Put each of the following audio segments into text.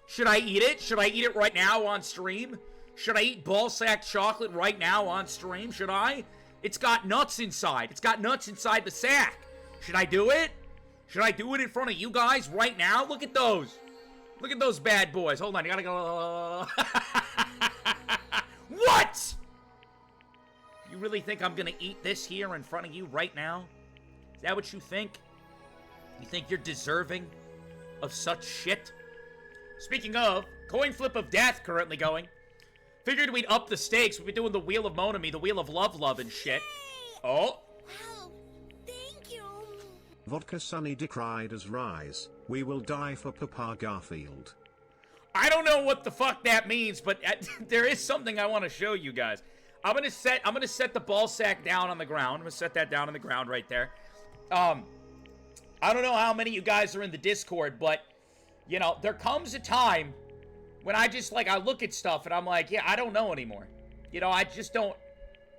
Should I eat it? Should I eat it right now on stream? Should I eat ballsack chocolate right now on stream? Should I? It's got nuts inside. It's got nuts inside the sack. Should I do it? Should I do it in front of you guys right now? Look at those. Look at those bad boys. Hold on, you gotta go. What? You really think I'm gonna eat this here in front of you right now? Is that what you think? You think you're deserving of such shit? Speaking of, coin flip of death currently going. Figured we'd up the stakes. We've been doing the Wheel of Monami, the Wheel of Love and shit. Oh. Wow, thank you. VodkaSunnyD cried as rise. We will die for Papa Garfield. I don't know what the fuck that means, but there is something I want to show you guys. I'm gonna set the ball sack down on the ground. I'm gonna set that down on the ground right there. I don't know how many of you guys are in the Discord, but you know, there comes a time when I just like, I look at stuff and I'm like, yeah, I don't know anymore. You know, I just don't,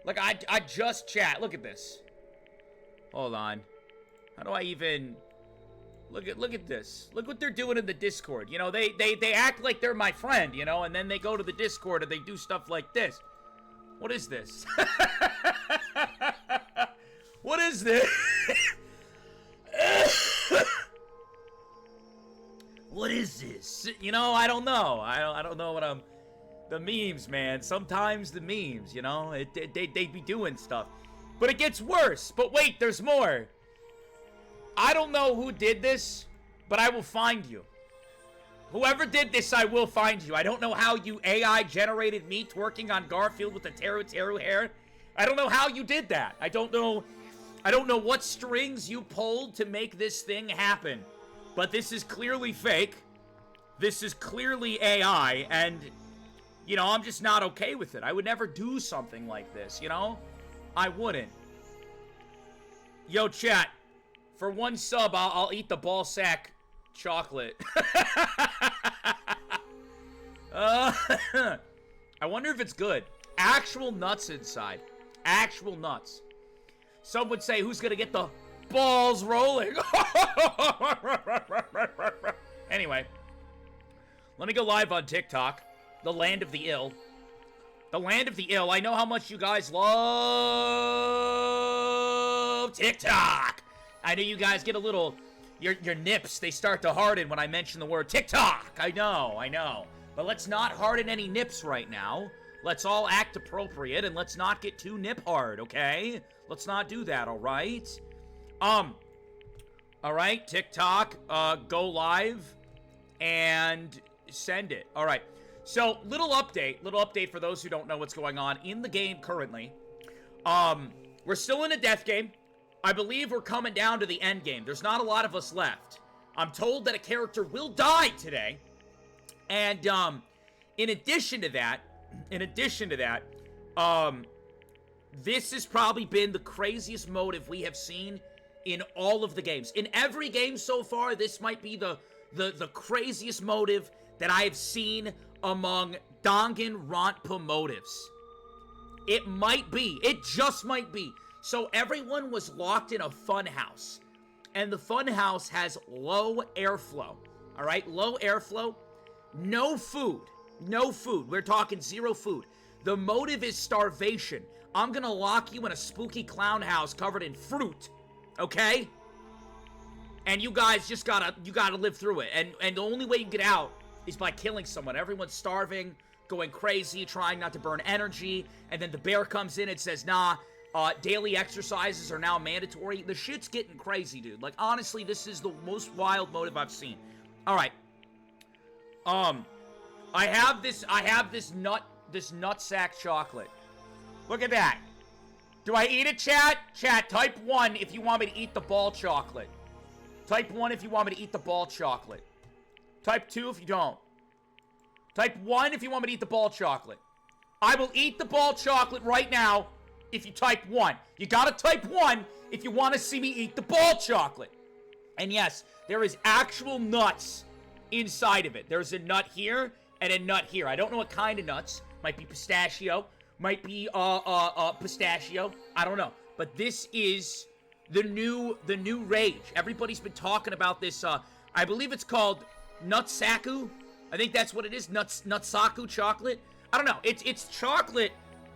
like, I just chat. Look at this. Hold on. How do I even, look at this. Look what they're doing in the Discord. You know, they act like they're my friend, you know, and then they go to the Discord and they do stuff like this. What is this? What is this? What is this? You know, I don't know. I don't know what I'm... The memes, man. Sometimes the memes, you know? They be doing stuff. But it gets worse. But wait, there's more. I don't know who did this, but I will find you. Whoever did this, I will find you. I don't know how you AI-generated me twerking on Garfield with the Teru hair. I don't know how you did that. I don't know what strings you pulled to make this thing happen. But this is clearly fake. This is clearly AI, and, you know, I'm just not okay with it. I would never do something like this, you know? I wouldn't. Yo, chat. For one sub, I'll eat the ball sack chocolate. I wonder if it's good. Actual nuts inside. Actual nuts. Some would say, who's gonna get the balls rolling? Anyway, let me go live on TikTok. The land of the ill. The land of the ill. I know how much you guys love TikTok. I know you guys get a little, your nips, they start to harden when I mention the word TikTok. I know. But let's not harden any nips right now. Let's all act appropriate and let's not get too nip hard, okay? Let's not do that, alright? Alright, TikTok, go live and send it. Alright, so little update for those who don't know what's going on in the game currently. We're still in a death game. I believe we're coming down to the end game. There's not a lot of us left. I'm told that a character will die today. And, in addition to that, this has probably been the craziest motive we have seen in all of the games. In every game so far, this might be the craziest motive that I have seen among Danganronpa motives. It might be. It just might be. So everyone was locked in a fun house. And the fun house has low airflow. Alright? Low airflow. No food. No food. We're talking zero food. The motive is starvation. I'm gonna lock you in a spooky clown house covered in fruit. Okay? And you guys just gotta live through it. And the only way you get out is by killing someone. Everyone's starving, going crazy, trying not to burn energy. And then the bear comes in and says, nah, daily exercises are now mandatory. The shit's getting crazy, dude. Like, honestly, this is the most wild motive I've seen. Alright. I have this nutsack chocolate. Look at that. Do I eat it, chat? Chat, type 1 if you want me to eat the ball chocolate. Type 1 if you want me to eat the ball chocolate. Type 2 if you don't. Type 1 if you want me to eat the ball chocolate. I will eat the ball chocolate right now if you type 1. You gotta type 1 if you want to see me eat the ball chocolate. And yes, there is actual nuts inside of it. There's a nut here and a nut here. I don't know what kind of nuts. Might be pistachio. Might be pistachio. I don't know. But this is the new rage. Everybody's been talking about this. I believe it's called Nutsaku. I think that's what it is. Nutsaku chocolate. I don't know. It's chocolate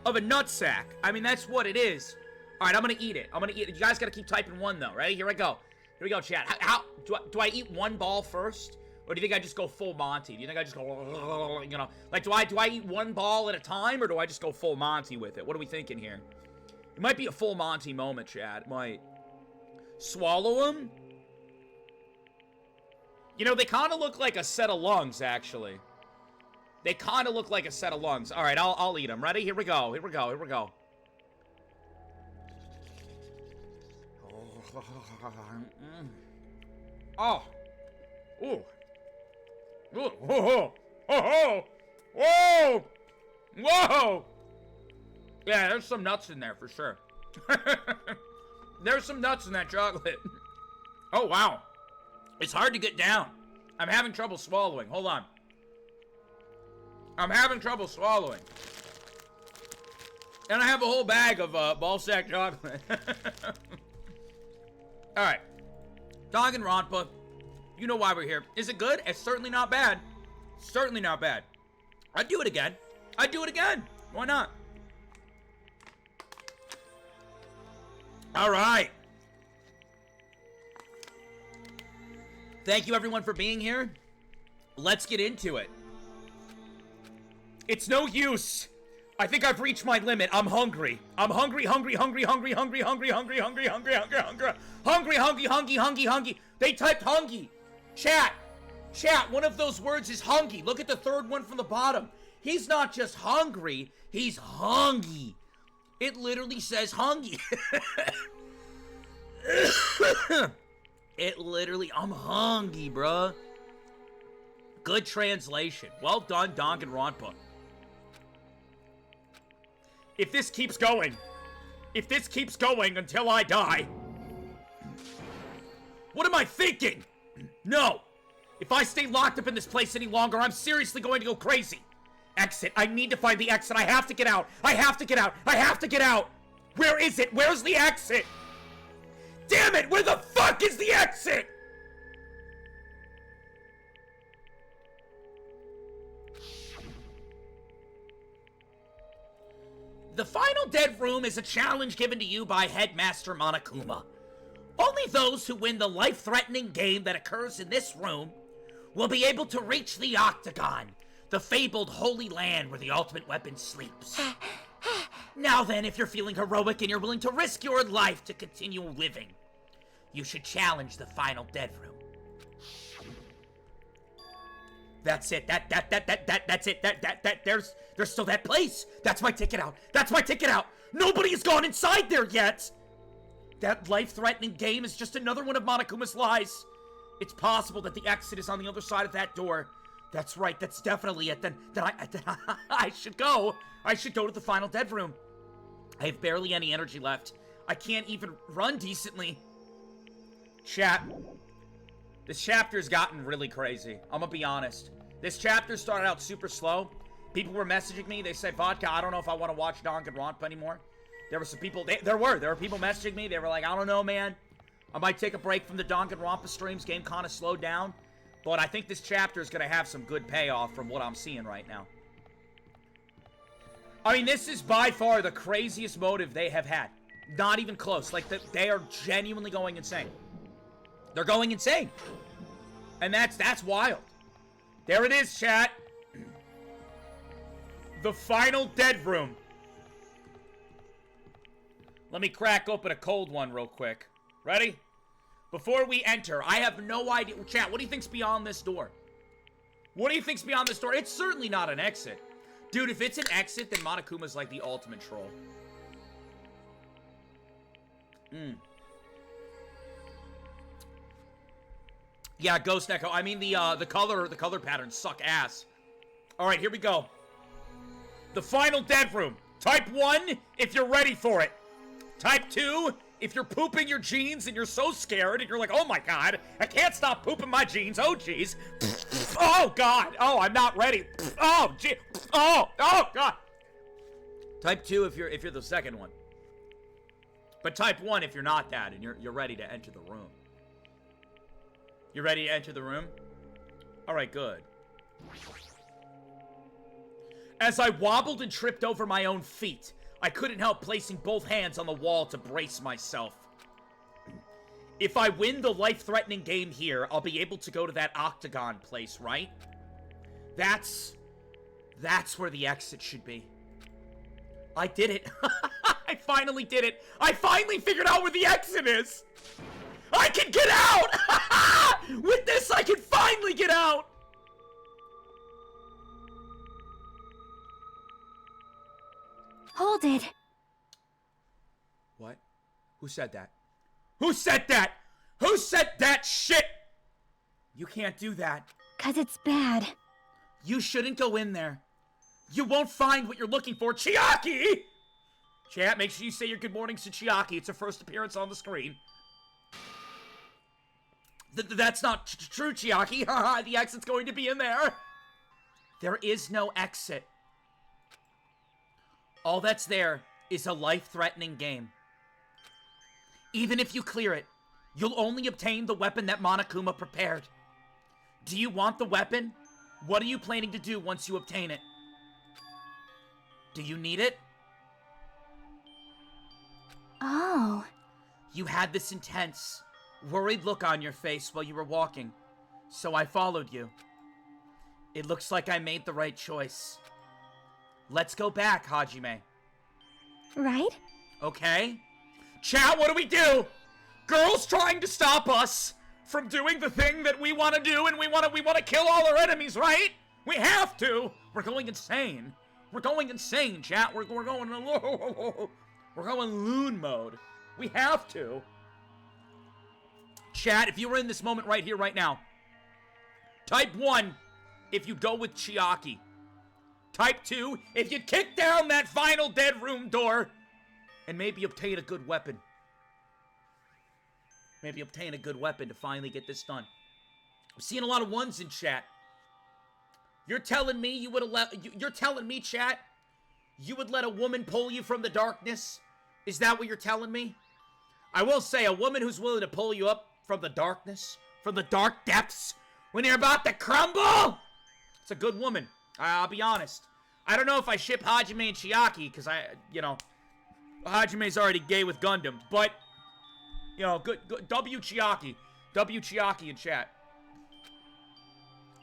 of a nutsack. I mean, that's what it is. All right, I'm gonna eat it. You guys gotta keep typing one though. Ready? Here I go. Here we go, chat. How do I eat one ball first, or do you think I just go full Monty? Do you think I just go, you know, like do I eat one ball at a time, or do I just go full Monty with it? What are we thinking here? It might be a full Monty moment, chat. It might swallow them. You know, they kind of look like a set of lungs, actually. They kind of look like a set of lungs. All right, I'll eat them. Ready? Here we go. Here we go. Here we go. Oh. Ooh. Ooh. Whoa. Whoa. Whoa. Whoa. Yeah, there's some nuts in there for sure. There's some nuts in that chocolate. Oh, wow. It's hard to get down. I'm having trouble swallowing. Hold on. I'm having trouble swallowing. And I have a whole bag of ballsack chocolate. Alright. Danganronpa. You know why we're here. Is it good? It's certainly not bad. Certainly not bad. I'd do it again. I'd do it again. Why not? Alright. Thank you everyone for being here. Let's get into it. It's no use. I think I've reached my limit. I'm hungry. I'm hungry. They typed hungry. Chat, one of those words is hungry. Look at the third one from the bottom. He's not just hungry, he's hungry. It literally says hungry. It literally, I'm hungry, bruh. Good translation. Well done, Danganronpa. If this keeps going until I die, what am I thinking? No. If I stay locked up in this place any longer, I'm seriously going to go crazy. Exit. I need to find the exit. I have to get out. I have to get out. I have to get out. Where is it? Where's the exit? Damn it! Where the fuck is the exit? The final dead room is a challenge given to you by Headmaster Monokuma. Only those who win the life-threatening game that occurs in this room will be able to reach the Octagon, the fabled holy land where the ultimate weapon sleeps. Now then, if you're feeling heroic and you're willing to risk your life to continue living, you should challenge the final dead room. That's it. That's it. There's still that place. That's my ticket out. That's my ticket out. Nobody has gone inside there yet. That life-threatening game is just another one of Monokuma's lies. It's possible that the exit is on the other side of that door. That's right. That's definitely it. Then I should go. I should go to the final dead room. I have barely any energy left. I can't even run decently. Chat. This chapter's gotten really crazy. I'm gonna be honest. This chapter started out super slow. People were messaging me. They said, Vodka, I don't know if I want to watch Danganronpa anymore. There were some people, there were people messaging me. They were like, I don't know, man. I might take a break from the Danganronpa streams. Game kind of slowed down. But I think this chapter is going to have some good payoff from what I'm seeing right now. I mean, this is by far the craziest motive they have had. Not even close. Like, they are genuinely going insane. They're going insane. And that's wild. There it is, chat. The final dead room. Let me crack open a cold one real quick. Ready? Before we enter, I have no idea. Chat, what do you think's beyond this door? What do you think's beyond this door? It's certainly not an exit. Dude, if it's an exit, then Monokuma's like the ultimate troll. Yeah, Ghost Echo. I mean, the color patterns suck ass. All right, here we go. The final dead room. Type 1 if you're ready for it. Type 2 if you're pooping your jeans and you're so scared and you're like, oh my god, I can't stop pooping my jeans. Oh jeez. Oh god. Oh, I'm not ready. Oh gee. Oh god. Type 2 if you're the second one. But type 1 if you're not that and you're ready to enter the room. You ready to enter the room? All right, good. As I wobbled and tripped over my own feet, I couldn't help placing both hands on the wall to brace myself. If I win the life-threatening game here, I'll be able to go to that octagon place, right? That's where the exit should be. I did it. I finally did it. I finally figured out where the exit is. I can get out! With this, I can finally get out! Hold it. What? Who said that? Who said that? Who said that shit? You can't do that. 'Cause it's bad. You shouldn't go in there. You won't find what you're looking for. Chiaki! Chat, make sure you say your good mornings to Chiaki. It's her first appearance on the screen. That's not true, Chiaki. Haha, the exit's going to be in there. There is no exit. All that's there is a life-threatening game. Even if you clear it, you'll only obtain the weapon that Monokuma prepared. Do you want the weapon? What are you planning to do once you obtain it? Do you need it? Oh. You had this intense, worried look on your face while you were walking, so I followed you. It looks like I made the right choice. Let's go back, Hajime. Right? Okay? Chat, what do we do? Girls trying to stop us from doing the thing that we want to do, and we want to kill all our enemies, right? We have to. We're going insane. We're going insane, chat. We're going loon mode. We have to. Chat, if you were in this moment right here, right now, type 1 if you go with Chiaki. Type 2 if you kick down that final dead room door and maybe obtain a good weapon. Maybe obtain a good weapon to finally get this done. I'm seeing a lot of ones in chat. You're telling me you would have you're telling me, chat, you would let a woman pull you from the darkness? Is that what you're telling me? I will say, a woman who's willing to pull you up from the darkness, from the dark depths, when you're about to crumble, it's a good woman. I'll be honest. I don't know if I ship Hajime and Chiaki, because Hajime's already gay with Gundam, but, good W Chiaki. W Chiaki in chat.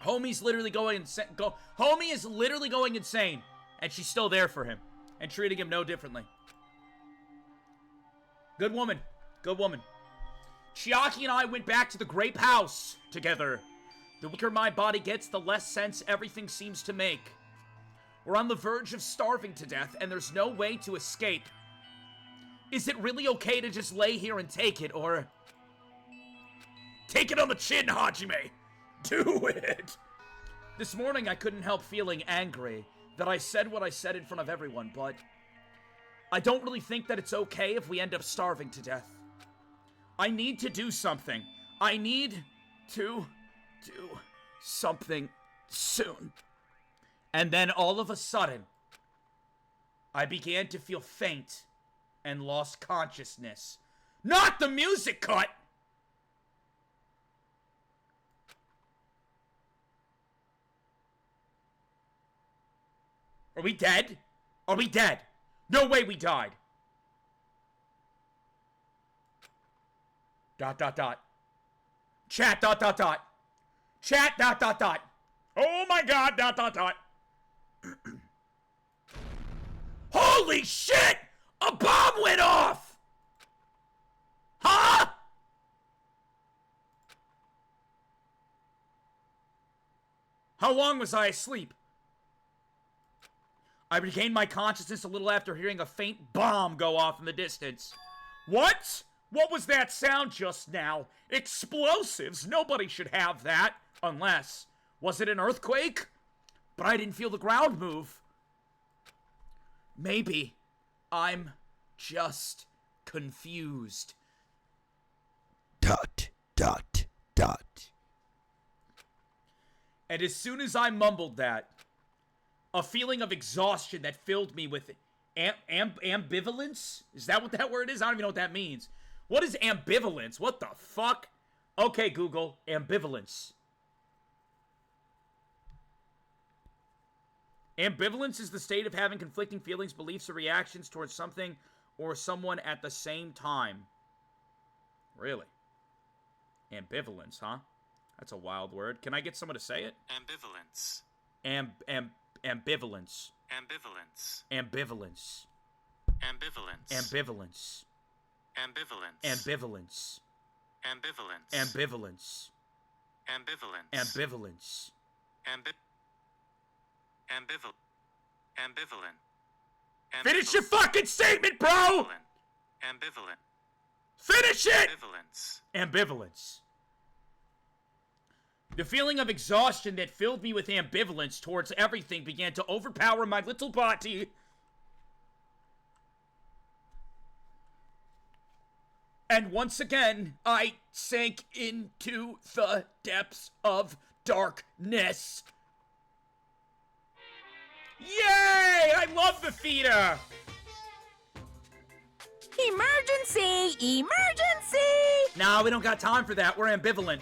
Homie's literally going insane. Homie is literally going insane, and she's still there for him, and treating him no differently. Good woman. Good woman. Chiaki and I went back to the Grape House together. The weaker my body gets, the less sense everything seems to make. We're on the verge of starving to death, and there's no way to escape. Is it really okay to just lay here and take it, or... Take it on the chin, Hajime! Do it! This morning I couldn't help feeling angry that I said what I said in front of everyone, but... I don't really think that it's okay if we end up starving to death. I need to do something. I need to do something soon. And then all of a sudden, I began to feel faint and lost consciousness. Not the music cut! Are we dead? Are we dead? No way we died. ... Chat ... Chat ... Oh my god ... Holy shit! A bomb went off! Huh? How long was I asleep? I regained my consciousness a little after hearing a faint bomb go off in the distance. What? What was that sound just now? Explosives? Nobody should have that. Unless... Was it an earthquake? But I didn't feel the ground move. Maybe I'm just confused. ... And as soon as I mumbled that, a feeling of exhaustion that filled me with ambivalence? Is that what that word is? I don't even know what that means. What is ambivalence? What the fuck? Okay, Google, ambivalence. Ambivalence is the state of having conflicting feelings, beliefs, or reactions towards something or someone at the same time. Really? Ambivalence, huh? That's a wild word. Can I get someone to say it? Ambivalence. Ambivalence. Ambivalence. Ambivalence. Ambivalence. Ambivalence. Ambivalence. Ambivalence. Ambivalence. Ambivalence. Ambivalence. Ambivalence. Ambivalent. Finish your fucking statement, bro! Ambivalent. Finish it! Ambivalence. Ambivalence. The feeling of exhaustion that filled me with ambivalence towards everything began to overpower my little body. And once again, I sank into the depths of darkness. Yay! I love the theater! Emergency! Emergency! Nah, we don't got time for that. We're ambivalent.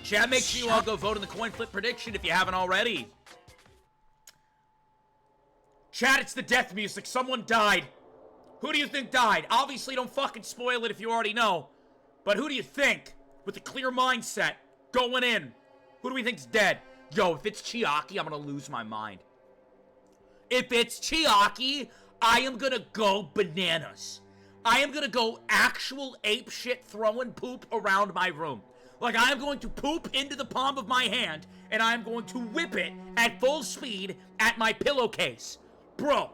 Chat, make sure you all go vote in the coin flip prediction if you haven't already. Chat, it's the death music. Someone died. Who do you think died? Obviously, don't fucking spoil it if you already know. But who do you think? With a clear mindset, going in. Who do we think's dead? Yo, if it's Chiaki, I'm gonna lose my mind. If it's Chiaki, I am gonna go bananas. I am gonna go actual ape shit throwing poop around my room. Like, I am going to poop into the palm of my hand, and I am going to whip it at full speed at my pillowcase. Bro,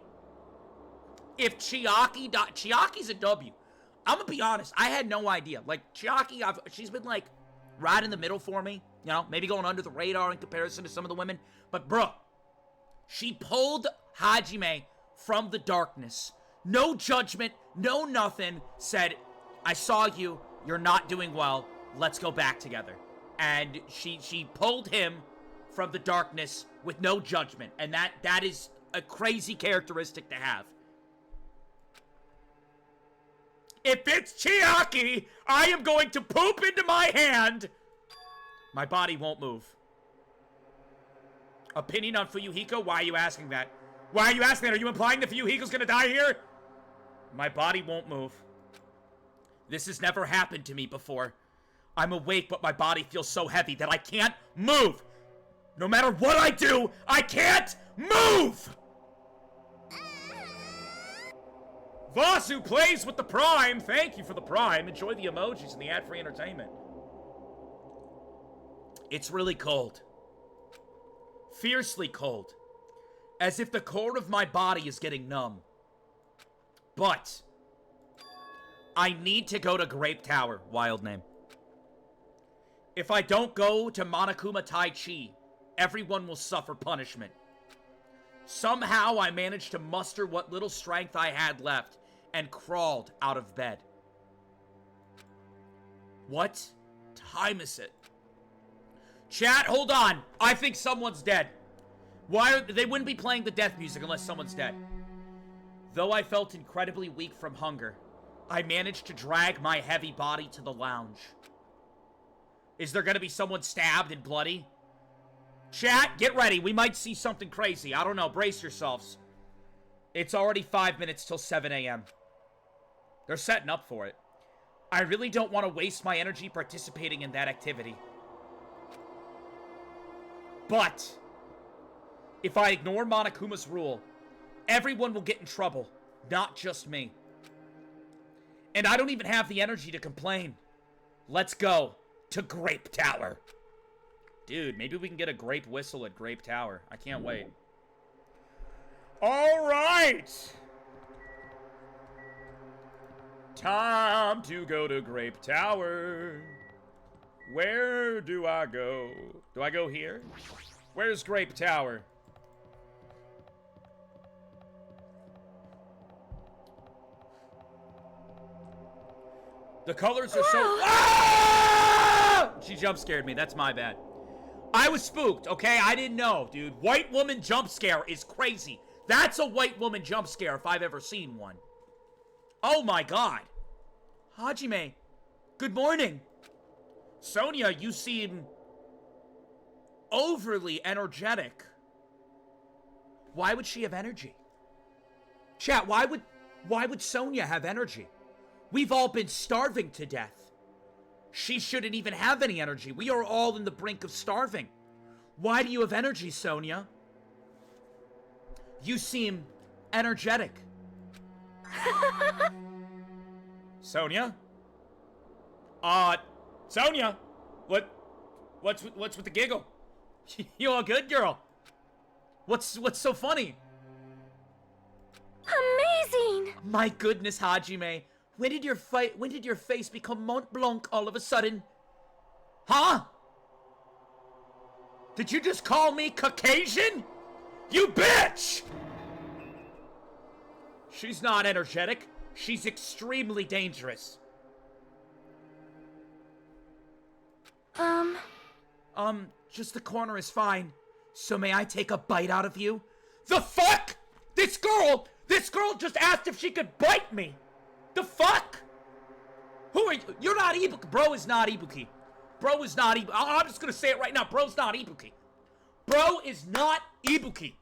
if Chiaki died, Chiaki's a W. I'm gonna be honest, I had no idea. Like, Chiaki, she's been, like, right in the middle for me. You know, maybe going under the radar in comparison to some of the women. But, bro, she pulled Hajime from the darkness. No judgment, no nothing. Said, I saw you, you're not doing well. Let's go back together. And she pulled him from the darkness with no judgment. And that is a crazy characteristic to have. If it's Chiaki, I am going to poop into my hand. My body won't move. Opinion on Fuyuhiko? Why are you asking that? Why are you asking that? Are you implying that Fuyuhiko's gonna die here? My body won't move. This has never happened to me before. I'm awake, but my body feels so heavy that I can't move. No matter what I do, I can't move! Vasu plays with the Prime. Thank you for the Prime. Enjoy the emojis and the ad-free entertainment. It's really cold. Fiercely cold. As if the core of my body is getting numb. But I need to go to Grape Tower. Wild name. If I don't go to Monokuma Tai Chi, everyone will suffer punishment. Somehow I managed to muster what little strength I had left and crawled out of bed. What time is it? Chat, hold on. I think someone's dead. They wouldn't be playing the death music unless someone's dead. Though I felt incredibly weak from hunger, I managed to drag my heavy body to the lounge. Is there gonna be someone stabbed and bloody? Chat, get ready. We might see something crazy. I don't know. Brace yourselves. It's already 5 minutes till 7 a.m. They're setting up for it. I really don't want to waste my energy participating in that activity. But if I ignore Monokuma's rule, everyone will get in trouble, not just me. And I don't even have the energy to complain. Let's go to Grape Tower. Dude, maybe we can get a grape whistle at Grape Tower. I can't wait. All right. Time to go to Grape Tower. Where do I go? Do I go here? Where's Grape Tower? The colors are so... Ah! She jump scared me. That's my bad. I was spooked, okay? I didn't know, dude. White woman jump scare is crazy. That's a white woman jump scare if I've ever seen one. Oh my god. Hajime, good morning. Sonia, you seem overly energetic. Why would she have energy? Chat, why would Sonia have energy? We've all been starving to death. She shouldn't even have any energy. We are all in the brink of starving. Why do you have energy, Sonia? You seem energetic. Sonia? Sonia? What's with the giggle? You all good, girl? What's so funny? Amazing! My goodness, Hajime. When did your face become Mont Blanc all of a sudden? Huh? Did you just call me Caucasian? You bitch! She's not energetic. She's extremely dangerous. Just the corner is fine. So may I take a bite out of you? The fuck? This girl just asked if she could bite me. The fuck? Who are you? You're not Ibuki. Bro is not Ibuki. Bro is not Ibuki. I'm just gonna say it right now. Bro's not Ibuki. Bro is not Ibuki.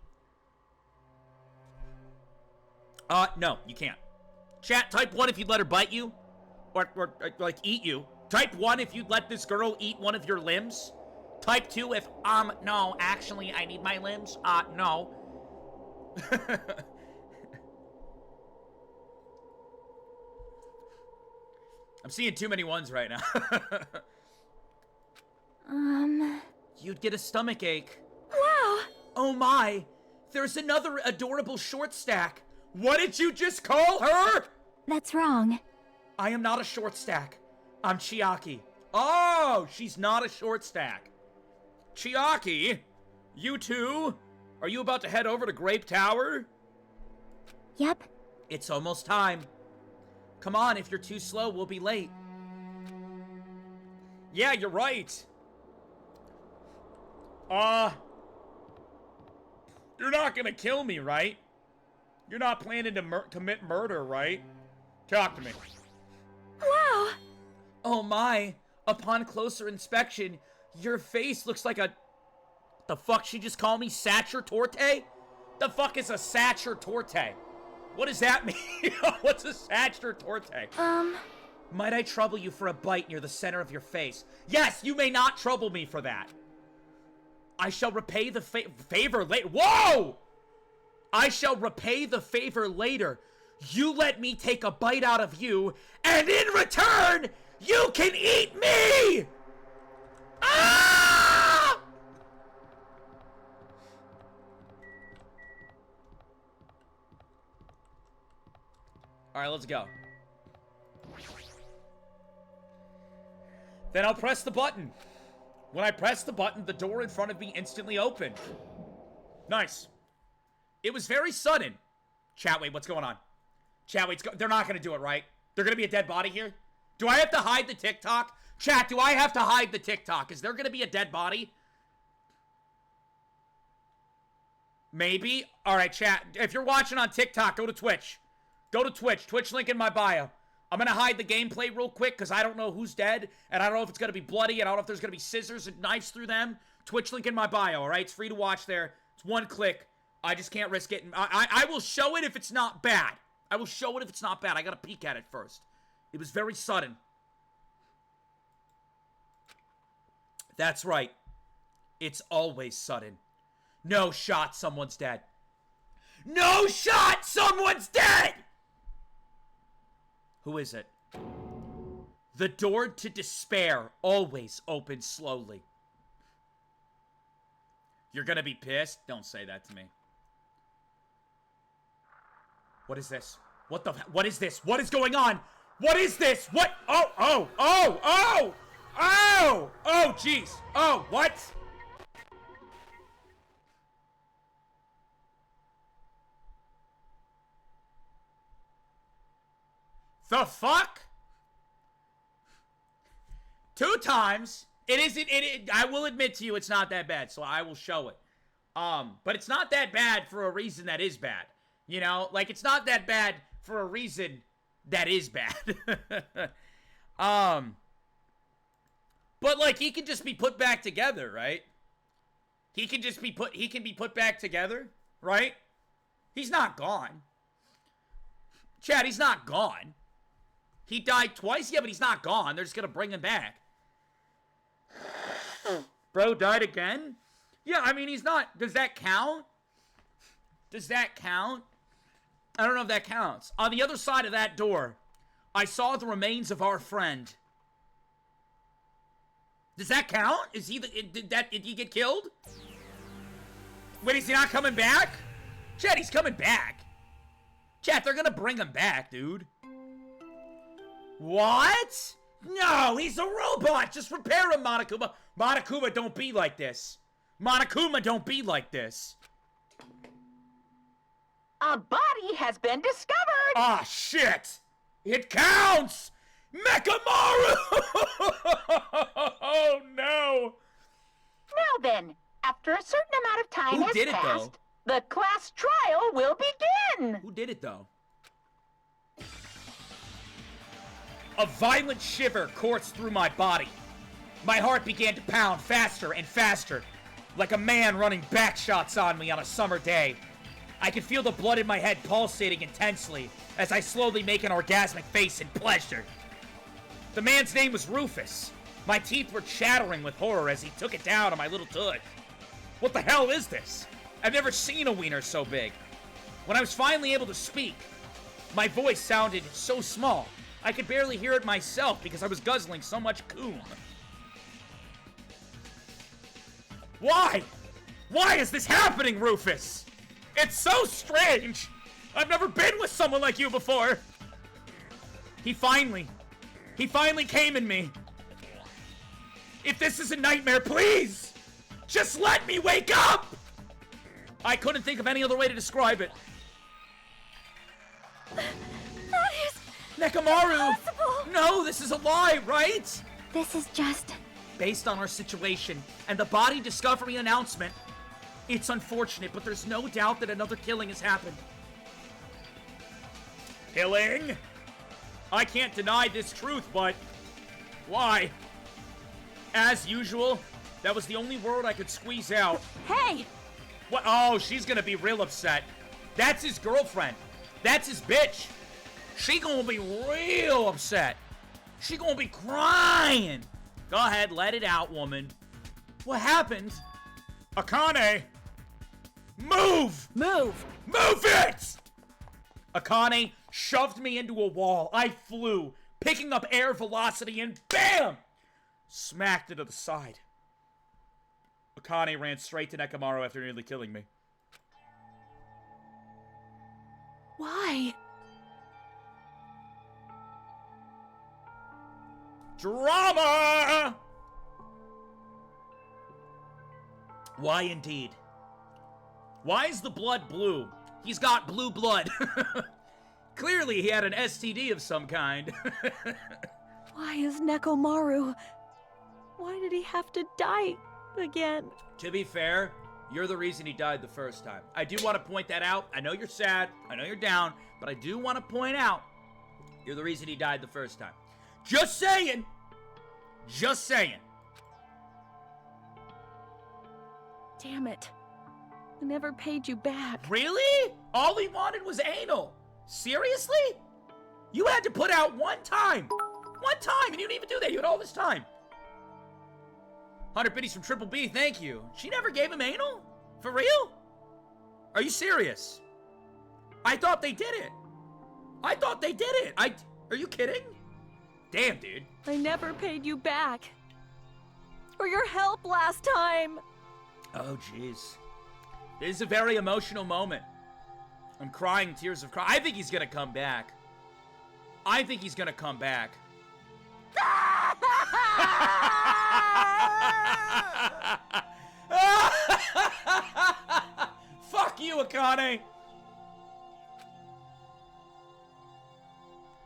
No, you can't. Chat, type 1 if you'd let her bite you. Or like, eat you. Type 1 if you'd let this girl eat one of your limbs. Type 2 if, no, actually, I need my limbs. No. I'm seeing too many ones right now. You'd get a stomach ache. Wow! Oh my, there's another adorable short stack. What did you just call her? That's wrong. I am not a short stack. I'm Chiaki. Oh, she's not a short stack. Chiaki, you too? Are you about to head over to Grape Tower? Yep. It's almost time. Come on, if you're too slow, we'll be late. Yeah, you're right. You're not gonna kill me, right? You're not planning to commit murder, right? Talk to me. Wow! Oh my, upon closer inspection, your face looks like a... The fuck she just called me? Satcher Torte? The fuck is a Satcher Torte? What does that mean? What's a Satcher Torte? Might I trouble you for a bite near the center of your face? Yes, you may not trouble me for that. I shall repay the favor later. Whoa! I shall repay the favor later. You let me take a bite out of you, and in return, you can eat me! Ah! Alright, let's go. Then I'll press the button. When I press the button, the door in front of me instantly opened. Nice. It was very sudden. Chat, wait, what's going on? Chat, wait, they're not going to do it, right? They're going to be a dead body here? Do I have to hide the TikTok? Chat, do I have to hide the TikTok? Is there going to be a dead body? Maybe. All right, chat. If you're watching on TikTok, go to Twitch. Go to Twitch. Twitch link in my bio. I'm going to hide the gameplay real quick because I don't know who's dead. And I don't know if it's going to be bloody. And I don't know if there's going to be scissors and knives through them. Twitch link in my bio, all right? It's free to watch there. It's one click. I just can't risk it. I will show it if it's not bad. I will show it if it's not bad. I got to peek at it first. It was very sudden. That's right. It's always sudden. No shot, someone's dead. No shot, someone's dead! Who is it? The door to despair always opens slowly. You're gonna be pissed? Don't say that to me. What is this? What is this? What is going on? What is this? What? Oh, jeez. Oh, what? The fuck? 2 times. I will admit to you it's not that bad, so I will show it. But it's not that bad for a reason that is bad. You know, like, it's not that bad for a reason that is bad. But, like, he can just be put back together, right? He can just be put, he can be put back together, right? He's not gone. Chad, he's not gone. He died twice? Yeah, but he's not gone. They're just gonna bring him back. Bro died again? Yeah, I mean, he's not... Does that count? Does that count? I don't know if that counts. On the other side of that door, I saw the remains of our friend. Does that count? Is he the... Did he get killed? Wait, is he not coming back? Chad, he's coming back. Chad, they're gonna bring him back, dude. What? No, he's a robot. Just repair him, Monokuma. Monokuma, don't be like this. Monokuma, don't be like this. A body has been discovered! Ah, shit! It counts! Mechamaru! Oh, no! Now then, after a certain amount of time Who has did it, passed, though? the class trial will begin! Who did it, though? A violent shiver coursed through my body. My heart began to pound faster and faster, like a man running back shots on me on a summer day. I could feel the blood in my head pulsating intensely as I slowly make an orgasmic face in pleasure. The man's name was Rufus. My teeth were chattering with horror as he took it down on my little tush. What the hell is this? I've never seen a wiener so big. When I was finally able to speak, my voice sounded so small, I could barely hear it myself because I was guzzling so much coom. Why? Why is this happening, Rufus? It's so strange! I've never been with someone like you before! He finally came in me. If this is a nightmare, please! Just let me wake up! I couldn't think of any other way to describe it. That is Nekamaru! impossible! No, this is a lie, right? This is just... Based on our situation and the body discovery announcement, it's unfortunate, but there's no doubt that another killing has happened. Killing? I can't deny this truth, but... Why? As usual, that was the only word I could squeeze out. Hey! What? Oh, she's gonna be real upset. That's his girlfriend. That's his bitch. She gonna be real upset. She gonna be crying. Go ahead, let it out, woman. What happened? Akane! Move! Move! Move it! Akane shoved me into a wall. I flew, picking up air velocity, and BAM! Smacked it to the side. Akane ran straight to Nekamaru after nearly killing me. Why? Drama! Why indeed? Why is the blood blue? He's got blue blood. Clearly he had an STD of some kind. Why is Nekomaru? Why did he have to die again? To be fair, you're the reason he died the first time. I do want to point that out. I know you're sad. I know you're down. But I do want to point out you're the reason he died the first time. Just saying. Just saying. Damn it. I never paid you back. Really? All he wanted was anal. Seriously? You had to put out one time. One time, and you didn't even do that. You had all this time. 100 biddies from Triple B, thank you. She never gave him anal? For real? Are you serious? I thought they did it. I thought they did it. Are you kidding? Damn, dude. I never paid you back. For your help last time. Oh, jeez. This is a very emotional moment. I'm crying tears of cry. I think he's gonna come back. I think he's gonna come back. Fuck you, Akane.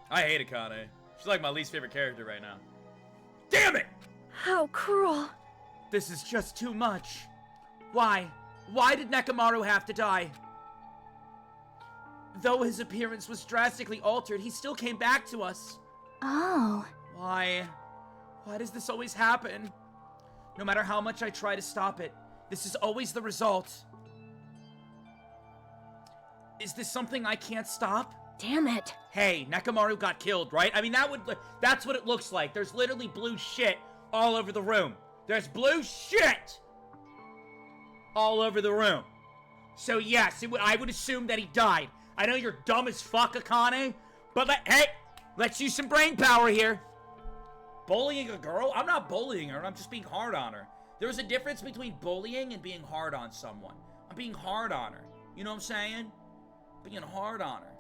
I hate Akane. She's like my least favorite character right now. Damn it! How cruel. This is just too much. Why? Why did Nekamaru have to die? Though his appearance was drastically altered, he still came back to us. Oh. Why? Why does this always happen? No matter how much I try to stop it, This is always the result. Is this something I can't stop? Damn it. Hey, Nekomaru got killed, right? I mean, that's what it looks like. There's literally blue shit all over the room. There's blue shit all over the room. So yes, I would assume that he died. I know you're dumb as fuck, Akane, but hey, let's use some brain power here. Bullying a girl? I'm not bullying her, I'm just being hard on her. There's a difference between bullying and being hard on someone. I'm being hard on her. You know what I'm saying? Being hard on her.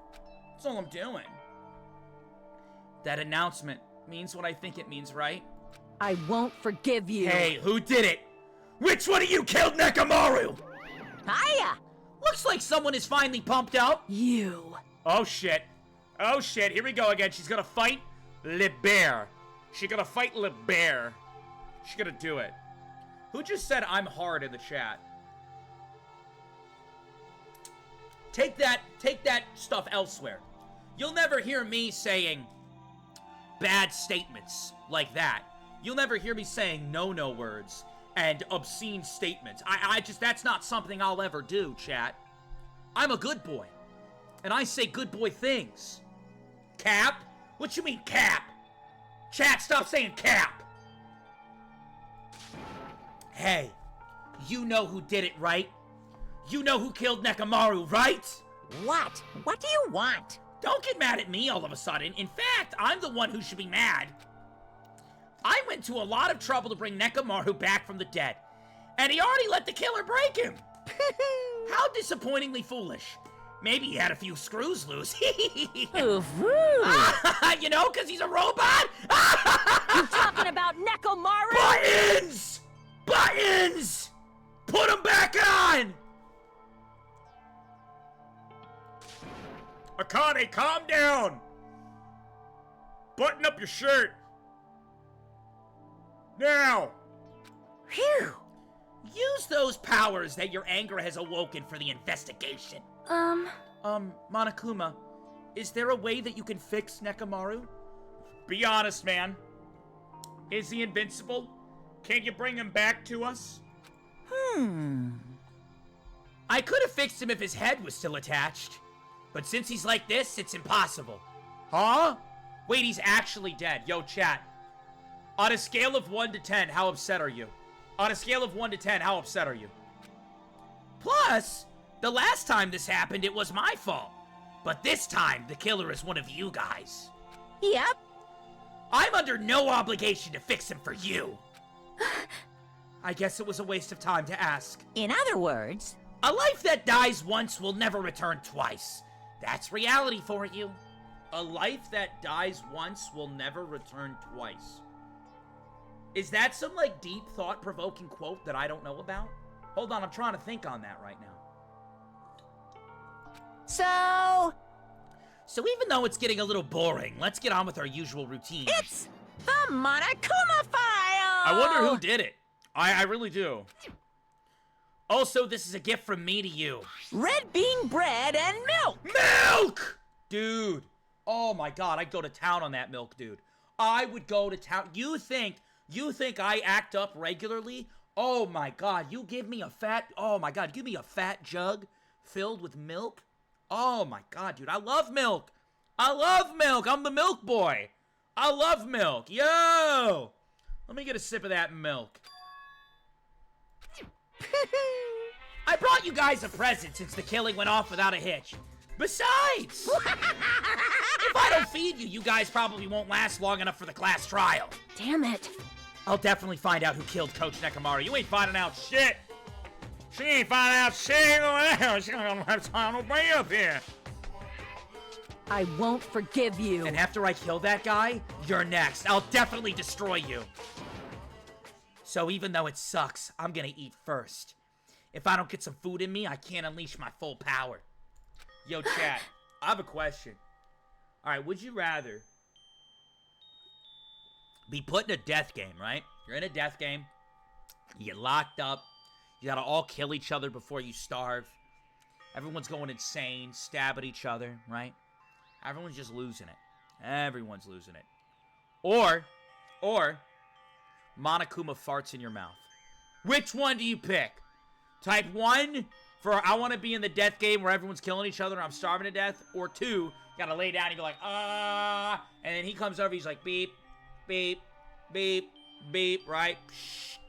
That's all I'm doing. That announcement means what I think it means, right? I won't forgive you. Hey, who did it? Which one of you killed Nekomaru? Hiya! Looks like someone is finally pumped up. You. Oh shit. Oh shit, here we go again. She's gonna fight Le Bear. She's gonna fight Le Bear. She's gonna do it. Who just said I'm hard in the chat? Take that stuff elsewhere. You'll never hear me saying bad statements like that. You'll never hear me saying no words and obscene statements. I just, that's not something I'll ever do, chat. I'm a good boy. And I say good boy things. Cap? What you mean, cap? Chat, stop saying cap. Hey, you know who did it, right? You know who killed Nekomaru, right? What? What do you want? Don't get mad at me all of a sudden. In fact, I'm the one who should be mad. I went to a lot of trouble to bring Nekomaru back from the dead, and he already let the killer break him. How disappointingly foolish. Maybe he had a few screws loose. Oof. You know, because he's a robot? You talking about Nekomaru? Buttons! Buttons! Put them back on! Akane, calm down! Button up your shirt! Now! Phew. Use those powers that your anger has awoken for the investigation. Monokuma, is there a way that you can fix Nekomaru? Be honest, man. Is he invincible? Can you bring him back to us? I could have fixed him if his head was still attached. But since he's like this, it's impossible. Huh? Wait, he's actually dead. Yo, chat. On a scale of 1 to 10, how upset are you? On a scale of 1 to 10, how upset are you? Plus, the last time this happened, it was my fault. But this time, the killer is one of you guys. Yep. I'm under no obligation to fix him for you. I guess it was a waste of time to ask. In other words, A life that dies once will never return twice. That's reality for you. A life that dies once will never return twice. Is that some, like, deep, thought-provoking quote that I don't know about? Hold on, I'm trying to think on that right now. So even though it's getting a little boring, let's get on with our usual routine. it's the Monokuma file! I wonder who did it. I really do. Also, this is a gift from me to you. Red bean bread and milk! Milk! Dude. Oh my god, I'd go to town on that milk, dude. I would go to town. You think I act up regularly? Oh my god, you give me a fat, oh my god, give me a fat jug filled with milk? Oh my god, dude, I love milk. I love milk. I'm the milk boy. I love milk. Yo! Let me get a sip of that milk. I brought you guys a present since the killing went off without a hitch. Besides, if I don't feed you, you guys probably won't last long enough for the class trial. Damn it. I'll definitely find out who killed Coach Nekomaru. You ain't finding out shit. She ain't finding out shit. She's gonna have time to bring up here. I won't forgive you. And after I kill that guy, you're next. I'll definitely destroy you. So even though it sucks, I'm gonna eat first. If I don't get some food in me, I can't unleash my full power. Yo, chat, I have a question. Alright, would you rather be put in a death game, right? You're in a death game. You get locked up. You gotta all kill each other before you starve. Everyone's going insane, stab at each other, right? Everyone's just losing it. Everyone's losing it. Or, Monokuma farts in your mouth. Which one do you pick? Type 1 for I want to be in the death game where everyone's killing each other and I'm starving to death. Or 2, you gotta lay down and be like, and then he comes over, he's like, beep, beep, beep, beep, right? Psh.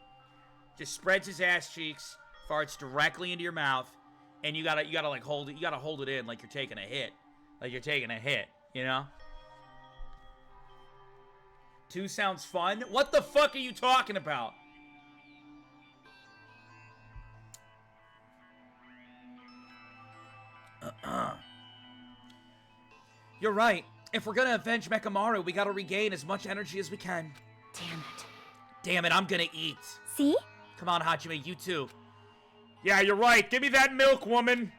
Just spreads his ass cheeks, farts directly into your mouth, and you gotta like hold it, you gotta hold it in like you're taking a hit. Like you're taking a hit, you know? 2 sounds fun? What the fuck are you talking about? You're right. If we're gonna avenge Mechamaru, we gotta regain as much energy as we can. Damn it. Damn it, I'm gonna eat. See? Come on, Hajime, you too. Yeah, you're right. Give me that milk, woman.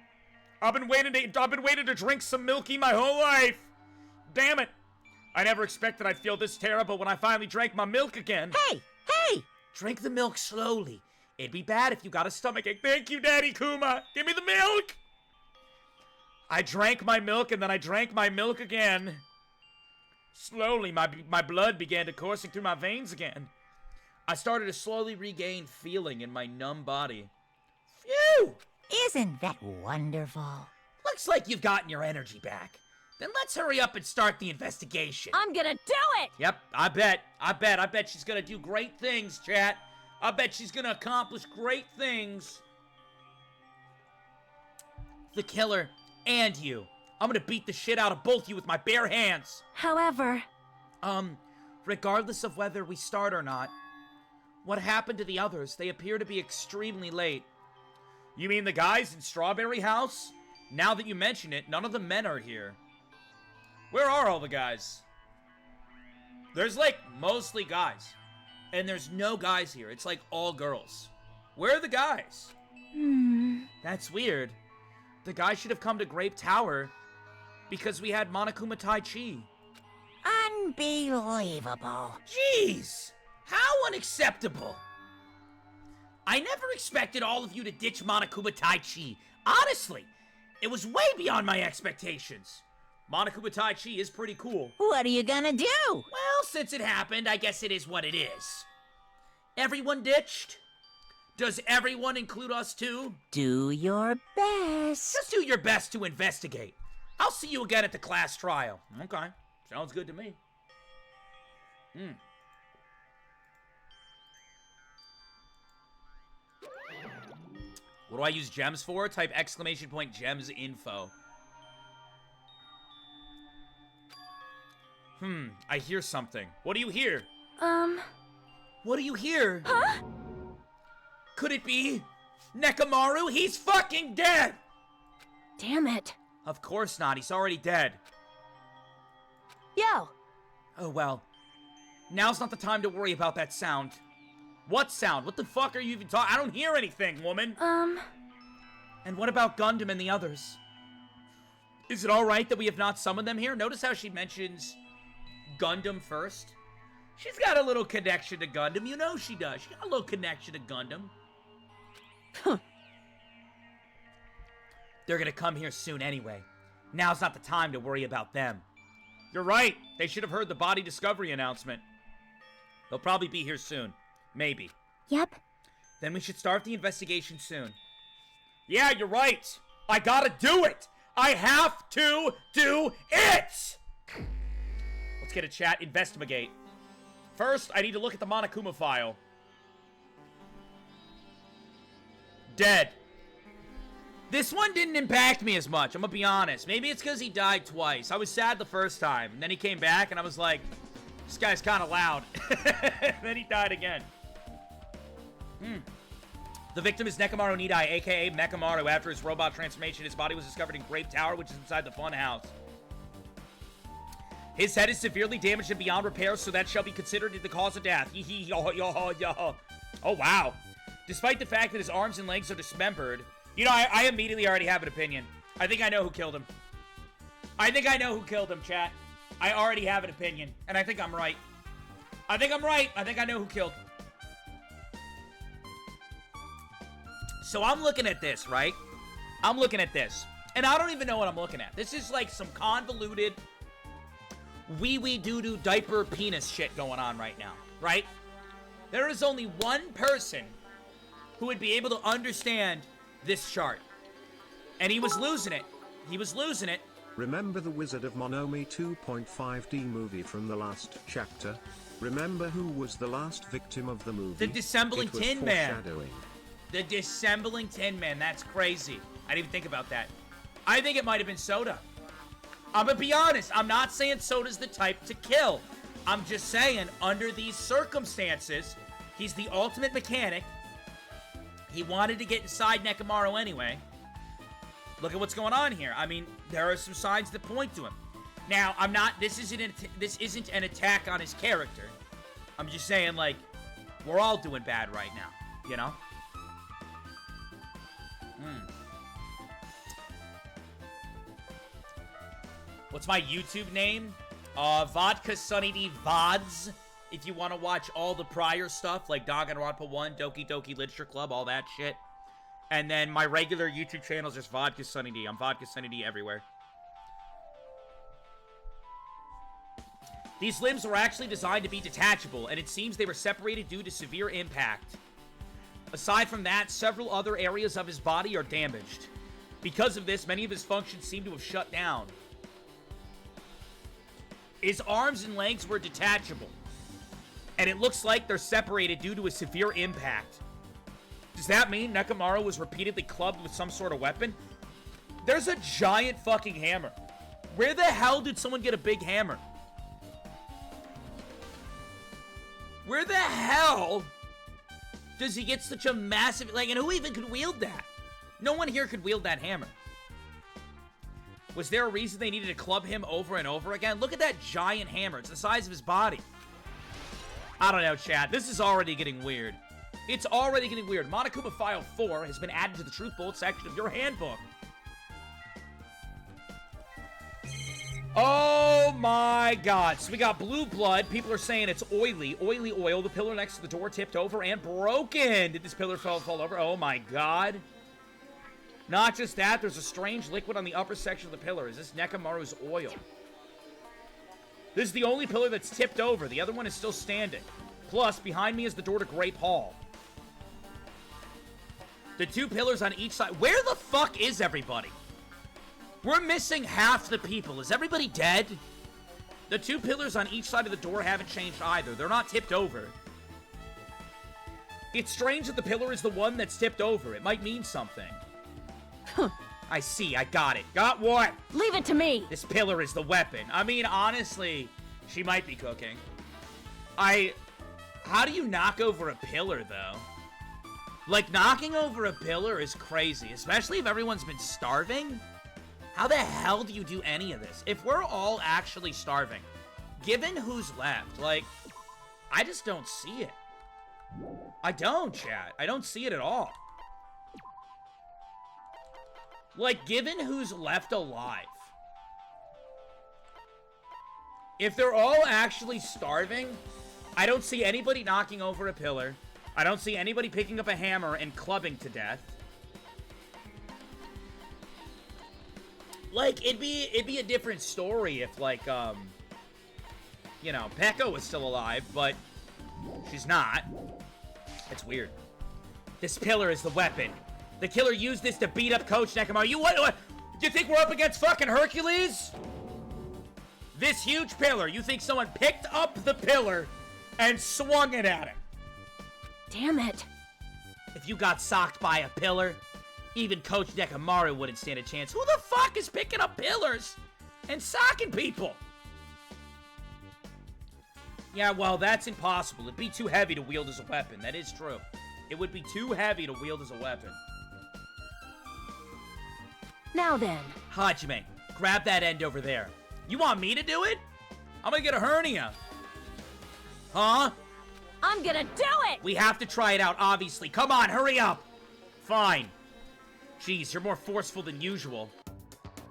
I've been waiting to drink some milky my whole life. Damn it. I never expected I'd feel this terrible when I finally drank my milk again. Hey! Hey! Drink the milk slowly. It'd be bad if you got a stomachache. Thank you, Daddy Kuma. Give me the milk. I drank my milk and then I drank my milk again. Slowly, my blood began to coursing through my veins again. I started to slowly regain feeling in my numb body. Phew! Isn't that wonderful? Looks like you've gotten your energy back. Then let's hurry up and start the investigation. I'm gonna do it! Yep, I bet she's gonna do great things, chat. I bet she's gonna accomplish great things. The killer and you. I'm gonna beat the shit out of both of you with my bare hands. However, Regardless of whether we start or not, what happened to the others? They appear to be extremely late. You mean the guys in Strawberry House? Now that you mention it, none of the men are here. Where are all the guys? There's like mostly guys. And there's no guys here. It's like all girls. Where are the guys? That's weird. The guys should have come to Grape Tower because we had Monokuma Tai Chi. Unbelievable. Jeez! How unacceptable! I never expected all of you to ditch Monokuma Tai Chi. Honestly, it was way beyond my expectations. Monokuma Tai Chi is pretty cool. What are you gonna do? Well, since it happened, I guess it is what it is. Everyone ditched? Does everyone include us too? Do your best. Just do your best to investigate. I'll see you again at the class trial. Okay, sounds good to me. What do I use gems for? Type !gems info. I hear something. What do you hear? What do you hear? huh? Could it be Nekamaru? He's fucking dead! Damn it. Of course not. He's already dead. Yo! Oh, well. Now's not the time to worry about that sound. What sound? What the fuck are you even talking? I don't hear anything, woman. And what about Gundam and the others? Is it alright that we have not summoned them here? Notice how she mentions Gundam first. She's got a little connection to Gundam. You know she does. She got a little connection to Gundam. They're gonna come here soon anyway. Now's not the time to worry about them. You're right. They should have heard the body discovery announcement. They'll probably be here soon. Maybe. Yep. Then we should start the investigation soon. Yeah, you're right. I gotta do it. I have to do it! Let's get a chat. Investigate. First, I need to look at the Monokuma file. Dead. This one didn't impact me as much, I'm gonna be honest. Maybe it's because he died twice. I was sad the first time, and then he came back, and I was like, this guy's kind of loud. Then he died again. The victim is Nekamaru Nidai, a.k.a. Mechamaru. After his robot transformation, his body was discovered in Grape Tower, which is inside the fun house. His head is severely damaged and beyond repair, so that shall be considered the cause of death. Oh, wow. Despite the fact that his arms and legs are dismembered, you know, I immediately already have an opinion. I think I know who killed him. I think I know who killed him, chat. I already have an opinion, and I think I'm right. I think I'm right. I think I know who killed. So I'm looking at this, right? I'm looking at this, and I don't even know what I'm looking at. This is like some convoluted wee doo-doo diaper penis shit going on right now, right? There is only one person who would be able to understand this chart. And he was losing it. He was losing it. Remember the Wizard of Monomi 2.5D movie from the last chapter? Remember who was the last victim of the movie? The Dissembling It was Tin Man. foreshadowing. The Dissembling Tin Man. That's crazy. I didn't even think about that. I think it might have been Soda. I'm gonna be honest. I'm not saying Soda's the type to kill. I'm just saying, under these circumstances, he's the ultimate mechanic. He wanted to get inside Nekomaru anyway. Look at what's going on here. I mean, there are some signs that point to him. Now, I'm not. This isn't an attack on his character. I'm just saying, like, we're all doing bad right now. You know. What's my YouTube name? VodkaSunnyD VODs. If you want to watch all the prior stuff, like Danganronpa 1, Doki Doki Literature Club, all that shit. And then my regular YouTube channel is just VodkaSunnyD. I'm VodkaSunnyD everywhere. These limbs were actually designed to be detachable, and it seems they were separated due to severe impact. Aside from that, several other areas of his body are damaged. Because of this, many of his functions seem to have shut down. His arms and legs were detachable, and it looks like they're separated due to a severe impact. Does that mean Nekomaru was repeatedly clubbed with some sort of weapon? There's a giant fucking hammer. Where the hell did someone get a big hammer? Where the hell does he get such a massive... Like, and who even could wield that? No one here could wield that hammer. Was there a reason they needed to club him over and over again? Look at that giant hammer. It's the size of his body. I don't know, chat. This is already getting weird. It's already getting weird. Monokuma File 4 has been added to the Truth Bullet section of your handbook. Oh my god. So we got blue blood. People are saying it's oily. Oily oil. The pillar next to the door tipped over and broken. Did this pillar fall over? Oh my god. Not just that, there's a strange liquid on the upper section of the pillar. Is this Nekomaru's oil? This is the only pillar that's tipped over. The other one is still standing. Plus, behind me is the door to Grape Hall. The two pillars on each side. Where the fuck is everybody? We're missing half the people. Is everybody dead? The two pillars on each side of the door haven't changed either. They're not tipped over. It's strange that the pillar is the one that's tipped over. It might mean something. I see. I got it. Got what? Leave it to me. This pillar is the weapon. I mean, honestly, she might be cooking. How do you knock over a pillar, though? Like, knocking over a pillar is crazy, especially if everyone's been starving. How the hell do you do any of this? If we're all actually starving, given who's left, like, I just don't see it. I don't, chat. I don't see it at all. Like, given who's left alive, if they're all actually starving, I don't see anybody knocking over a pillar. I don't see anybody picking up a hammer and clubbing to death. Like, it'd be a different story if, like, you know, Pekka was still alive, but she's not. It's weird. This pillar is the weapon. The killer used this to beat up Coach Nekomaru. What? You think we're up against fucking Hercules? This huge pillar. You think someone picked up the pillar and swung it at him? Damn it. If you got socked by a pillar, even Coach Nekomaru wouldn't stand a chance. Who the fuck is picking up pillars and socking people? Yeah, well, that's impossible. It'd be too heavy to wield as a weapon. That is true. It would be too heavy to wield as a weapon. Now then. Hajime, grab that end over there. You want me to do it? I'm gonna get a hernia. Huh? I'm gonna do it! We have to try it out, obviously. Come on, hurry up. Fine. Jeez, you're more forceful than usual.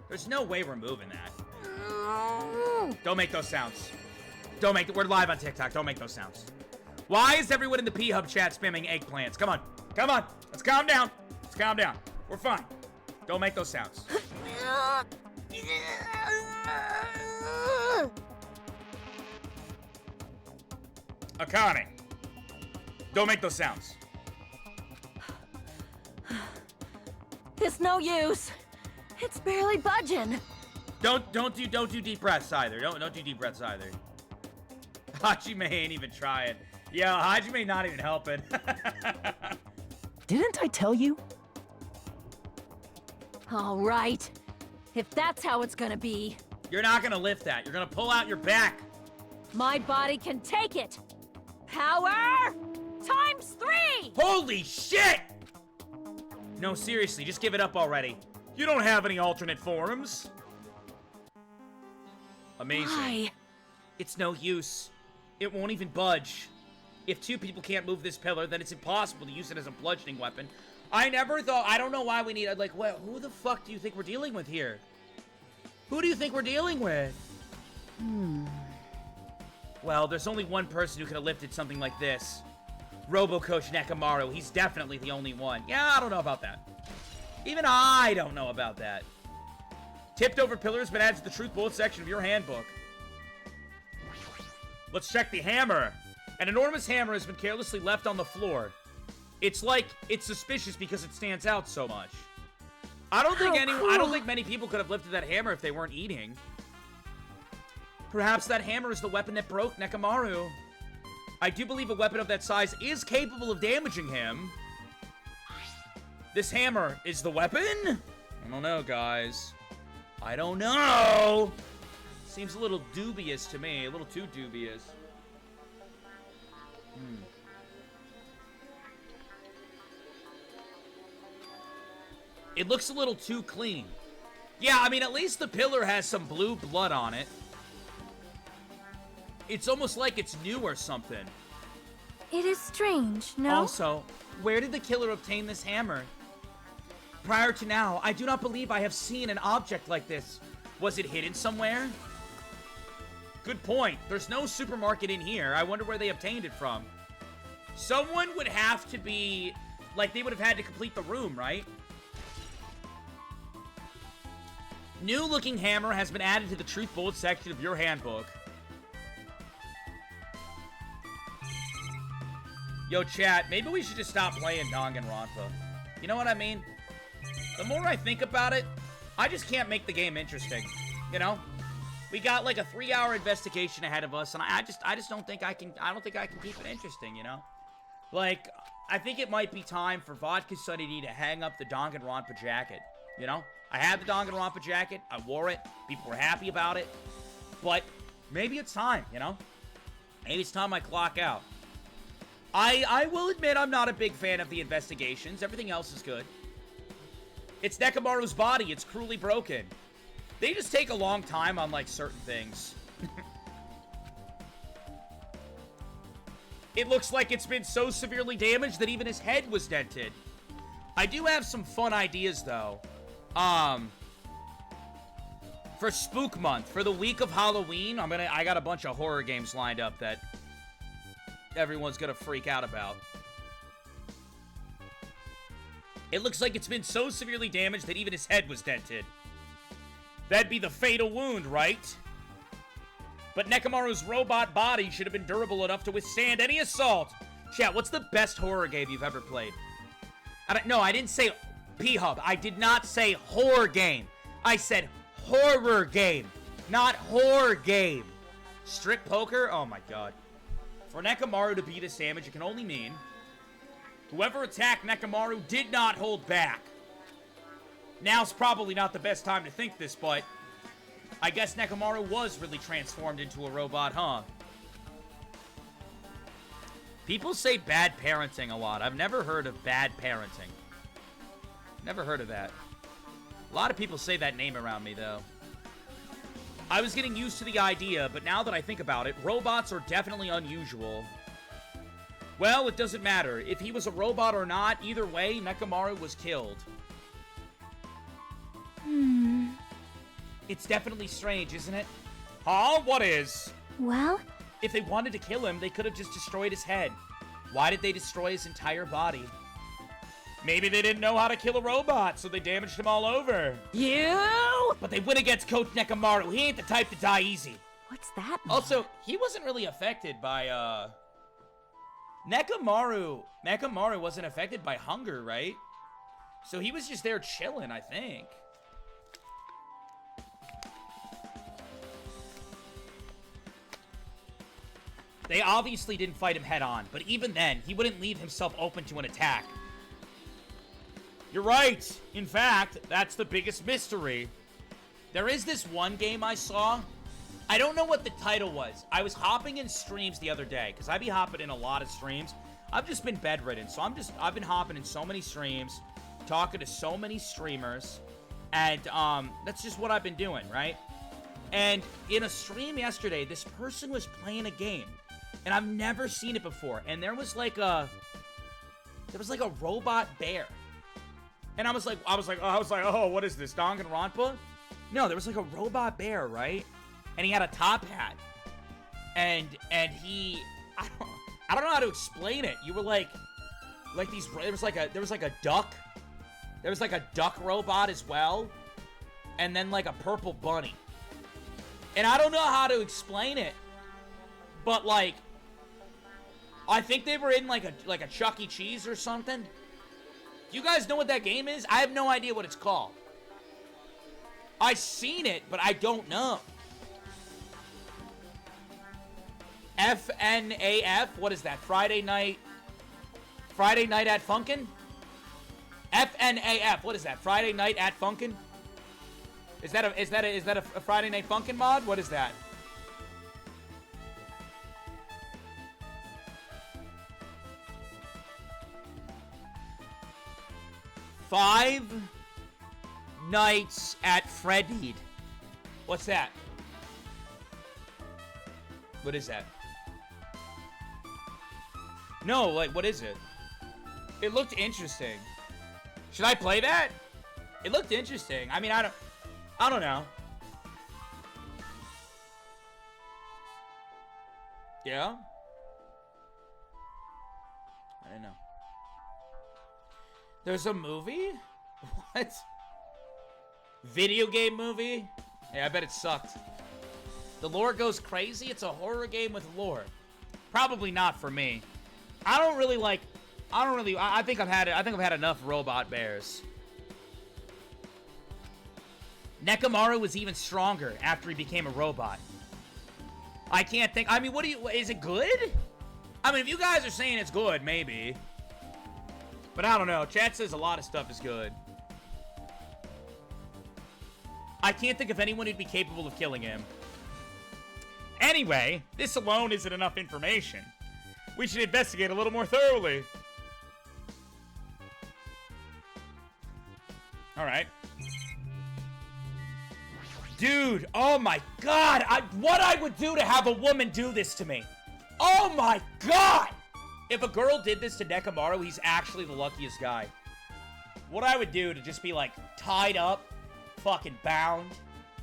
There's no way we're moving that. Don't make those sounds. We're live on TikTok. Don't make those sounds. Why is everyone in the P-Hub chat spamming eggplants? Come on. Come on. Let's calm down. Let's calm down. We're fine. Don't make those sounds. Akane. Don't make those sounds. It's no use. It's barely budging. Don't do deep breaths either. Don't do deep breaths either. Hajime ain't even trying. Yo, Hajime not even helping. Didn't I tell you? All right. If that's how it's gonna be, You're not gonna lift that. You're gonna pull out your back. my body can take it. Power times 3! Holy shit! No, seriously, just give it up already. You don't have any alternate forms. Amazing. Why? It's no use. It won't even budge. If 2 people can't move this pillar, then it's impossible to use it as a bludgeoning weapon. I never thought... I don't know why we need... Like, what? Who the fuck do you think we're dealing with here? Who do you think we're dealing with? Well, there's only one person who could have lifted something like this. Robo-Coach Nekomaru. He's definitely the only one. Yeah, I don't know about that. Even I don't know about that. Tipped over pillar has been added to the truth bullet section of your handbook. Let's check the hammer. An enormous hammer has been carelessly left on the floor. It's like it's suspicious because it stands out so much. I don't think many people could have lifted that hammer if they weren't eating. Perhaps that hammer is the weapon that broke Nekomaru. I do believe a weapon of that size is capable of damaging him. This hammer is the weapon? I don't know, guys. I don't know. Seems a little dubious to me. A little too dubious. It looks a little too clean. Yeah, I mean, at least the pillar has some blue blood on it. It's almost like it's new or something. It is strange, no? Also, where did the killer obtain this hammer? Prior to now, I do not believe I have seen an object like this. Was it hidden somewhere? Good point. There's no supermarket in here. I wonder where they obtained it from. Someone would have to be... Like, they would have had to complete the room, right? New-looking hammer has been added to the truth bullet section of your handbook. Yo, chat, maybe we should just stop playing Danganronpa. You know what I mean? The more I think about it, I just can't make the game interesting. You know? We got like a 3-hour investigation ahead of us, and I just don't think I can keep it interesting, you know? Like, I think it might be time for VodkaSunnyD to hang up the Danganronpa jacket, you know? I had the Danganronpa jacket, I wore it, people were happy about it, but maybe it's time, you know? Maybe it's time I clock out. I will admit I'm not a big fan of the investigations. Everything else is good. It's Nekomaru's body. It's cruelly broken. They just take a long time on, like, certain things. It looks like it's been so severely damaged that even his head was dented. I do have some fun ideas, though. For Spook Month, for the week of Halloween, I got a bunch of horror games lined up that everyone's gonna freak out about. It looks like it's been so severely damaged that even his head was dented. That'd be the fatal wound, right? But Nekomaru's robot body should have been durable enough to withstand any assault. Chat, what's the best horror game you've ever played? No, I didn't say P-Hub. I did not say horror game. I said horror game, not horror game. Strict poker? Oh my god. For Nekomaru to be this damage, it can only mean whoever attacked Nekomaru did not hold back. Now's probably not the best time to think this, but I guess Nekomaru was really transformed into a robot, huh? People say bad parenting a lot. I've never heard of bad parenting. Never heard of that. A lot of people say that name around me, though. I was getting used to the idea, but now that I think about it, robots are definitely unusual. Well, it doesn't matter. If he was a robot or not, either way, Nekomaru was killed. It's definitely strange, isn't it? Huh? What is? Well, If they wanted to kill him, they could have just destroyed his head. Why did they destroy his entire body? Maybe they didn't know how to kill a robot, so they damaged him all over. You? But they went against Coach Nekomaru. He ain't the type to die easy. What's that mean? Also, he wasn't really affected by, Nekomaru wasn't affected by hunger, right? So he was just there chilling, I think. They obviously didn't fight him head on, but even then, he wouldn't leave himself open to an attack. You're right. In fact, that's the biggest mystery. There is this one game I saw. I don't know what the title was. I was hopping in streams the other day, because I be hopping in a lot of streams. I've just been bedridden, so I've been hopping in so many streams, talking to so many streamers, and that's just what I've been doing, right? And in a stream yesterday, this person was playing a game, and I've never seen it before, and there was like a robot bear. And I was like, oh, what is this, Danganronpa? No, there was like a robot bear, right? And he had a top hat. And he, I don't know how to explain it. You were like these, there was like a duck. There was like a duck robot as well. And then like a purple bunny. And I don't know how to explain it. But like, I think they were in like a Chuck E. Cheese or something. You guys know what that game is? I have no idea what it's called. I've seen it, but I don't know. FNAF? What is that? Friday night at Funkin'? FNAF. What is that? Friday night at Funkin'? Is that a Friday night Funkin' mod? What is that? Five Nights at Freddy's. What's that? What is that? No, like, what is it? It looked interesting. Should I play that? It looked interesting. I mean, I don't know. Yeah? I don't know. There's a movie? What? Video game movie? Yeah, I bet it sucked. The lore goes crazy? It's a horror game with lore. Probably not for me. I think I've had enough robot bears. Nekomaru was even stronger after he became a robot. I can't think. I mean, is it good? I mean, if you guys are saying it's good, maybe. But I don't know. Chat says a lot of stuff is good. I can't think of anyone who'd be capable of killing him. Anyway, this alone isn't enough information. We should investigate a little more thoroughly. Alright. Dude, oh my god! What I would do to have a woman do this to me. Oh my god! If a girl did this to Nekomaru, he's actually the luckiest guy. What I would do to just be, like, tied up, fucking bound,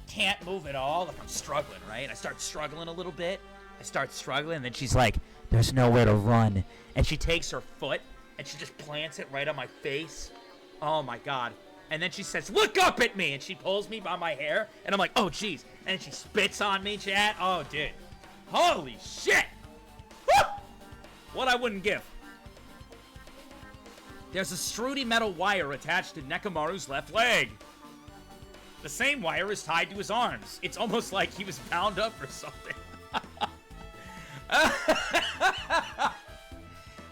can't move at all, like I'm struggling, right? I start struggling a little bit. And then she's like, there's nowhere to run. And she takes her foot, and she just plants it right on my face. Oh my god. And then she says, look up at me! And she pulls me by my hair, and I'm like, oh jeez. And she spits on me, chat. Oh, dude. Holy shit! Woo! What I wouldn't give. There's a Strudy metal wire attached to Nekomaru's left leg. The same wire is tied to his arms. It's almost like he was bound up or something.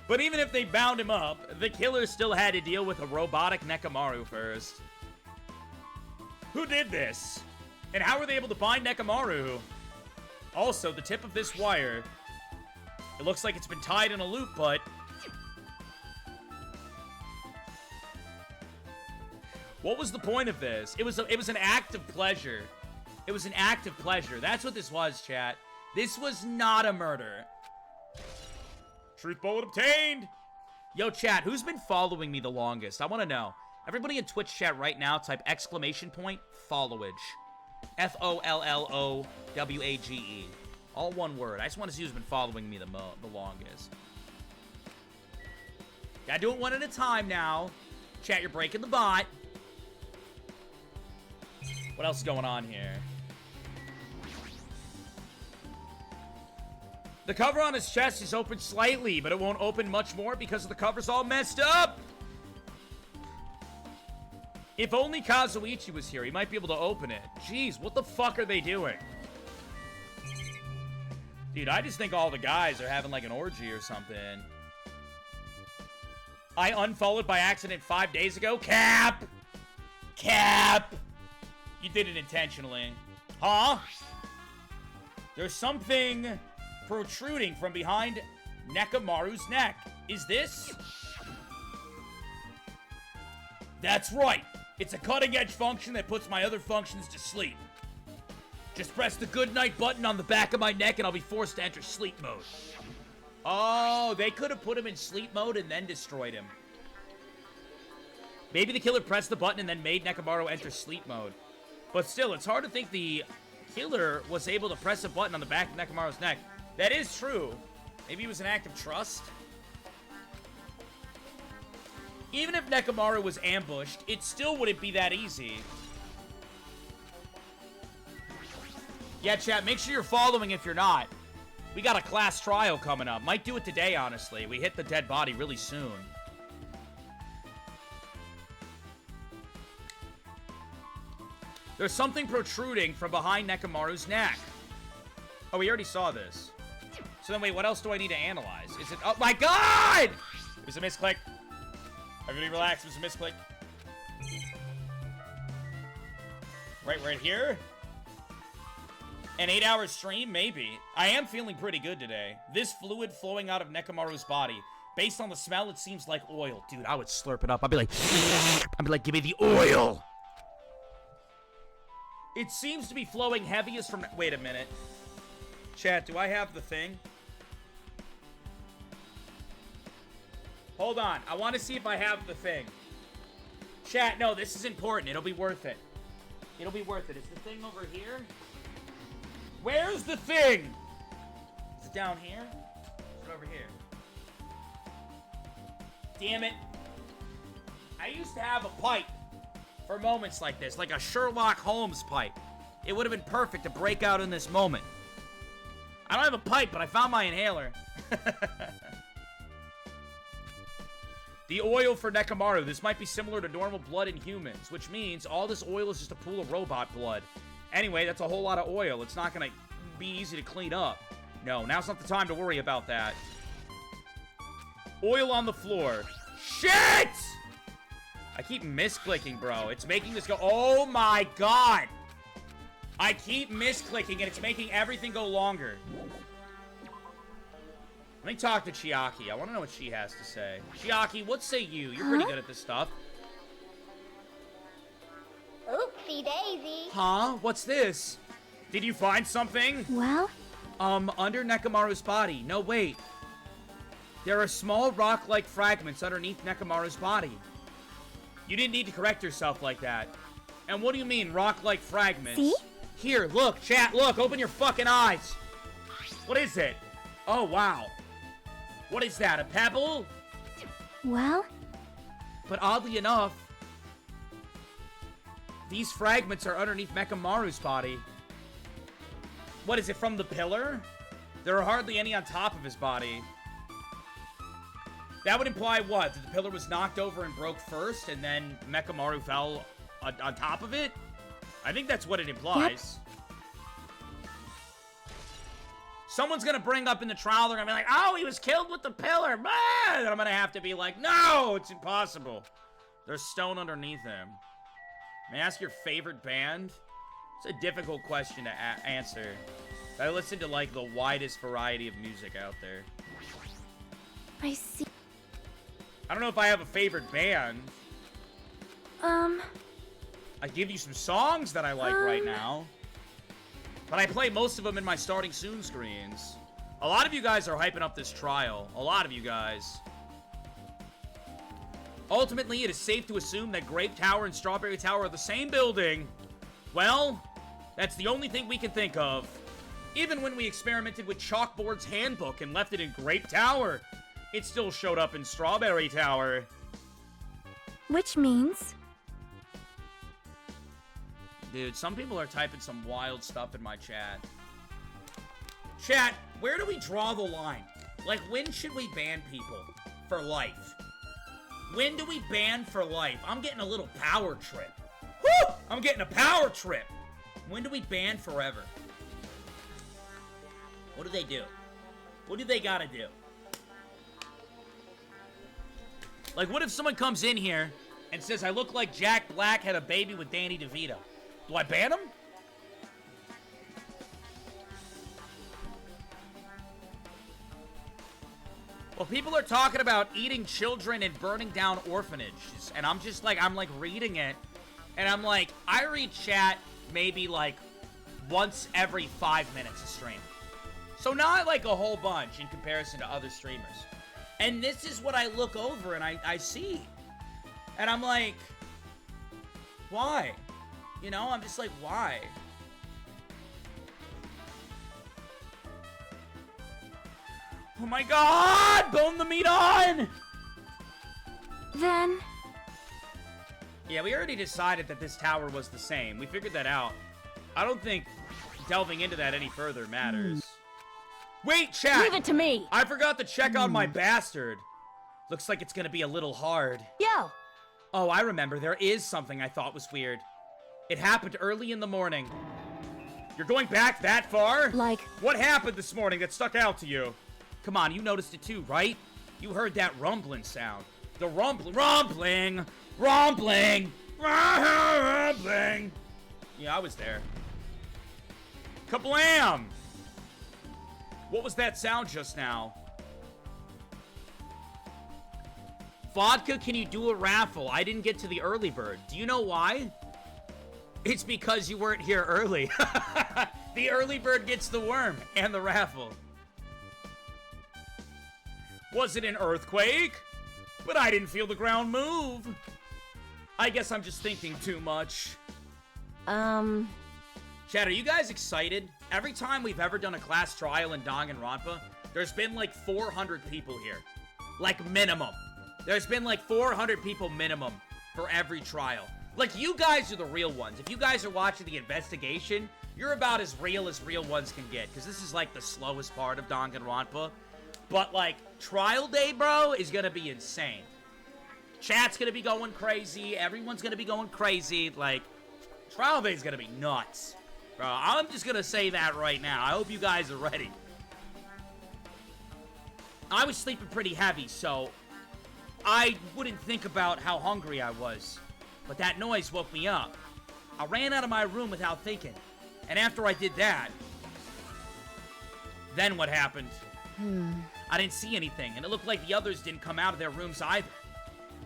But even if they bound him up, the killer still had to deal with a robotic Nekomaru first. Who did this? And how were they able to find Nekomaru? Also, the tip of this wire, it looks like it's been tied in a loop, but what was the point of this? It was an act of pleasure. It was an act of pleasure. That's what this was, chat. This was not a murder. Truth bullet obtained! Yo, chat, who's been following me the longest? I want to know. Everybody in Twitch chat right now, type !followage. Followage. All one word. I just want to see who's been following me the longest. Gotta do it one at a time now. Chat, you're breaking the bot. What else is going on here? The cover on his chest is open slightly, but it won't open much more because the cover's all messed up. If only Kazuichi was here, he might be able to open it. Jeez, what the fuck are they doing? Dude, I just think all the guys are having like an orgy or something. I unfollowed by accident 5 days ago? Cap! Cap! You did it intentionally. Huh? There's something protruding from behind Nekomaru's neck. Is this? That's right. It's a cutting-edge function that puts my other functions to sleep. Just press the goodnight button on the back of my neck and I'll be forced to enter sleep mode. Oh, they could have put him in sleep mode and then destroyed him. Maybe the killer pressed the button and then made Nekomaru enter sleep mode. But still, it's hard to think the killer was able to press a button on the back of Nekomaru's neck. That is true. Maybe it was an act of trust. Even if Nekomaru was ambushed, it still wouldn't be that easy. Yeah, chat, make sure you're following if you're not. We got a class trial coming up. Might do it today, honestly. We hit the dead body really soon. There's something protruding from behind Nekomaru's neck. Oh, we already saw this. So then, wait, what else do I need to analyze? Is it... Oh, my God! It was a misclick. Everybody relax. It was a misclick. Right here? An 8-hour stream? Maybe. I am feeling pretty good today. This fluid flowing out of Nekomaru's body. Based on the smell, it seems like oil. Dude, I would slurp it up. I'd be like, give me the oil. It seems to be flowing heaviest from... Wait a minute. Chat, do I have the thing? Hold on. I want to see if I have the thing. Chat, no, this is important. It'll be worth it. It'll be worth it. Is the thing over here? Where's the thing? Is it down here? Is it over here? Damn it. I used to have a pipe for moments like this, like a Sherlock Holmes pipe. It would have been perfect to break out in this moment. I don't have a pipe, but I found my inhaler. The oil for Nekomaru. This might be similar to normal blood in humans, which means all this oil is just a pool of robot blood. Anyway, that's a whole lot of oil. It's not going to be easy to clean up. No, now's not the time to worry about that. Oil on the floor. Shit! I keep misclicking, bro. It's making this go... Oh my God! I keep misclicking and it's making everything go longer. Let me talk to Chiaki. I want to know what she has to say. Chiaki, what say you? You're pretty good at this stuff. Oopsie daisy. Huh? What's this? Did you find something? Well? Under Nekomaru's body. No, wait. There are small rock-like fragments underneath Nekomaru's body. You didn't need to correct yourself like that. And what do you mean, rock-like fragments? See? Here, look, chat, look, open your fucking eyes. What is it? Oh, wow. What is that, a pebble? Well? But oddly enough, these fragments are underneath Nekomaru's body. What, is it from the pillar? There are hardly any on top of his body. That would imply what? That the pillar was knocked over and broke first, and then Nekomaru fell on top of it? I think that's what it implies. Yep. Someone's gonna bring up in the trial, they're gonna be like, oh, he was killed with the pillar, and I'm gonna have to be like, no, it's impossible. There's stone underneath him. May I ask your favorite band? It's a difficult question to answer. I listen to, like, the widest variety of music out there. I see. I don't know if I have a favorite band. I give you some songs that I like right now. But I play most of them in my starting soon screens. A lot of you guys are hyping up this trial. A lot of you guys. Ultimately, it is safe to assume that Grape Tower and Strawberry Tower are the same building. Well, that's the only thing we can think of. Even when we experimented with Chalkboard's handbook and left it in Grape Tower, it still showed up in Strawberry Tower. Which means? Dude, some people are typing some wild stuff in my chat. Chat, where do we draw the line? Like, when should we ban people for life? When do we ban for life? I'm getting a little power trip. Woo! I'm getting a power trip. When do we ban forever? What do they do? What do they gotta do? Like, what if someone comes in here and says, I look like Jack Black had a baby with Danny DeVito? Do I ban him? Well, people are talking about eating children and burning down orphanages. And I'm just like, I'm like reading it. And I'm like, I read chat maybe like once every 5 minutes a stream. So not like a whole bunch in comparison to other streamers. And this is what I look over and I see. And I'm like, why? You know, I'm just like, why? Oh my god! Bone the meat on! Then... Yeah, we already decided that this tower was the same. We figured that out. I don't think delving into that any further matters. Wait, chat! Leave it to me! I forgot to check on my bastard. Looks like it's gonna be a little hard. Yo! Oh, I remember. There is something I thought was weird. It happened early in the morning. You're going back that far? Like... What happened this morning that stuck out to you? Come on, you noticed it too, right? You heard that rumbling sound. The rumbling. Rumbling! Yeah, I was there. Kablam! What was that sound just now? Vodka, can you do a raffle? I didn't get to the early bird. Do you know why? It's because you weren't here early. The early bird gets the worm and the raffle. Was it an earthquake? But I didn't feel the ground move. I guess I'm just thinking too much. Chat, are you guys excited? Every time we've ever done a class trial in Danganronpa, there's been like 400 people here. Like minimum. There's been like 400 people minimum for every trial. Like, you guys are the real ones. If you guys are watching the investigation, you're about as real ones can get. Because this is like the slowest part of Danganronpa. But like, trial day, bro, is gonna be insane. Chat's gonna be going crazy. Everyone's gonna be going crazy. Like, trial day's gonna be nuts. Bro, I'm just gonna say that right now. I hope you guys are ready. I was sleeping pretty heavy, so I wouldn't think about how hungry I was. But that noise woke me up. I ran out of my room without thinking. And after I did that, then what happened? I didn't see anything, and it looked like the others didn't come out of their rooms either.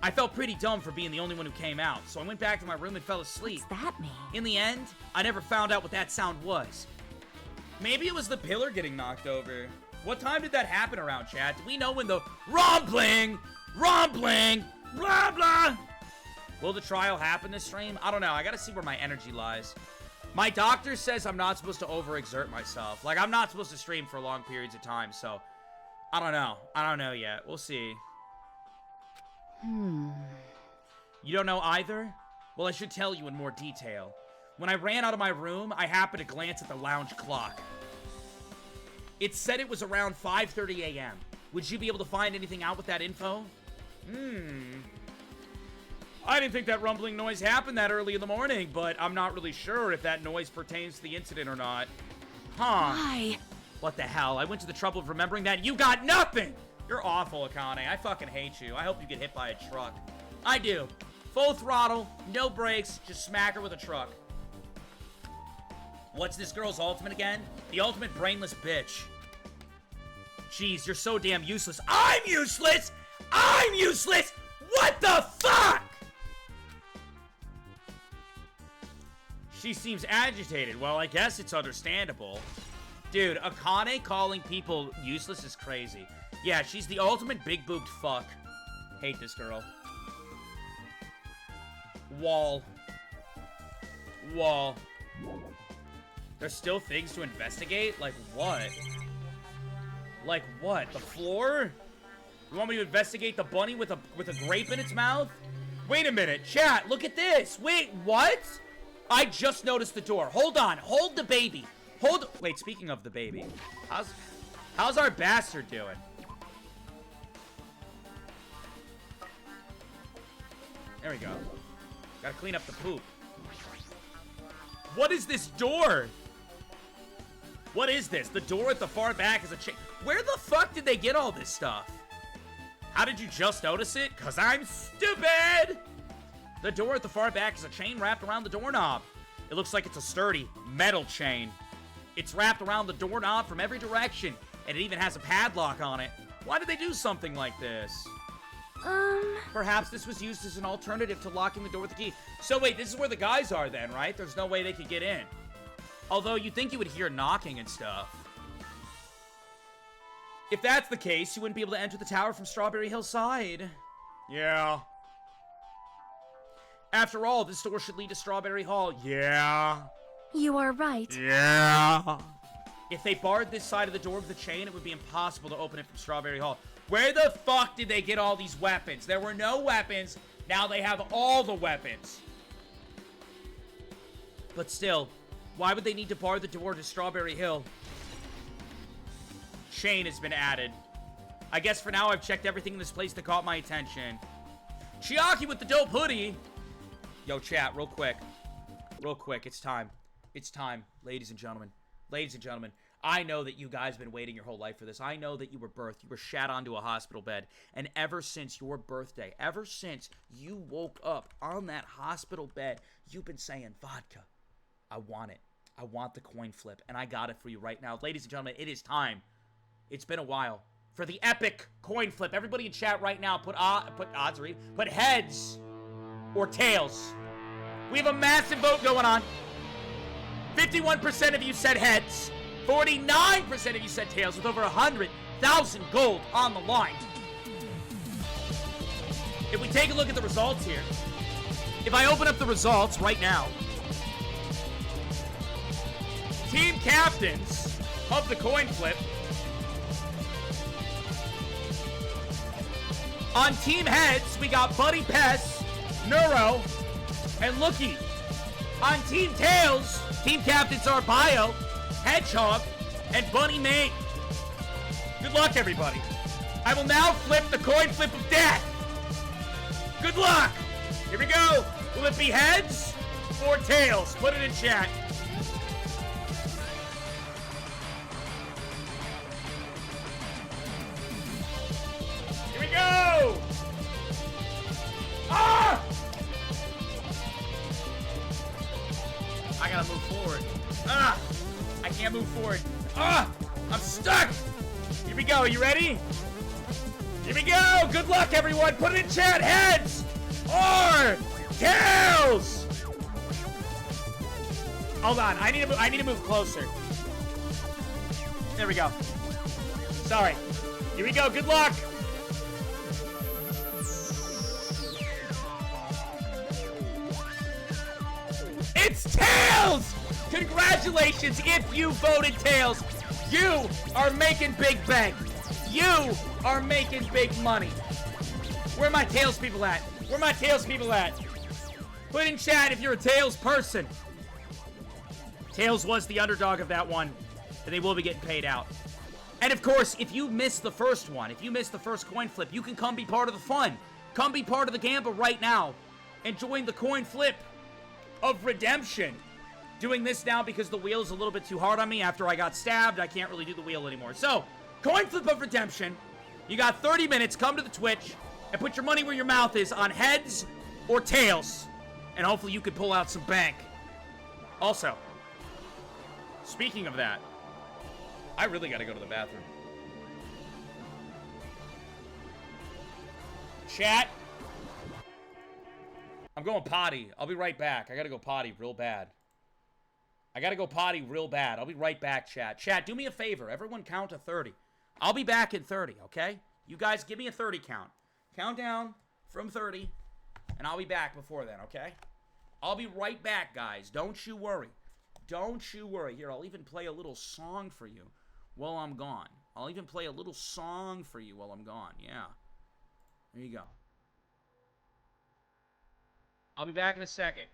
I felt pretty dumb for being the only one who came out, so I went back to my room and fell asleep. What's that mean? In the end, I never found out what that sound was. Maybe it was the pillar getting knocked over. What time did that happen around, chat? Do we know when the rumbling, blah, blah? Will the trial happen this stream? I don't know. I gotta see where my energy lies. My doctor says I'm not supposed to overexert myself. Like, I'm not supposed to stream for long periods of time, so I don't know. I don't know yet. We'll see. You don't know either? Well, I should tell you in more detail. When I ran out of my room, I happened to glance at the lounge clock. It said it was around 5:30 a.m. Would you be able to find anything out with that info? I didn't think that rumbling noise happened that early in the morning, but I'm not really sure if that noise pertains to the incident or not. Huh. Why? What the hell? I went to the trouble of remembering that. You got nothing! You're awful, Akane. I fucking hate you. I hope you get hit by a truck. I do. Full throttle, no brakes, just smack her with a truck. What's this girl's ultimate again? The ultimate brainless bitch. Jeez, you're so damn useless. I'm useless! I'm useless! What the fuck?! She seems agitated. Well, I guess it's understandable. Dude, Akane calling people useless is crazy. Yeah, she's the ultimate big-boobed fuck. Hate this girl. Wall. There's still things to investigate? Like what? Like what? The floor? You want me to investigate the bunny with a grape in its mouth? Wait a minute, chat, look at this. Wait, what? I just noticed the door. Hold on, hold the baby. Wait, speaking of the baby, how's our bastard doing? There we go. Gotta clean up the poop. What is this door? What is this? The door at the far back is a chain. Where the fuck did they get all this stuff? How did you just notice it? Because I'm stupid! The door at the far back is a chain wrapped around the doorknob. It looks like it's a sturdy metal chain. It's wrapped around the doorknob from every direction, and it even has a padlock on it. Why did they do something like this? Perhaps this was used as an alternative to locking the door with the key. So wait, this is where the guys are then, right? There's no way they could get in. Although you'd think you would hear knocking and stuff. If that's the case, you wouldn't be able to enter the tower from Strawberry Hill side. Yeah. After all, this door should lead to Strawberry Hall. Yeah. You are right. Yeah. If they barred this side of the door with the chain, it would be impossible to open it from Strawberry Hall. Where the fuck did they get all these weapons? There were no weapons. Now they have all the weapons. But still, why would they need to bar the door to Strawberry Hill? Chain has been added. I guess for now I've checked everything in this place that caught my attention. Chiaki with the dope hoodie. Yo, chat, real quick. Real quick, it's time. It's time, ladies and gentlemen. Ladies and gentlemen, I know that you guys have been waiting your whole life for this. I know that you were birthed, you were shat onto a hospital bed, and ever since your birthday, ever since you woke up on that hospital bed, you've been saying, Vodka, I want it. I want the coin flip, and I got it for you right now. Ladies and gentlemen, it is time. It's been a while for the epic coin flip. Everybody in chat right now, put heads or tails. We have a massive vote going on. 51% of you said heads. 49% of you said tails, with over 100,000 gold on the line. If we take a look at the results here, if I open up the results right now, team captains of the coin flip, on team heads, we got Buddy Pess, Neuro, and Lookie. On team tails, team captains are Bio, Hedgehog, and Bunny Mane. Good luck, everybody. I will now flip the coin flip of death. Good luck. Here we go. Will it be heads or tails? Put it in chat. Here we go. Ah! I gotta move forward. Ah! I can't move forward. Ah! I'm stuck! Here we go. You ready? Here we go! Good luck, everyone! Put it in chat! Heads! Or tails! Hold on. I need to move closer. There we go. Sorry. Here we go. Good luck! It's tails! Congratulations if you voted tails. You are making big bank. You are making big money. Where are my tails people at? Where are my tails people at? Put in chat if you're a tails person. Tails was the underdog of that one, and they will be getting paid out. And of course, if you missed the first one, if you missed the first coin flip, you can come be part of the fun. Come be part of the gamble right now and join the coin flip of redemption. Doing this now because the wheel is a little bit too hard on me after I got stabbed. I can't really do the wheel anymore. So, coin flip of redemption. You got 30 minutes. Come to the Twitch and put your money where your mouth is on heads or tails. And hopefully you can pull out some bank. Also, speaking of that, I really got to go to the bathroom. Chat. I'm going potty. I'll be right back. I got to go potty real bad. I'll be right back, chat. Chat, do me a favor. Everyone count to 30. I'll be back in 30, okay? You guys give me a 30 count. Count down from 30, and I'll be back before then, okay? I'll be right back, guys. Don't you worry. Don't you worry. Here, I'll even play a little song for you while I'm gone. Yeah. There you go. I'll be back in a second.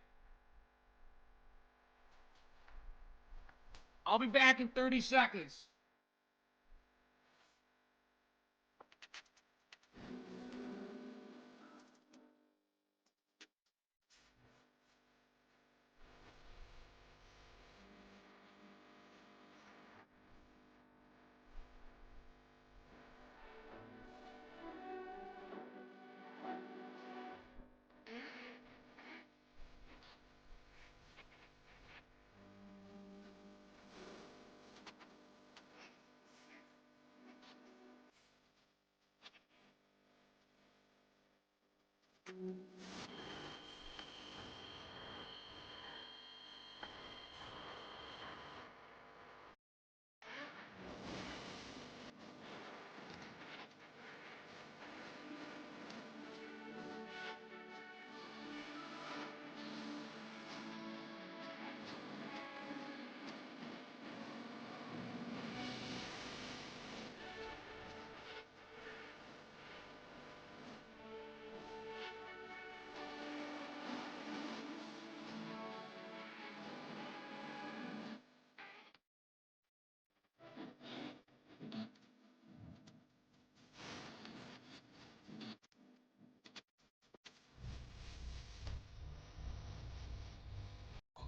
I'll be back in 30 seconds.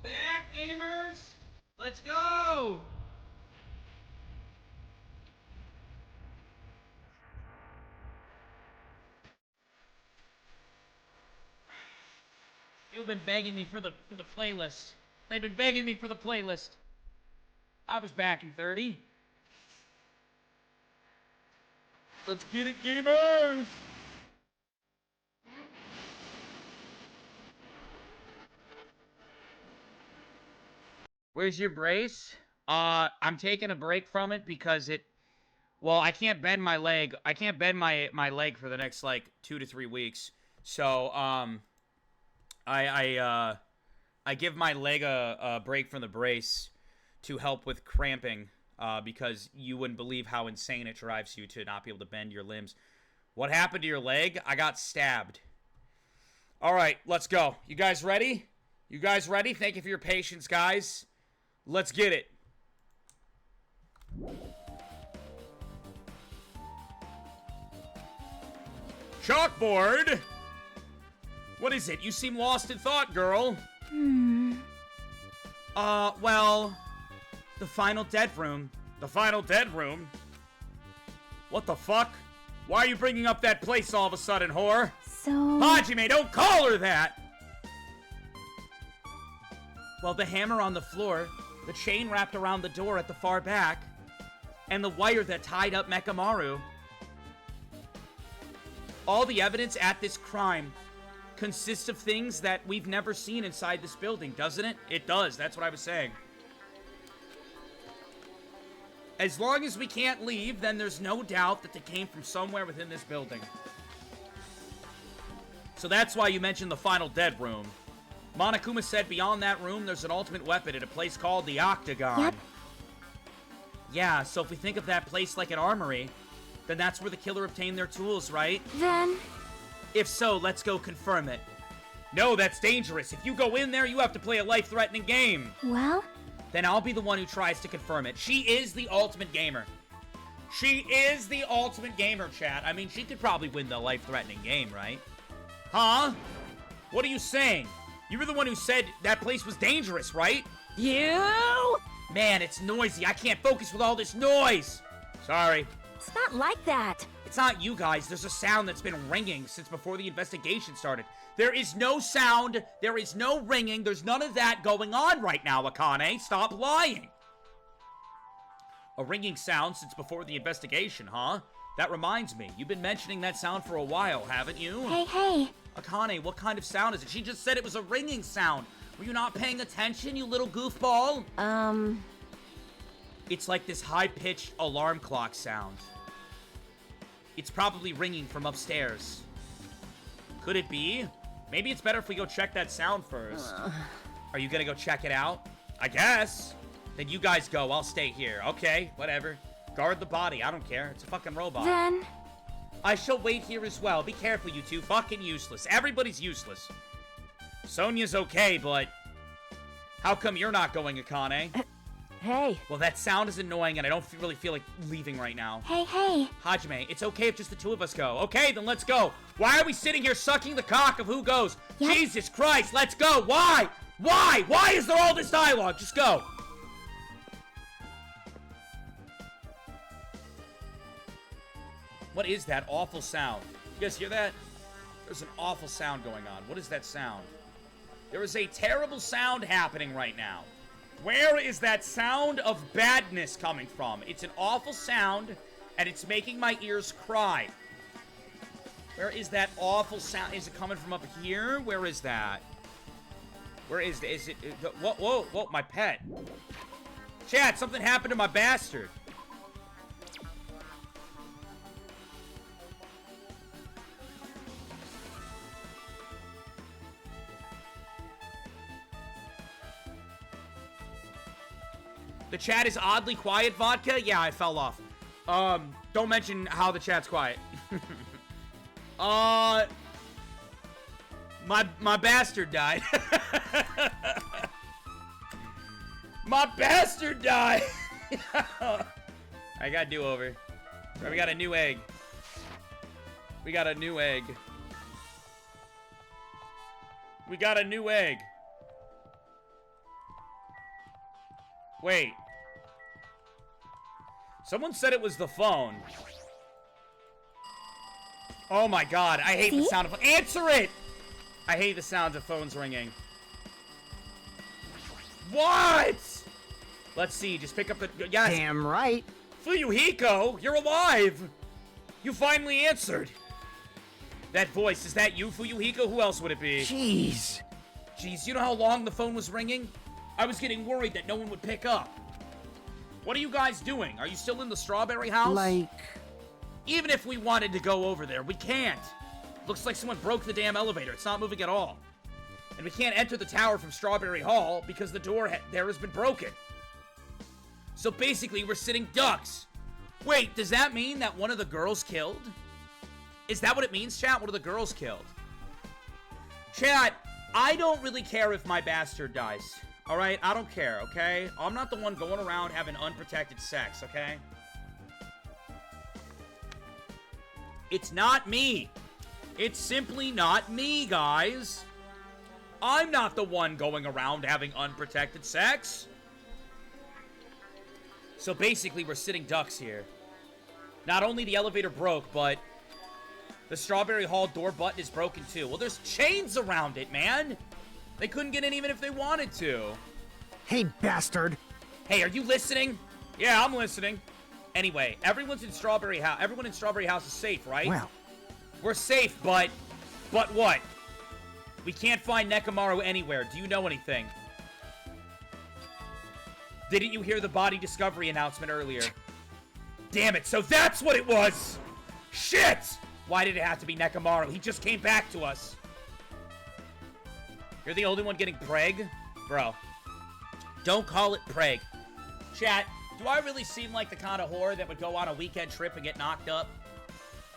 Back, gamers! Let's go! You've been begging me for the playlist. They've been begging me for the playlist. I was back in 30. Let's get it, gamers! Where's your brace? I'm taking a break from it because well, I can't bend my leg. I can't bend my leg for the next, like, 2 to 3 weeks. So, I give my leg a break from the brace to help with cramping, because you wouldn't believe how insane it drives you to not be able to bend your limbs. What happened to your leg? I got stabbed. All right, let's go. You guys ready? You guys ready? Thank you for your patience, guys. Let's get it. Chalkboard! What is it? You seem lost in thought, girl. Well, the final dead room. The final dead room? What the fuck? Why are you bringing up that place all of a sudden, whore? So... Hajime, don't call her that! Well, the hammer on the floor, the chain wrapped around the door at the far back, and the wire that tied up Mekamaru. All the evidence at this crime consists of things that we've never seen inside this building, doesn't it? It does, that's what I was saying. As long as we can't leave, then there's no doubt that they came from somewhere within this building. So that's why you mentioned the final dead room. Monokuma said beyond that room, there's an ultimate weapon at a place called the Octagon. Yep. Yeah, so if we think of that place like an armory, then that's where the killer obtained their tools, right? Then... If so, let's go confirm it. No, that's dangerous. If you go in there, you have to play a life-threatening game. Well? Then I'll be the one who tries to confirm it. She is the ultimate gamer. She is the ultimate gamer, chat. I mean, she could probably win the life-threatening game, right? Huh? What are you saying? You were the one who said that place was dangerous, right? You? Man, it's noisy. I can't focus with all this noise. Sorry. It's not like that. It's not you guys. There's a sound that's been ringing since before the investigation started. There is no sound. There is no ringing. There's none of that going on right now, Akane. Stop lying. A ringing sound since before the investigation, huh? That reminds me. You've been mentioning that sound for a while, haven't you? Hey. Akane, what kind of sound is it? She just said it was a ringing sound. Were you not paying attention, you little goofball? It's like this high-pitched alarm clock sound. It's probably ringing from upstairs. Could it be? Maybe it's better if we go check that sound first. Are you gonna go check it out? I guess. Then you guys go, I'll stay here. Okay, whatever. Guard the body, I don't care. It's a fucking robot. Then... I shall wait here as well. Be careful, you two. Fucking useless. Everybody's useless. Sonia's okay, but... How come you're not going, Akane? Hey. Well, that sound is annoying, and I don't really feel like leaving right now. Hey. Hajime, it's okay if just the two of us go. Okay, then let's go. Why are we sitting here sucking the cock of who goes? Yep. Jesus Christ, let's go. Why? Why? Why is there all this dialogue? Just go. What is that awful sound? You guys hear that? There's an awful sound going on. What is that sound? There is a terrible sound happening right now. Where is that sound of badness coming from? It's an awful sound, and it's making my ears cry. Where is that awful sound? Is it coming from up here? Where is that? Where is it? Whoa, my pet. Chat, something happened to my bastard. The chat is oddly quiet, Vodka? Yeah, I fell off. Don't mention how the chat's quiet. My bastard died. My bastard died. I got do-over. Right, we got a new egg. We got a new egg. We got a new egg. Wait. Someone said it was the phone. Oh my god, I hate the sound of... Answer it! I hate the sound of phones ringing. What? Let's see, just pick up the... Yes. Damn right. Fuyuhiko, you're alive! You finally answered. That voice, is that you, Fuyuhiko? Who else would it be? Jeez. Jeez, you know how long the phone was ringing? I was getting worried that no one would pick up. What are you guys doing? Are you still in the strawberry house? Like... Even if we wanted to go over there, we can't. Looks like someone broke the damn elevator. It's not moving at all. And we can't enter the tower from Strawberry Hall because the door there has been broken. So basically, we're sitting ducks. Wait, does that mean that one of the girls killed? Is that what it means, chat? One of the girls killed? Chat, I don't really care if my bastard dies. Alright? I don't care, okay? I'm not the one going around having unprotected sex, okay? It's not me. It's simply not me, guys. I'm not the one going around having unprotected sex. So basically, we're sitting ducks here. Not only the elevator broke, but the Strawberry Hall door button is broken too. Well, there's chains around it, man. They couldn't get in even if they wanted to. Hey, bastard. Hey, are you listening? Yeah, I'm listening. Anyway, everyone in Strawberry House is safe, right? Well, we're safe, but what? We can't find Nekomaru anywhere. Do you know anything? Didn't you hear the body discovery announcement earlier? Damn it, so that's what it was! Shit! Why did it have to be Nekomaru? He just came back to us. You're the only one getting preg? Bro. Don't call it preg. Chat, do I really seem like the kind of whore that would go on a weekend trip and get knocked up?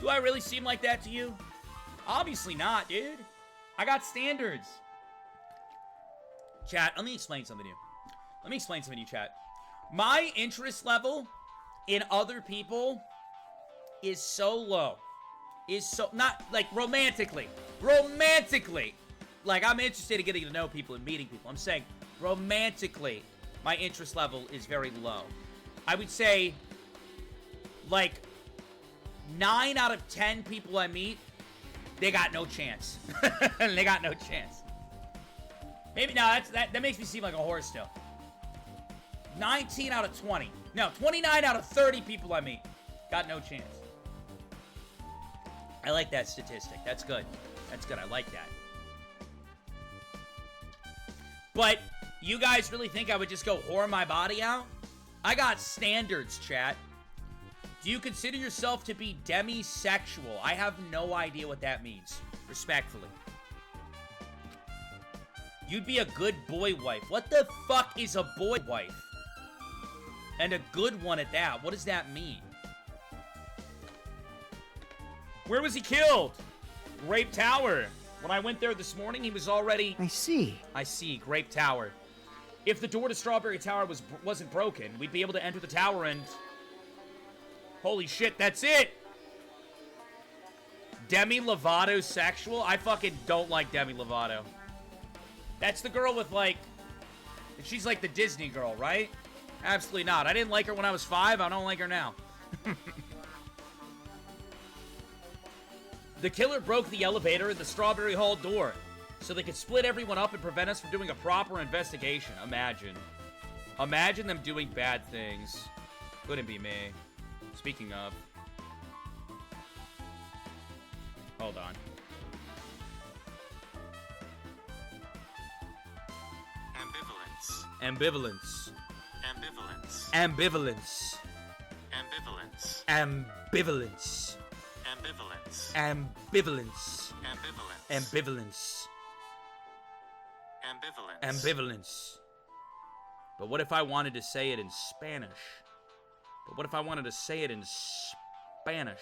Do I really seem like that to you? Obviously not, dude. I got standards. Chat, let me explain something to you. Let me explain something to you, chat. My interest level in other people is so low. Not, like, romantically. Romantically. Like, I'm interested in getting to know people and meeting people. I'm saying, romantically, my interest level is very low. I would say, like, 9 out of 10 people I meet, they got no chance. They got no chance. Maybe, no, that makes me seem like a whore still. 19 out of 20. No, 29 out of 30 people I meet, got no chance. I like that statistic. That's good. That's good. I like that. But you guys really think I would just go whore my body out? I got standards, chat. Do you consider yourself to be demisexual? I have no idea what that means. Respectfully. You'd be a good boy wife. What the fuck is a boy wife? And a good one at that. What does that mean? Where was he killed? Grape Tower. When I went there this morning, he was already... I see. I see. Grape Tower. If the door to Strawberry Tower wasn't broken, we'd be able to enter the tower and... Holy shit, that's it! Demi Lovato sexual? I fucking don't like Demi Lovato. That's the girl with, like... She's like the Disney girl, right? Absolutely not. I didn't like her when I was 5. I don't like her now. The killer broke the elevator in the Strawberry Hall door so they could split everyone up and prevent us from doing a proper investigation. Imagine. Imagine them doing bad things. Couldn't be me. Speaking of. Hold on. Ambivalence. Ambivalence. Ambivalence. Ambivalence. Ambivalence. Ambivalence. Ambivalence. Ambivalence. Ambivalence. Ambivalence. Ambivalence. Ambivalence. But what if I wanted to say it in Spanish? But what if I wanted to say it in Spanish?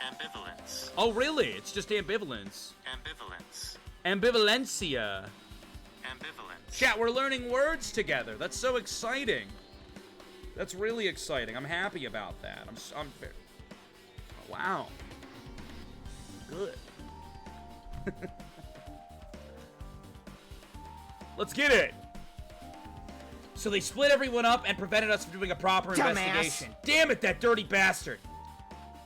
Ambivalence. Oh, really? It's just ambivalence. Ambivalence. Ambivalencia. Ambivalence. Chat, we're learning words together. That's so exciting. That's really exciting. I'm happy about that. I'm very... Oh, wow. Good. Let's get it. So they split everyone up and prevented us from doing a proper investigation. Damn it, that dirty bastard.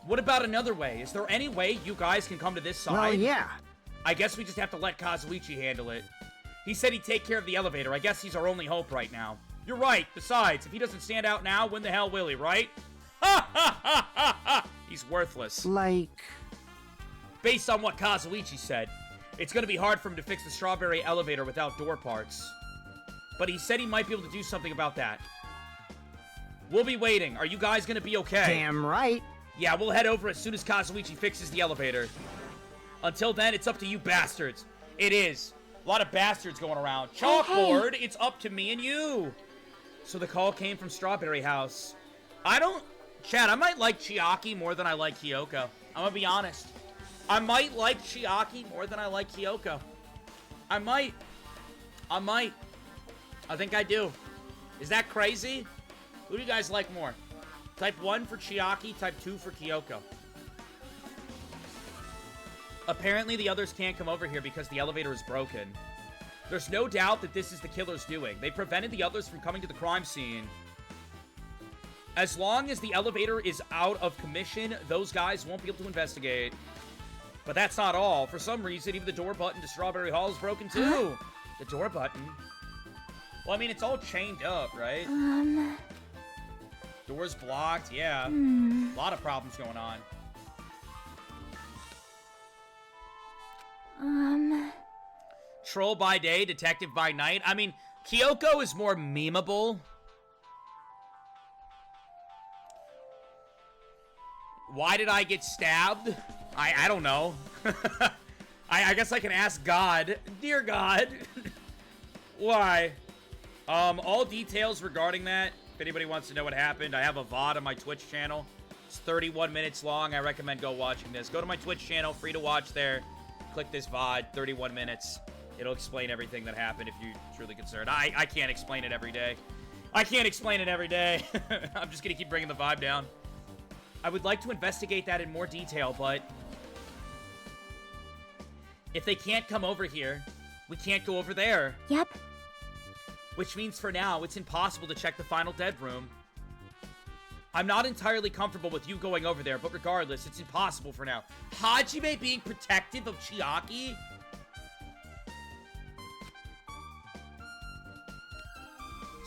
What about another way? Is there any way you guys can come to this side? Well, yeah. I guess we just have to let Kazuichi handle it. He said he'd take care of the elevator. I guess he's our only hope right now. You're right. Besides, if he doesn't stand out now, when the hell will he, right? Ha ha ha ha ha! He's worthless. Like... Based on what Kazuichi said, it's gonna be hard for him to fix the strawberry elevator without door parts. But he said he might be able to do something about that. We'll be waiting. Are you guys gonna be okay? Damn right. Yeah, we'll head over as soon as Kazuichi fixes the elevator. Until then, it's up to you bastards. It is. A lot of bastards going around. Chalkboard, it's up to me and you. So the call came from Strawberry House. Chad, I might like Chiaki more than I like Kyoko. I'm gonna be honest. I might like Chiaki more than I like Kyoko. I might. I think I do. Is that crazy? Who do you guys like more? Type 1 for Chiaki, type 2 for Kyoko. Apparently the others can't come over here because the elevator is broken. There's no doubt that this is the killer's doing. They prevented the others from coming to the crime scene. As long as the elevator is out of commission, those guys won't be able to investigate. But that's not all. For some reason, even the door button to Strawberry Hall is broken too. The door button? Well, I mean, it's all chained up, right? Doors blocked, yeah. A lot of problems going on. Troll by day, detective by night. I mean, Kyoko is more memeable. Why did I get stabbed? I don't know. I guess I can ask God. Dear God. Why? All details regarding that, if anybody wants to know what happened, I have a VOD on my Twitch channel. It's 31 minutes long. I recommend go watching this. Go to my Twitch channel, free to watch there. Click this VOD, 31 minutes. It'll explain everything that happened if you're truly concerned. I can't explain it every day. I can't explain it every day. I'm just gonna keep bringing the vibe down. I would like to investigate that in more detail, but if they can't come over here, we can't go over there. Yep. Which means for now, it's impossible to check the final dead room. I'm not entirely comfortable with you going over there, but regardless, it's impossible for now. Hajime being protective of Chiaki?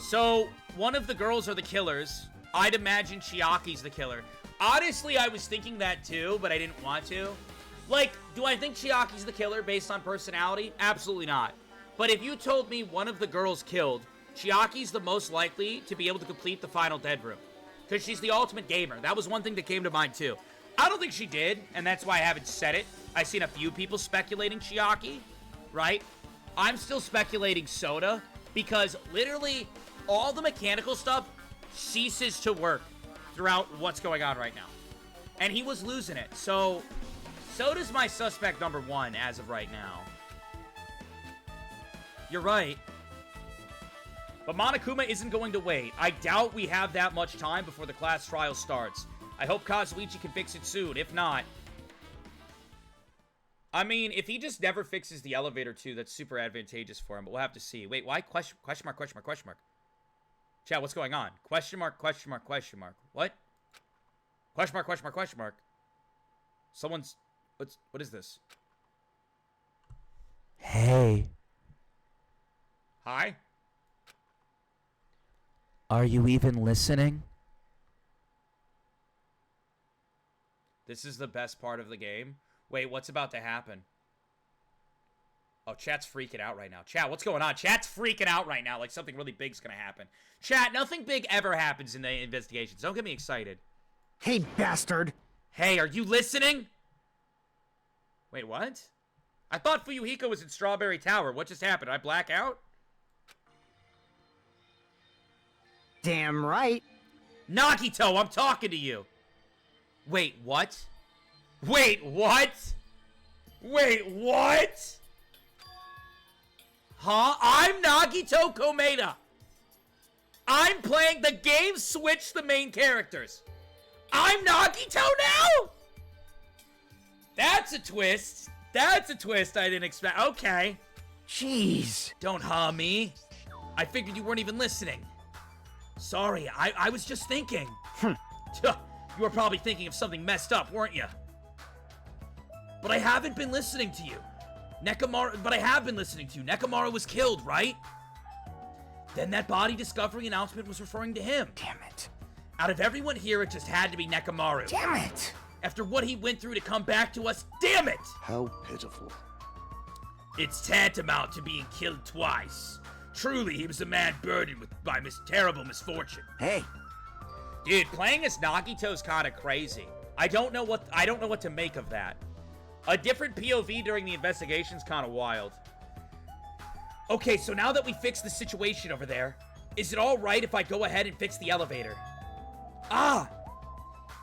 So, one of the girls are the killers. I'd imagine Chiaki's the killer. Honestly, I was thinking that too, but I didn't want to. Like, do I think Chiaki's the killer based on personality? Absolutely not. But if you told me one of the girls killed, Chiaki's the most likely to be able to complete the final dead room. Because she's the ultimate gamer. That was one thing that came to mind too. I don't think she did, and that's why I haven't said it. I've seen a few people speculating Chiaki, right? I'm still speculating Soda, because literally all the mechanical stuff ceases to work throughout what's going on right now. And he was losing it. So, Soda's my suspect number 1 as of right now. You're right. But Monokuma isn't going to wait. I doubt we have that much time before the class trial starts. I hope Kazuichi can fix it soon. If not... I mean, if he just never fixes the elevator too, that's super advantageous for him. But we'll have to see. Wait, why? Question mark, question mark, question mark. Chat, what's going on? Question mark, question mark, question mark. What? Question mark, question mark, question mark. Someone's... What is this? Hey. Hi? Are you even listening? This is the best part of the game. Wait, what's about to happen? Oh, chat's freaking out right now. Chat, what's going on? Chat's freaking out right now like something really big's gonna happen. Chat, nothing big ever happens in the investigations. Don't get me excited. Hey, bastard! Hey, are you listening? Wait, what? I thought Fuyuhiko was in Strawberry Tower. What just happened? Did I black out? Damn right. Nagito, I'm talking to you. Wait, what? Wait, what? Wait, what? Huh? I'm Nagito Komeda. I'm playing the game, switch the main characters. I'm Nagito now? That's a twist. That's a twist I didn't expect. Okay. Jeez. Don't ha me. I figured you weren't even listening. Sorry, I was just thinking. You were probably thinking of something messed up, weren't you? But I haven't been listening to you. But I have been listening to you. Nekomaru was killed, right? Then that body discovery announcement was referring to him. Damn it. Out of everyone here, it just had to be Nekomaru. Damn it. After what he went through to come back to us, damn it! How pitiful. It's tantamount to being killed twice. Truly, he was a man burdened by terrible misfortune. Hey. Dude, playing as Nagito's kind of crazy. I don't know what to make of that. A different POV during the investigation's kind of wild. Okay, so now that we fixed the situation over there, is it all right if I go ahead and fix the elevator? Ah!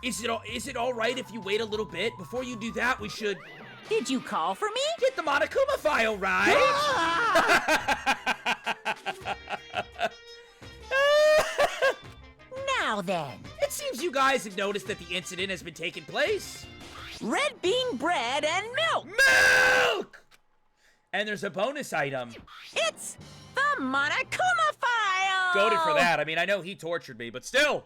Is it all right if you wait a little bit? Before you do that, we should... Did you call for me? Get the Monokuma file, right? Now then. It seems you guys have noticed that the incident has been taking place. Red bean bread and milk! Milk! And there's a bonus item. It's the Monokuma file! Goated for that. I mean, I know he tortured me, but still.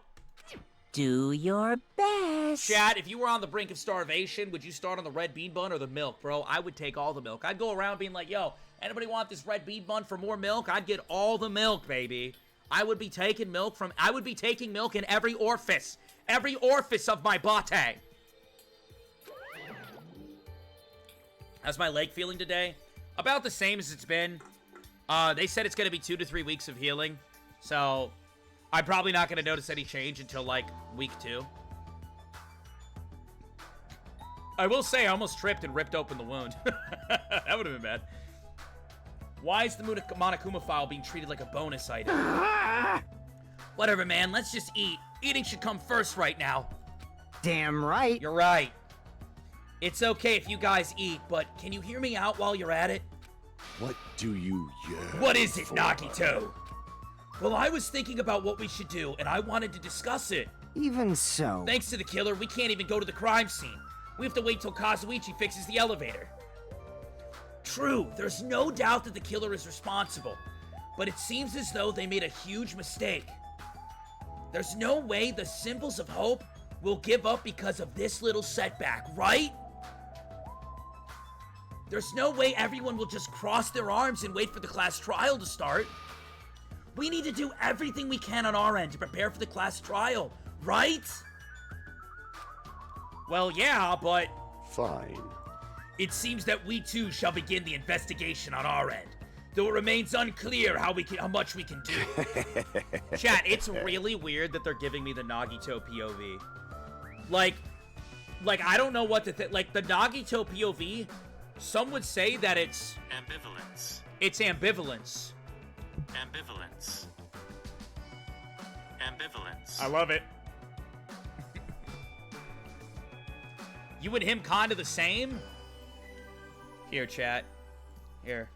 Do your best. Chat, if you were on the brink of starvation, would you start on the red bean bun or the milk, bro? I would take all the milk. I'd go around being like, yo, anybody want this red bean bun for more milk? I'd get all the milk, baby. I would be taking milk in every orifice of my body. How's my leg feeling today? About the same as it's been. They said it's going to be 2 to 3 weeks of healing. So, I'm probably not going to notice any change until, like, week 2. I will say I almost tripped and ripped open the wound. That would have been bad. Why is the Monokuma file being treated like a bonus item? Whatever, man. Let's just eat. Eating should come first right now. Damn right. You're right. It's okay if you guys eat, but can you hear me out while you're at it? What do you yearn What is it, for? Nagito? Well, I was thinking about what we should do, and I wanted to discuss it. Even so. Thanks to the killer, we can't even go to the crime scene. We have to wait till Kazuichi fixes the elevator. True, there's no doubt that the killer is responsible, but it seems as though they made a huge mistake. There's no way the Symbols of Hope will give up because of this little setback, right? There's no way everyone will just cross their arms and wait for the class trial to start. We need to do everything we can on our end to prepare for the class trial, right? Well, yeah, but... Fine. It seems that we too shall begin the investigation on our end, though it remains unclear how much we can do. Chat, it's really weird that they're giving me the Nagito POV. Like I don't know what to think. Like, the Nagito POV, some would say that it's... Ambivalence. It's ambivalence. Ambivalence. Ambivalence. I love it. You and him kind of the same? Here, chat. Here.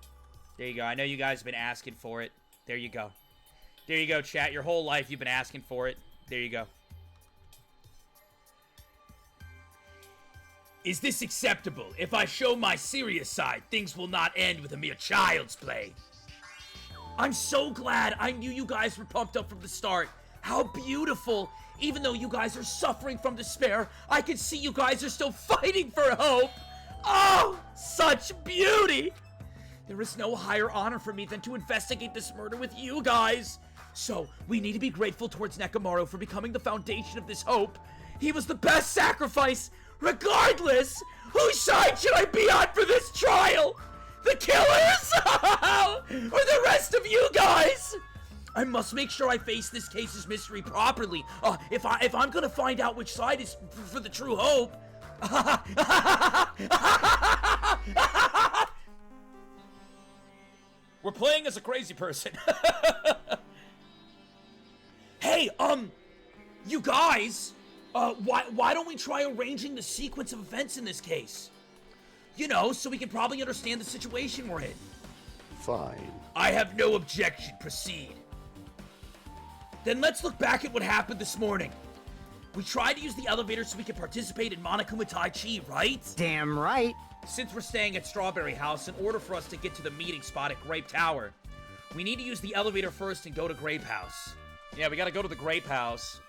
There you go. I know you guys have been asking for it. There you go. There you go, chat. Your whole life you've been asking for it. There you go. Is this acceptable? If I show my serious side, things will not end with a mere child's play. I'm so glad. I knew you guys were pumped up from the start. How beautiful. Even though you guys are suffering from despair, I can see you guys are still fighting for hope. Oh, such beauty. There is no higher honor for me than to investigate this murder with you guys. So, we need to be grateful towards Nekomaru for becoming the foundation of this hope. He was the best sacrifice. Regardless, whose side should I be on for this trial? The killers? Or the rest of you guys? I must make sure I face this case's mystery properly. If I'm gonna find out which side is for the true hope. We're playing as a crazy person. Hey, you guys, why don't we try arranging the sequence of events in this case? You know, so we can probably understand the situation we're in. Fine. I have no objection. Proceed. Then let's look back at what happened this morning. We tried to use the elevator so we could participate in Monokuma Tai Chi, right? Damn right. Since we're staying at Strawberry House, in order for us to get to the meeting spot at Grape Tower, we need to use the elevator first and go to Grape House. Yeah, we gotta go to the Grape House.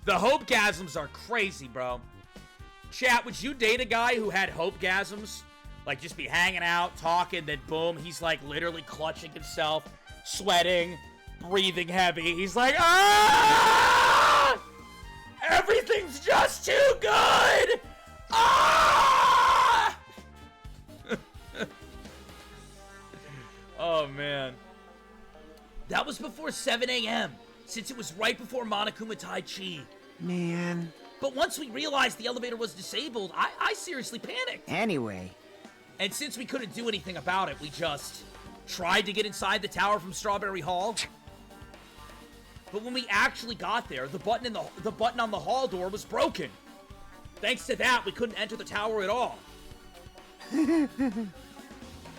The Hope-gasms are crazy, bro. Chat, would you date a guy who had Hope-gasms? Like, just be hanging out, talking, then boom, he's like literally clutching himself, sweating, breathing heavy. He's like, ah! Everything's just too good! Ah! Oh, man. That was before 7 a.m., since it was right before Monokuma Tai Chi. Man. But once we realized the elevator was disabled, I seriously panicked. Anyway. And since we couldn't do anything about it, we just tried to get inside the tower from Strawberry Hall. But when we actually got there, the button on the hall door was broken. Thanks to that, we couldn't enter the tower at all.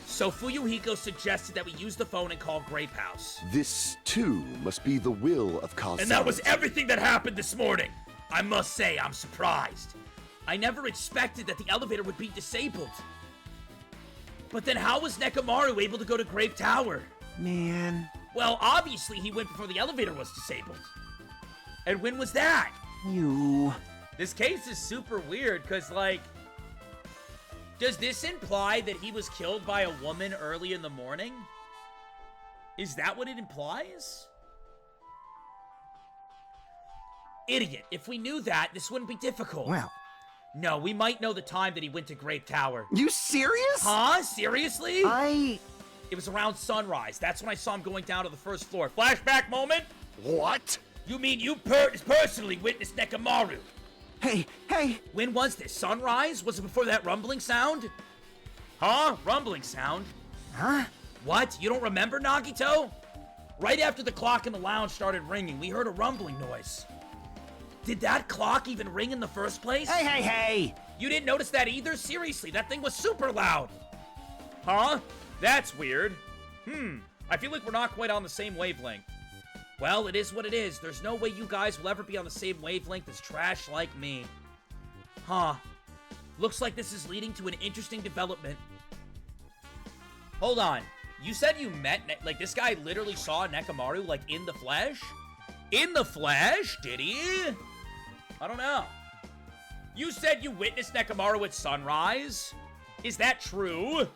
So Fuyuhiko suggested that we use the phone and call Grape House. This, too, must be the will of causality. And that was everything that happened this morning. I must say, I'm surprised. I never expected that the elevator would be disabled. But then how was Nekomaru able to go to Grape Tower? Man. Well, obviously he went before the elevator was disabled. And when was that? You. This case is super weird, because, like, does this imply that he was killed by a woman early in the morning? Is that what it implies? Idiot. If we knew that, this wouldn't be difficult. Well. No, we might know the time that he went to Grape Tower. You serious? Huh? Seriously? It was around sunrise. That's when I saw him going down to the first floor. Flashback moment? What? You mean you personally witnessed Nekomaru? Hey! When was this? Sunrise? Was it before that rumbling sound? Huh? Rumbling sound? Huh? What? You don't remember, Nagito? Right after the clock in the lounge started ringing, we heard a rumbling noise. Did that clock even ring in the first place? Hey! You didn't notice that either? Seriously, that thing was super loud. Huh? That's weird. I feel like we're not quite on the same wavelength. Well, it is what it is. There's no way you guys will ever be on the same wavelength as trash like me. Huh. Looks like this is leading to an interesting development. Hold on. You said you met, like, this guy literally saw Nekomaru, like, in the flesh? In the flesh? Did he? I don't know. You said you witnessed Nekomaru at sunrise? Is that true?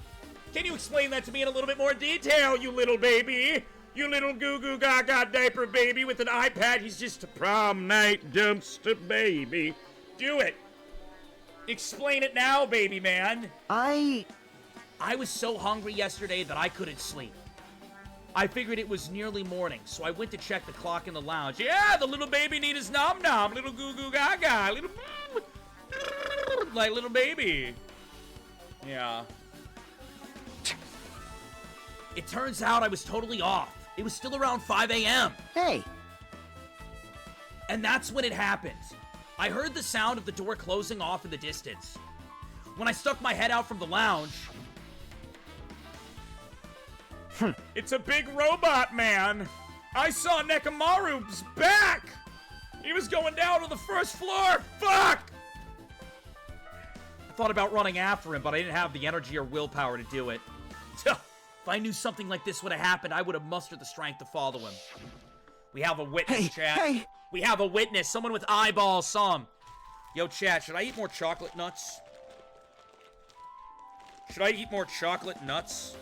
Can you explain that to me in a little bit more detail, you little baby? You little goo-goo gaga diaper baby with an iPad. He's just a prom night dumpster baby. Do it. Explain it now, baby man. I was so hungry yesterday that I couldn't sleep. I figured it was nearly morning, so I went to check the clock in the lounge. Yeah, the little baby need his nom-nom. Little goo-goo gaga. Little... like little baby. Yeah. It turns out I was totally off. It was still around 5 a.m. Hey. And that's when it happened. I heard the sound of the door closing off in the distance. When I stuck my head out from the lounge... It's a big robot man. I saw Nekomaru's back. He was going down to the first floor. Fuck! I thought about running after him, but I didn't have the energy or willpower to do it. If I knew something like this would have happened, I would have mustered the strength to follow him. We have a witness, chat. Hey. We have a witness. Someone with eyeballs, some. Yo, chat, should I eat more chocolate nuts? Should I eat more chocolate nuts?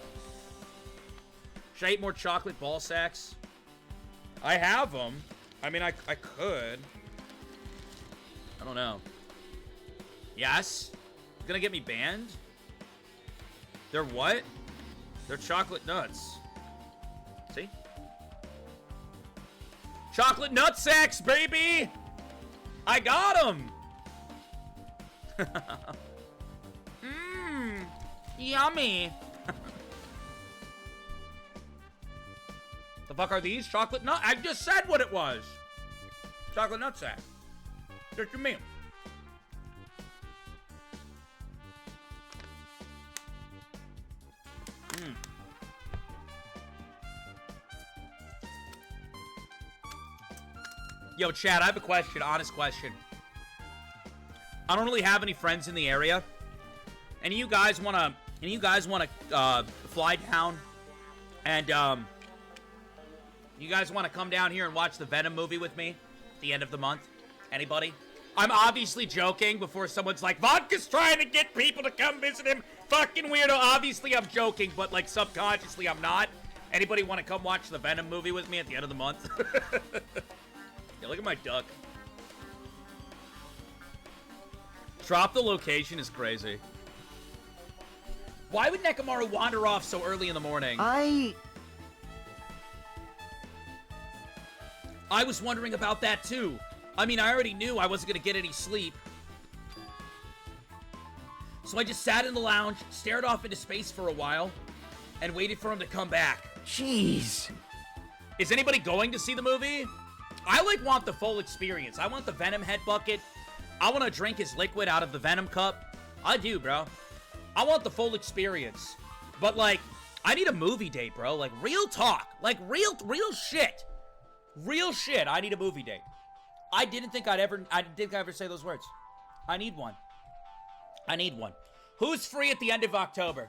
Should I eat more chocolate ball sacks? I have them. I mean, I could. I don't know. Yes? Gonna get me banned? They're what? They're chocolate nuts. See? Chocolate nut sacks, baby! I got them! Mmm, yummy. The fuck are these? Chocolate nut? I just said what it was. Chocolate nut sack. Just you mean. Yo, Chad, I have a question, honest question. I don't really have any friends in the area. Any of you guys wanna fly down and you guys wanna come down here and watch the Venom movie with me at the end of the month? Anybody? I'm obviously joking before someone's like, Vodka's trying to get people to come visit him. Fucking weirdo. Obviously I'm joking, but like subconsciously I'm not. Anybody wanna come watch the Venom movie with me at the end of the month? Yeah, look at my duck. Drop the location is crazy. Why would Nekomaru wander off so early in the morning? I was wondering about that too. I mean, I already knew I wasn't gonna get any sleep. So I just sat in the lounge, stared off into space for a while, and waited for him to come back. Jeez. Is anybody going to see the movie? I, like, want the full experience. I want the Venom head bucket. I want to drink his liquid out of the Venom cup. I do, bro. I want the full experience. But, like, I need a movie date, bro. Like, real talk. Like, real shit. Real shit. I need a movie date. I didn't think I'd ever say those words. I need one. I need one. Who's free at the end of October?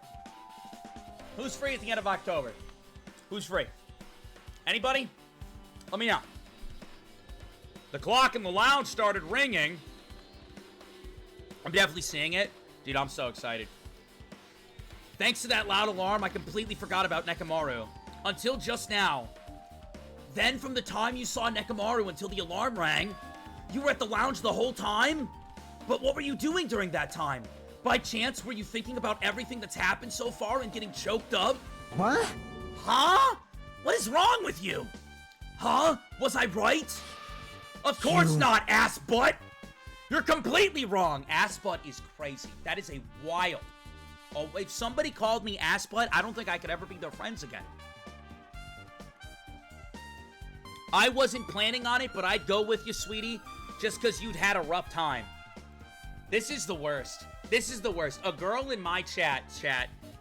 Who's free at the end of October? Who's free? Anybody? Let me know. The clock in the lounge started ringing. I'm definitely seeing it. Dude, I'm so excited. Thanks to that loud alarm, I completely forgot about Nekomaru. Until just now. Then from the time you saw Nekomaru until the alarm rang, you were at the lounge the whole time? But what were you doing during that time? By chance, were you thinking about everything that's happened so far and getting choked up? What? Huh? What is wrong with you? Huh? Was I right? Of course not, ass butt! You're completely wrong. Ass butt is crazy. That is a wild. Oh, if somebody called me ass butt, I don't think I could ever be their friends again. I wasn't planning on it, but I'd go with you, sweetie, just because you'd had a rough time. This is the worst. This is the worst. A girl in my chat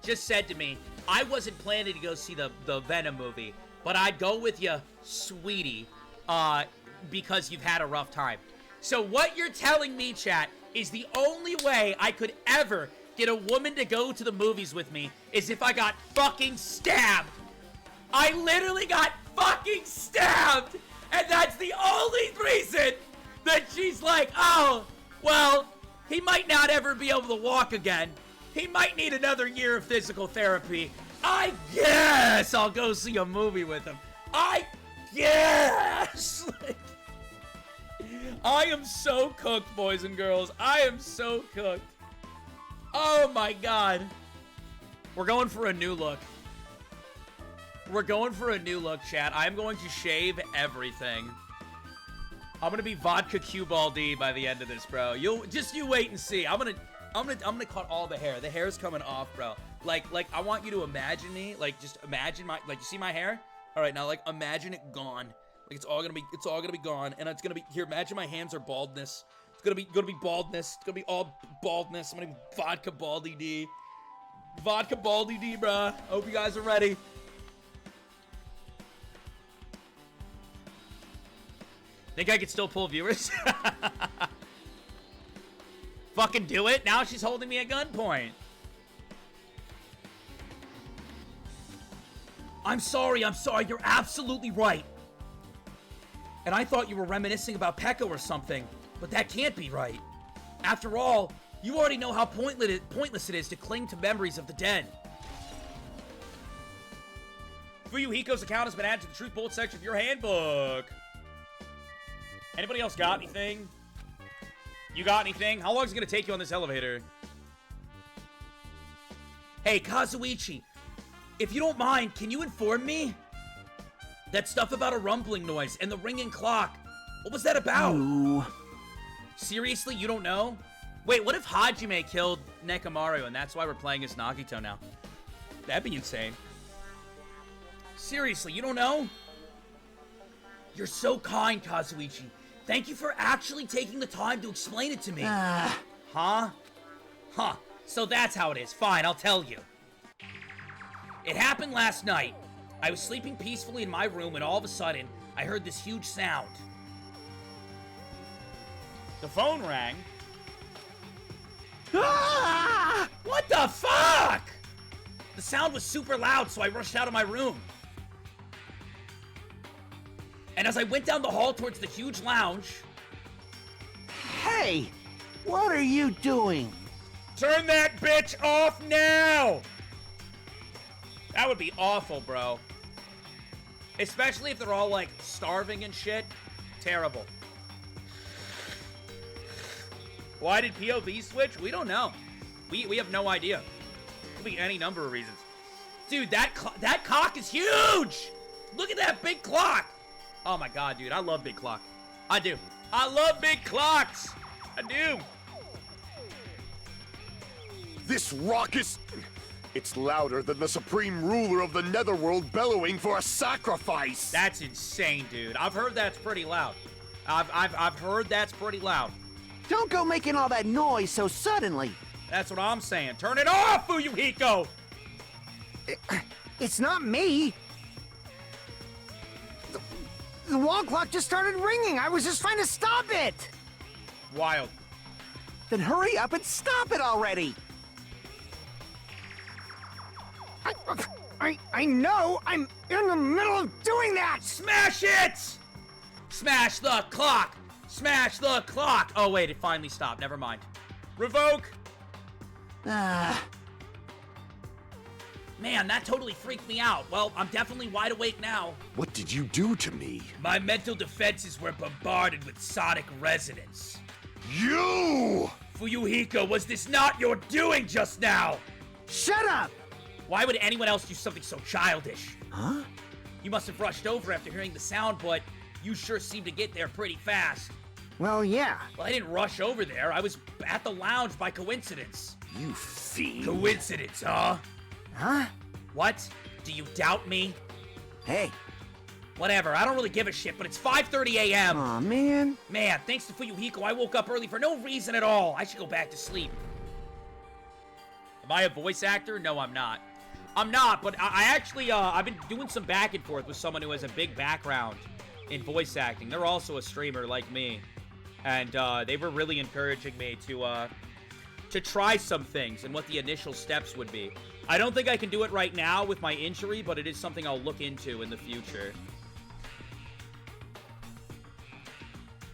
just said to me, I wasn't planning to go see the Venom movie, but I'd go with you, sweetie, because you've had a rough time. So what you're telling me, chat, is the only way I could ever get a woman to go to the movies with me is if I got fucking stabbed. I literally got fucking stabbed! And that's the only reason that she's like, oh, well, he might not ever be able to walk again. He might need another year of physical therapy. I guess I'll go see a movie with him. I guess! Like, I am so cooked, boys and girls. I am so cooked. Oh my god. We're going for a new look. We're going for a new look, chat. I'm going to shave everything. I'm gonna be vodka cue ball D by the end of this, bro. You wait and see. I'm gonna cut all the hair. The hair's coming off, bro. Like I want you to imagine me. Like just imagine my you see my hair? All right, now like imagine it gone. Like it's all gonna be gone, and it's gonna be here. Imagine my hands are baldness. It's gonna be baldness. It's gonna be all baldness. I'm gonna be vodka baldy D. Vodka baldy D, bro. Hope you guys are ready. Think I could still pull viewers? Fucking do it. Now she's holding me at gunpoint. I'm sorry. You're absolutely right. And I thought you were reminiscing about Pekka or something, but that can't be right. After all, you already know how pointless it is to cling to memories of the dead. Fuyuhiko's account has been added to the Truth Bullet section of your handbook. Anybody else got anything? You got anything? How long is it gonna take you on this elevator? Hey, Kazuichi, if you don't mind, can you inform me? That stuff about a rumbling noise and the ringing clock. What was that about? Ooh. Seriously, you don't know? Wait, what if Hajime killed Nekomaru and that's why we're playing as Nagito now? That'd be insane. Seriously, you don't know? You're so kind, Kazuichi. Thank you for actually taking the time to explain it to me. Huh? Huh. So that's how it is. Fine, I'll tell you. It happened last night. I was sleeping peacefully in my room and all of a sudden, I heard this huge sound. The phone rang. Ah! What the fuck? The sound was super loud, so I rushed out of my room. And as I went down the hall towards the huge lounge... Hey! What are you doing? Turn that bitch off now! That would be awful, bro. Especially if they're all, like, starving and shit. Terrible. Why did POV switch? We don't know. We have no idea. Could be any number of reasons. Dude, that cock is huge! Look at that big clock! Oh my god, dude. I love big clock. I do. I love big clocks! I do. This raucous... It's louder than the supreme ruler of the netherworld bellowing for a sacrifice! That's insane, dude. I've heard that's pretty loud. I've heard that's pretty loud. Don't go making all that noise so suddenly. That's what I'm saying. Turn it off, Fuyuhiko! It's not me. The wall clock just started ringing. I was just trying to stop it. Wild. Then hurry up and stop it already. I know. I'm in the middle of doing that. Smash it! Smash the clock! Smash the clock! Oh, wait, it finally stopped. Never mind. Revoke! Man, that totally freaked me out. Well, I'm definitely wide awake now. What did you do to me? My mental defenses were bombarded with sonic resonance. You! Fuyuhiko, was this not your doing just now? Shut up! Why would anyone else do something so childish? Huh? You must have rushed over after hearing the sound, but you sure seemed to get there pretty fast. Well, yeah. Well, I didn't rush over there. I was at the lounge by coincidence. You fiend. Coincidence, huh? Huh? What? Do you doubt me? Hey. Whatever, I don't really give a shit, but it's 5:30 a.m. Aw, man. Man, thanks to Fuyuhiko, I woke up early for no reason at all. I should go back to sleep. Am I a voice actor? No, I'm not. I'm not, but I actually, I've been doing some back and forth with someone who has a big background in voice acting. They're also a streamer like me. And, they were really encouraging me to try some things and what the initial steps would be. I don't think I can do it right now with my injury, but it is something I'll look into in the future.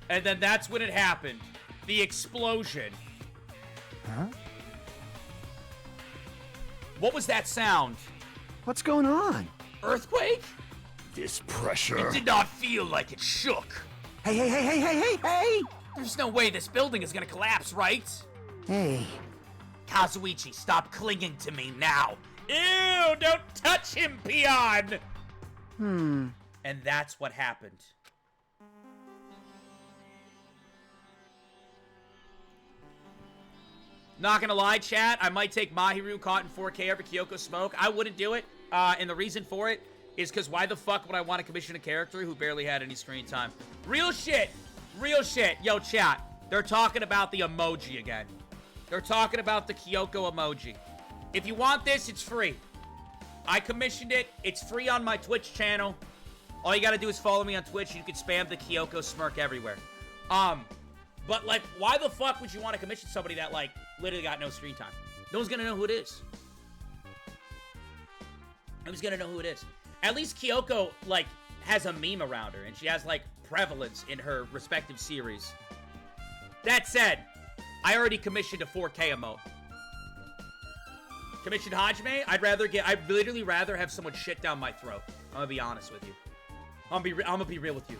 And then that's when it happened. The explosion. Huh? What was that sound? What's going on? Earthquake? This pressure. It did not feel like it shook. Hey! There's no way this building is gonna collapse, right? Hey. Kazuichi, stop clinging to me now. Ew, don't touch him, peon! And that's what happened. Not gonna lie, chat, I might take Mahiru caught in 4K over Kyoko Smoke. I wouldn't do it, and the reason for it is because why the fuck would I want to commission a character who barely had any screen time? Real shit! Real shit! Yo, chat, they're talking about the emoji again. They're talking about the Kyoko emoji. If you want this, it's free. I commissioned it. It's free on my Twitch channel. All you gotta do is follow me on Twitch. You can spam the Kyoko smirk everywhere. But, like, why the fuck would you want to commission somebody that, like, literally got no screen time? No one's gonna know who it is. No one's gonna know who it is. At least Kyoko, like, has a meme around her, and she has, like, prevalence in her respective series. That said, I already commissioned a 4K emote. Commissioned Hajime? I'd literally rather have someone shit down my throat. I'm gonna be honest with you. I'm gonna be real with you.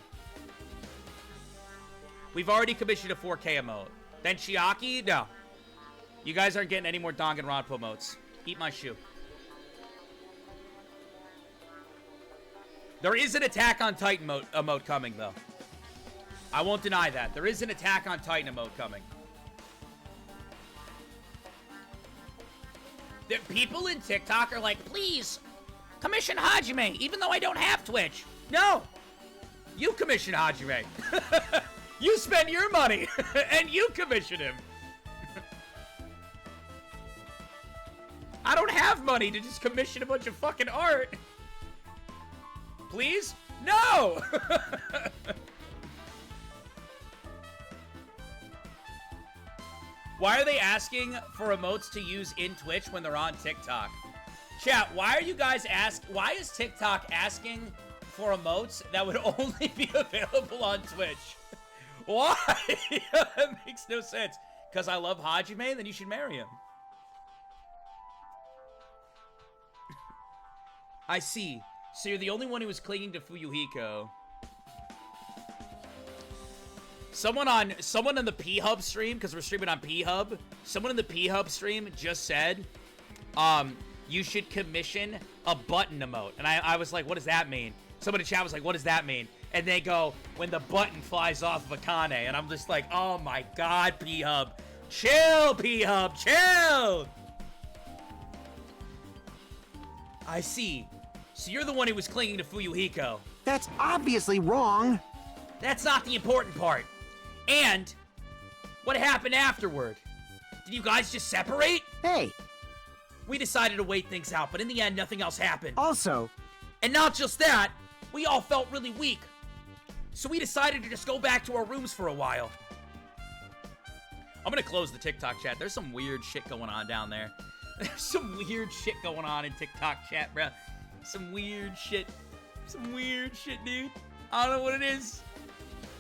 We've already commissioned a 4K emote. Then Chiaki? No. You guys aren't getting any more Danganronpa emotes. Eat my shoe. There is an Attack on Titan emote coming, though. I won't deny that. There is an Attack on Titan emote coming. The people in TikTok are like, please, commission Hajime, even though I don't have Twitch. No. You commission Hajime. You spend your money, and you commission him. I don't have money to just commission a bunch of fucking art. Please? No! Why are they asking for emotes to use in Twitch when they're on TikTok? Chat, why are you guys why is TikTok asking for emotes that would only be available on Twitch? Why? That makes no sense. Because I love Hajime, then you should marry him. I see. So you're the only one who was clinging to Fuyuhiko. Someone in the P-Hub stream, because we're streaming on P-Hub, someone in the P-Hub stream just said, you should commission a button emote. And I was like, what does that mean? Somebody in chat was like, what does that mean? And they go, when the button flies off of Akane. And I'm just like, oh my god, P-Hub. Chill, P-Hub, chill! I see. So you're the one who was clinging to Fuyuhiko. That's obviously wrong. That's not the important part. And what happened afterward? Did you guys just separate? Hey. We decided to wait things out, but in the end, nothing else happened. Also. And not just that, we all felt really weak. So we decided to just go back to our rooms for a while. I'm gonna close the TikTok chat. There's some weird shit going on down there. There's some weird shit going on in TikTok chat, bro. Some weird shit. Some weird shit, dude. I don't know what it is.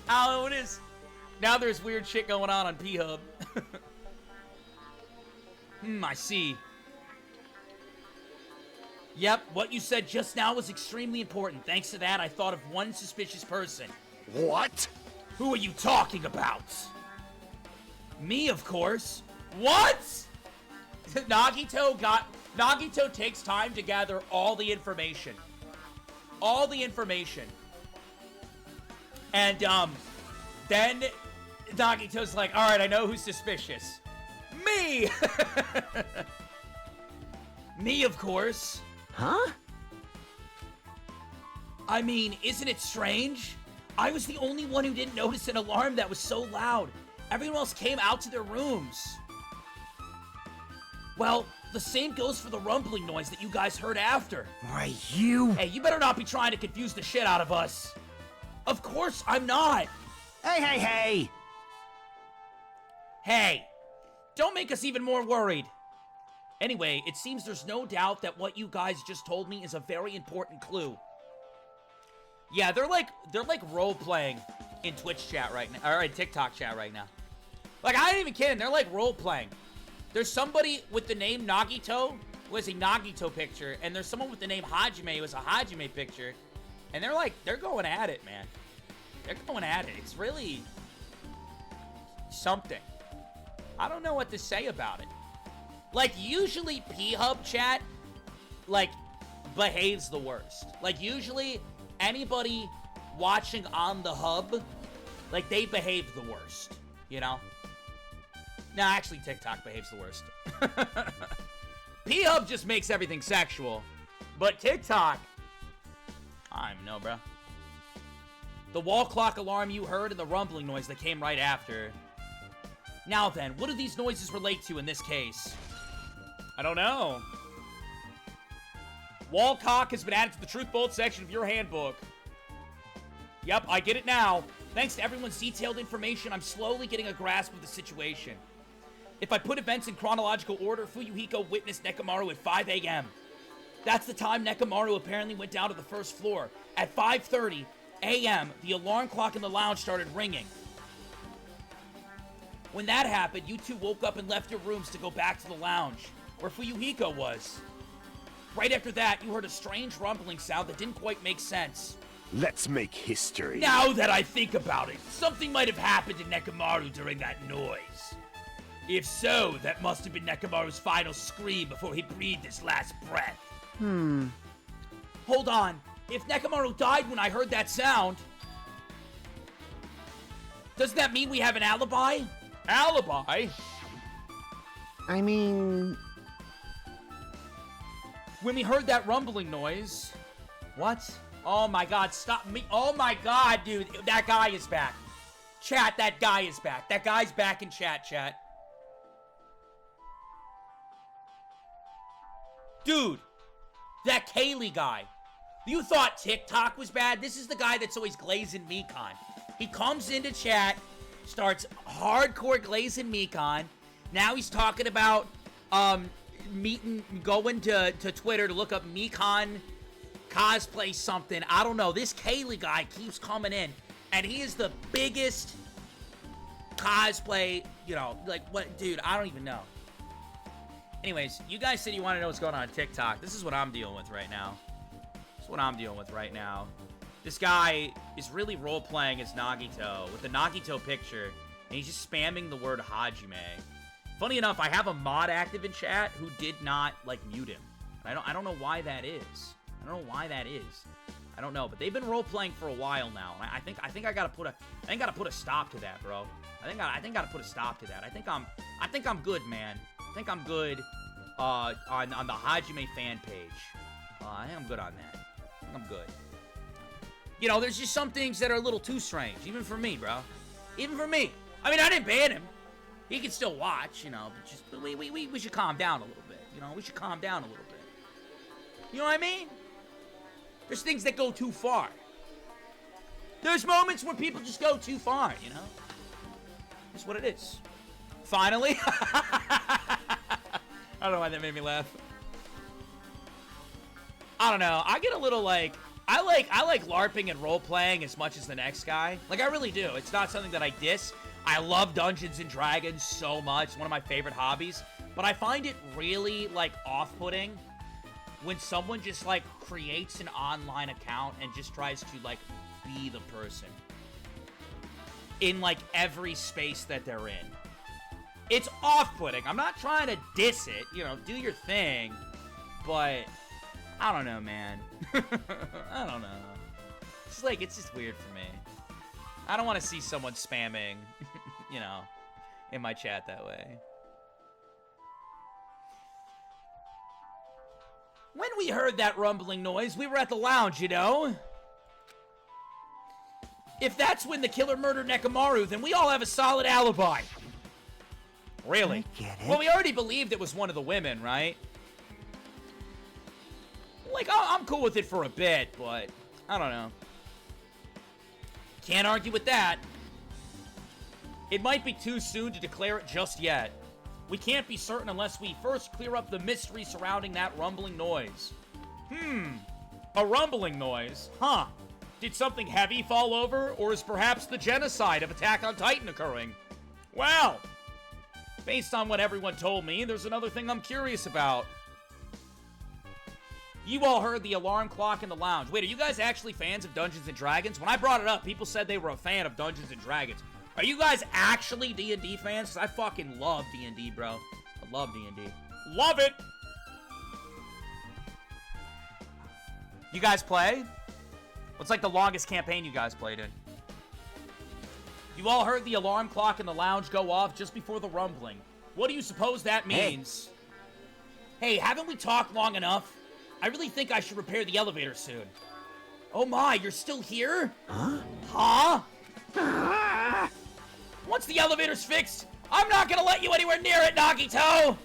I don't know what it is. Now there's weird shit going on P-Hub. I see. Yep, what you said just now was extremely important. Thanks to that, I thought of one suspicious person. What? Who are you talking about? Me, of course. What? Nagito takes time to gather all the information. All the information. And, then Nagito's like, alright, I know who's suspicious. Me! Me, of course. Huh? I mean, isn't it strange? I was the only one who didn't notice an alarm that was so loud. Everyone else came out to their rooms. Well, the same goes for the rumbling noise that you guys heard after. Why, you... Hey, you better not be trying to confuse the shit out of us. Of course I'm not. Hey! Hey, don't make us even more worried. Anyway, it seems there's no doubt that what you guys just told me is a very important clue. Yeah, they're like role-playing in Twitch chat right now, or in TikTok chat right now. Like, I ain't even kidding, they're like role-playing. There's somebody with the name Nagito who has a Nagito picture, and there's someone with the name Hajime who has a Hajime picture, and they're going at it, man. They're going at it. It's really something. I don't know what to say about it. Like, usually P-Hub chat, like, behaves the worst. Like, usually anybody watching on the hub, like, they behave the worst, you know? No, actually, TikTok behaves the worst. P-Hub just makes everything sexual. But TikTok, I don't even know, bro. The wall clock alarm you heard and the rumbling noise that came right after. Now then, what do these noises relate to in this case? I don't know. Wall cock has been added to the Truth Bolt section of your handbook. Yep, I get it now. Thanks to everyone's detailed information, I'm slowly getting a grasp of the situation. If I put events in chronological order, Fuyuhiko witnessed Nekomaru at 5 a.m. That's the time Nekomaru apparently went down to the first floor. At 5:30 a.m., the alarm clock in the lounge started ringing. When that happened, you two woke up and left your rooms to go back to the lounge, where Fuyuhiko was. Right after that, you heard a strange rumbling sound that didn't quite make sense. Let's make history. Now that I think about it, something might have happened to Nekomaru during that noise. If so, that must have been Nekomaru's final scream before he breathed his last breath. Hold on. If Nekomaru died when I heard that sound, doesn't that mean we have an alibi? Alibi? I mean... When we heard that rumbling noise... What? Oh my god, stop me. Oh my god, dude. That guy is back. Chat, that guy is back. That guy's back in chat. Dude, that Kaylee guy. You thought TikTok was bad? This is the guy that's always glazing Mekon. He comes into chat, starts hardcore glazing Mekon. Now he's talking about going to Twitter to look up Mekon cosplay something. I don't know. This Kaylee guy keeps coming in, and he is the biggest cosplay, you know, like, what, dude, I don't even know. Anyways, you guys said you want to know what's going on TikTok. This is what I'm dealing with right now. This guy is really role-playing as Nagito with the Nagito picture, and he's just spamming the word Hajime. Funny enough, I have a mod active in chat who did not, like, mute him. I don't know why that is. I don't know, but they've been role-playing for a while now. I think I gotta put a stop to that, bro. I think I gotta put a stop to that. I think I'm good, man. I think I'm good on the Hajime fan page. I think I'm good on that. I'm good. You know, there's just some things that are a little too strange, even for me, bro. Even for me. I mean, I didn't ban him. He can still watch, you know, but just we should calm down a little bit. You know, we should calm down a little bit. You know what I mean? There's things that go too far. There's moments where people just go too far, you know? That's what it is. Finally. I don't know why that made me laugh. I don't know. I get a little like I like LARPing and role-playing as much as the next guy. Like, I really do. It's not something that I diss. I love Dungeons and Dragons so much. It's one of my favorite hobbies. But I find it really, like, off-putting when someone just, like, creates an online account and just tries to, like, be the person in, like, every space that they're in. It's off-putting. I'm not trying to diss it. You know, do your thing. But I don't know, man. I don't know. It's like, it's just weird for me. I don't want to see someone spamming, you know, in my chat that way. When we heard that rumbling noise, we were at the lounge, you know? If that's when the killer murdered Nekomaru, then we all have a solid alibi. Really? I get it. Well, we already believed it was one of the women, right? Like, I'm cool with it for a bit, but I don't know. Can't argue with that. It might be too soon to declare it just yet. We can't be certain unless we first clear up the mystery surrounding that rumbling noise. A rumbling noise? Huh. Did something heavy fall over, or is perhaps the genocide of Attack on Titan occurring? Well, based on what everyone told me, there's another thing I'm curious about. You all heard the alarm clock in the lounge. Wait, are you guys actually fans of Dungeons & Dragons? When I brought it up, people said they were a fan of Dungeons & Dragons. Are you guys actually D&D fans? Because I fucking love D&D, bro. I love D&D. Love it! You guys play? What's like the longest campaign you guys played in? You all heard the alarm clock in the lounge go off just before the rumbling. What do you suppose that means? Hey, haven't we talked long enough? I really think I should repair the elevator soon. Oh my, you're still here? Huh? Once the elevator's fixed, I'm not gonna let you anywhere near it, Nagito!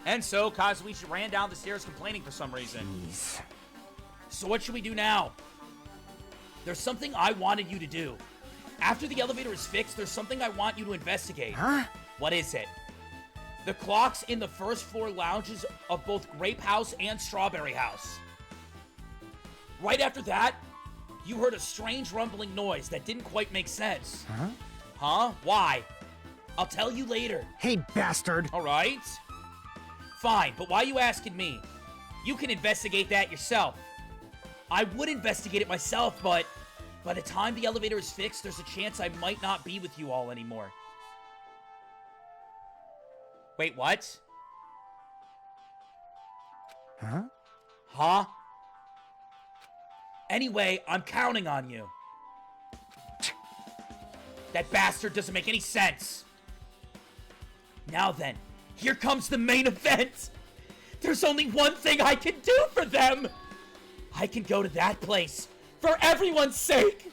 And so, Kazuichi ran down the stairs complaining for some reason. Jeez. So what should we do now? There's something I wanted you to do. After the elevator is fixed, there's something I want you to investigate. Huh? What is it? The clocks in the first floor lounges of both Grape House and Strawberry House. Right after that, you heard a strange rumbling noise that didn't quite make sense. Huh? Huh? Why? I'll tell you later. Hey, bastard! Alright? Fine, but why are you asking me? You can investigate that yourself. I would investigate it myself, but by the time the elevator is fixed, there's a chance I might not be with you all anymore. Wait, what? Huh? Huh? Anyway, I'm counting on you. That bastard doesn't make any sense. Now then, here comes the main event. There's only one thing I can do for them. I can go to that place for everyone's sake.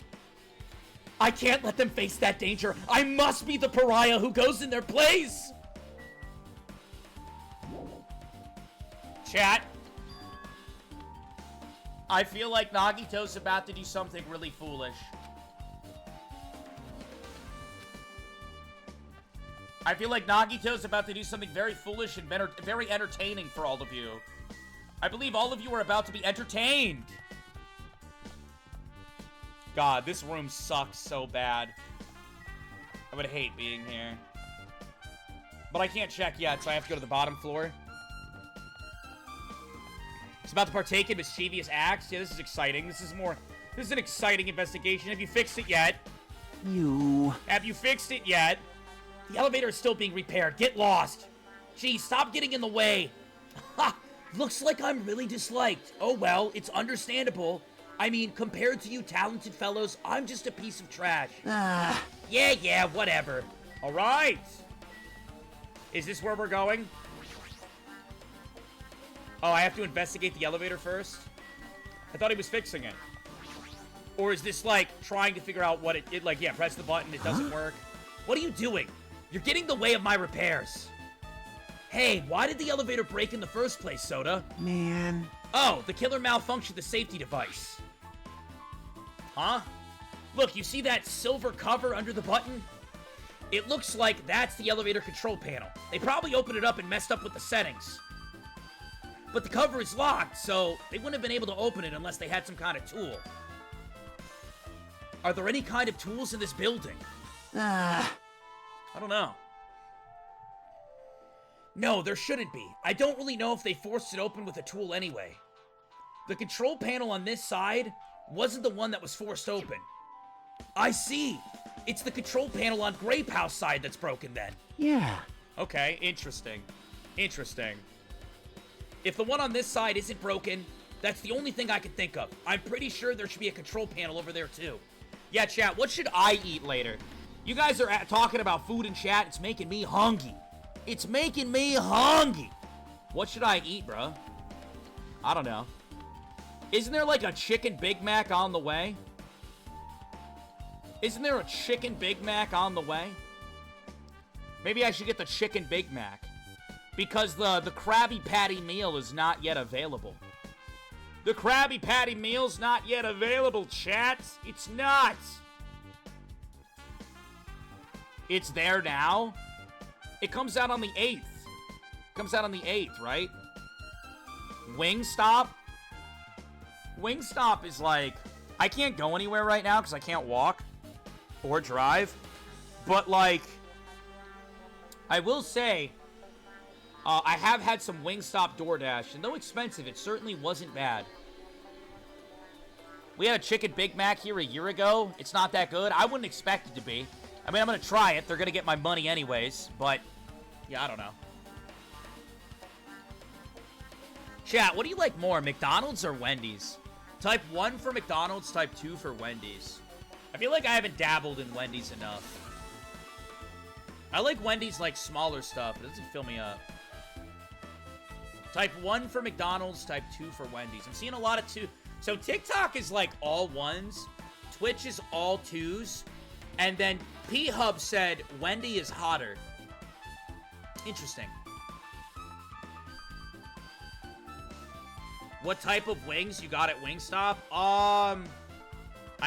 I can't let them face that danger. I must be the pariah who goes in their place. Chat. I feel like Nagito's about to do something really foolish. I feel like Nagito's about to do something very foolish and very entertaining for all of you. I believe all of you are about to be entertained. God, this room sucks so bad. I would hate being here. But I can't check yet, so I have to go to the bottom floor. He's about to partake in mischievous acts. Yeah, this is exciting. This is an exciting investigation. Have you fixed it yet? Have you fixed it yet? The elevator is still being repaired. Get lost. Gee, stop getting in the way. Ha! Looks like I'm really disliked. Oh well, it's understandable. I mean, compared to you talented fellows, I'm just a piece of trash. Yeah, whatever. Alright. Is this where we're going? Oh, I have to investigate the elevator first? I thought he was fixing it. Or is this like trying to figure out what it like, yeah, press the button, it doesn't work. What are you doing? You're getting in the way of my repairs. Hey, why did the elevator break in the first place, Soda? Man. Oh, the killer malfunctioned the safety device. Huh? Look, you see that silver cover under the button? It looks like that's the elevator control panel. They probably opened it up and messed up with the settings. But the cover is locked, so they wouldn't have been able to open it unless they had some kind of tool. Are there any kind of tools in this building? I don't know. No, there shouldn't be. I don't really know if they forced it open with a tool anyway. The control panel on this side wasn't the one that was forced open. I see. It's the control panel on Grape House side that's broken then. Yeah. Okay, interesting. Interesting. If the one on this side isn't broken, that's the only thing I can think of. I'm pretty sure there should be a control panel over there too. Yeah, chat, what should I eat later? You guys are talking about food in chat. It's making me hungry. It's making me hungry. What should I eat, bro? I don't know. Isn't there like a chicken Big Mac on the way? Isn't there a chicken Big Mac on the way? Maybe I should get the chicken Big Mac. Because the Krabby Patty meal is not yet available. The Krabby Patty meal's not yet available, chat. It's not. It's there now. It comes out on the 8th. Comes out on the 8th, right? Wingstop? Wingstop is like... I can't go anywhere right now because I can't walk or drive. But, like... I will say... I have had some Wingstop DoorDash, and though expensive, it certainly wasn't bad. We had a chicken Big Mac here a year ago. It's not that good. I wouldn't expect it to be. I mean, I'm going to try it. They're going to get my money anyways, but, yeah, I don't know. Chat, what do you like more, McDonald's or Wendy's? Type 1 for McDonald's, type 2 for Wendy's. I feel like I haven't dabbled in Wendy's enough. I like Wendy's, like, smaller stuff. It doesn't fill me up. Type 1 for McDonald's, type 2 for Wendy's. I'm seeing a lot of 2. So TikTok is like all 1s. Twitch is all 2s. And then P-Hub said Wendy is hotter. Interesting. What type of wings you got at Wingstop? I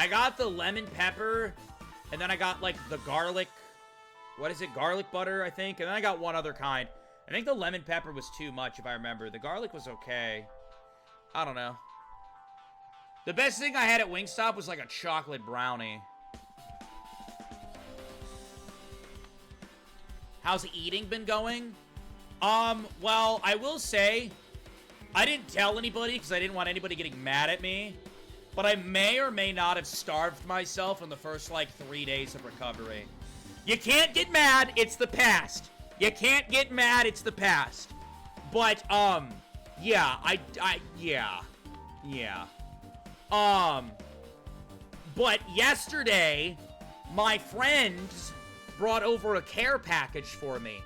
got the lemon pepper. And then I got like the garlic. What is it? Garlic butter, I think. And then I got one other kind. I think the lemon pepper was too much, if I remember. The garlic was okay. I don't know. The best thing I had at Wingstop was like a chocolate brownie. How's the eating been going? Well, I will say, I didn't tell anybody because I didn't want anybody getting mad at me. but I may or may not have starved myself in the first, like, 3 days of recovery. You can't get mad, it's the past. You can't get mad, it's the past. But, yeah, yeah. But yesterday, my friends brought over a care package for me.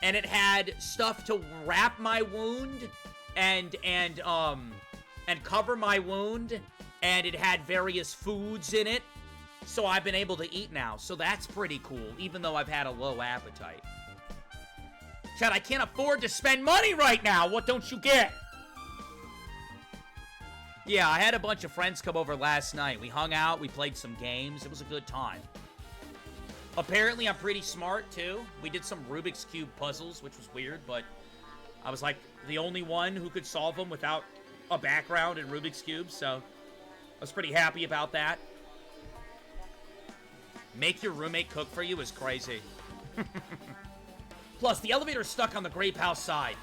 And it had stuff to wrap my wound and cover my wound. And it had various foods in it. So I've been able to eat now. So that's pretty cool, even though I've had a low appetite. Chad, I can't afford to spend money right now. What don't you get? Yeah, I had a bunch of friends come over last night. We hung out. We played some games. It was a good time. Apparently, I'm pretty smart, too. We did some Rubik's Cube puzzles, which was weird, but I was, like, the only one who could solve them without a background in Rubik's Cube, so I was pretty happy about that. Make your roommate cook for you is crazy. Plus, the elevator's stuck on the Grape House side.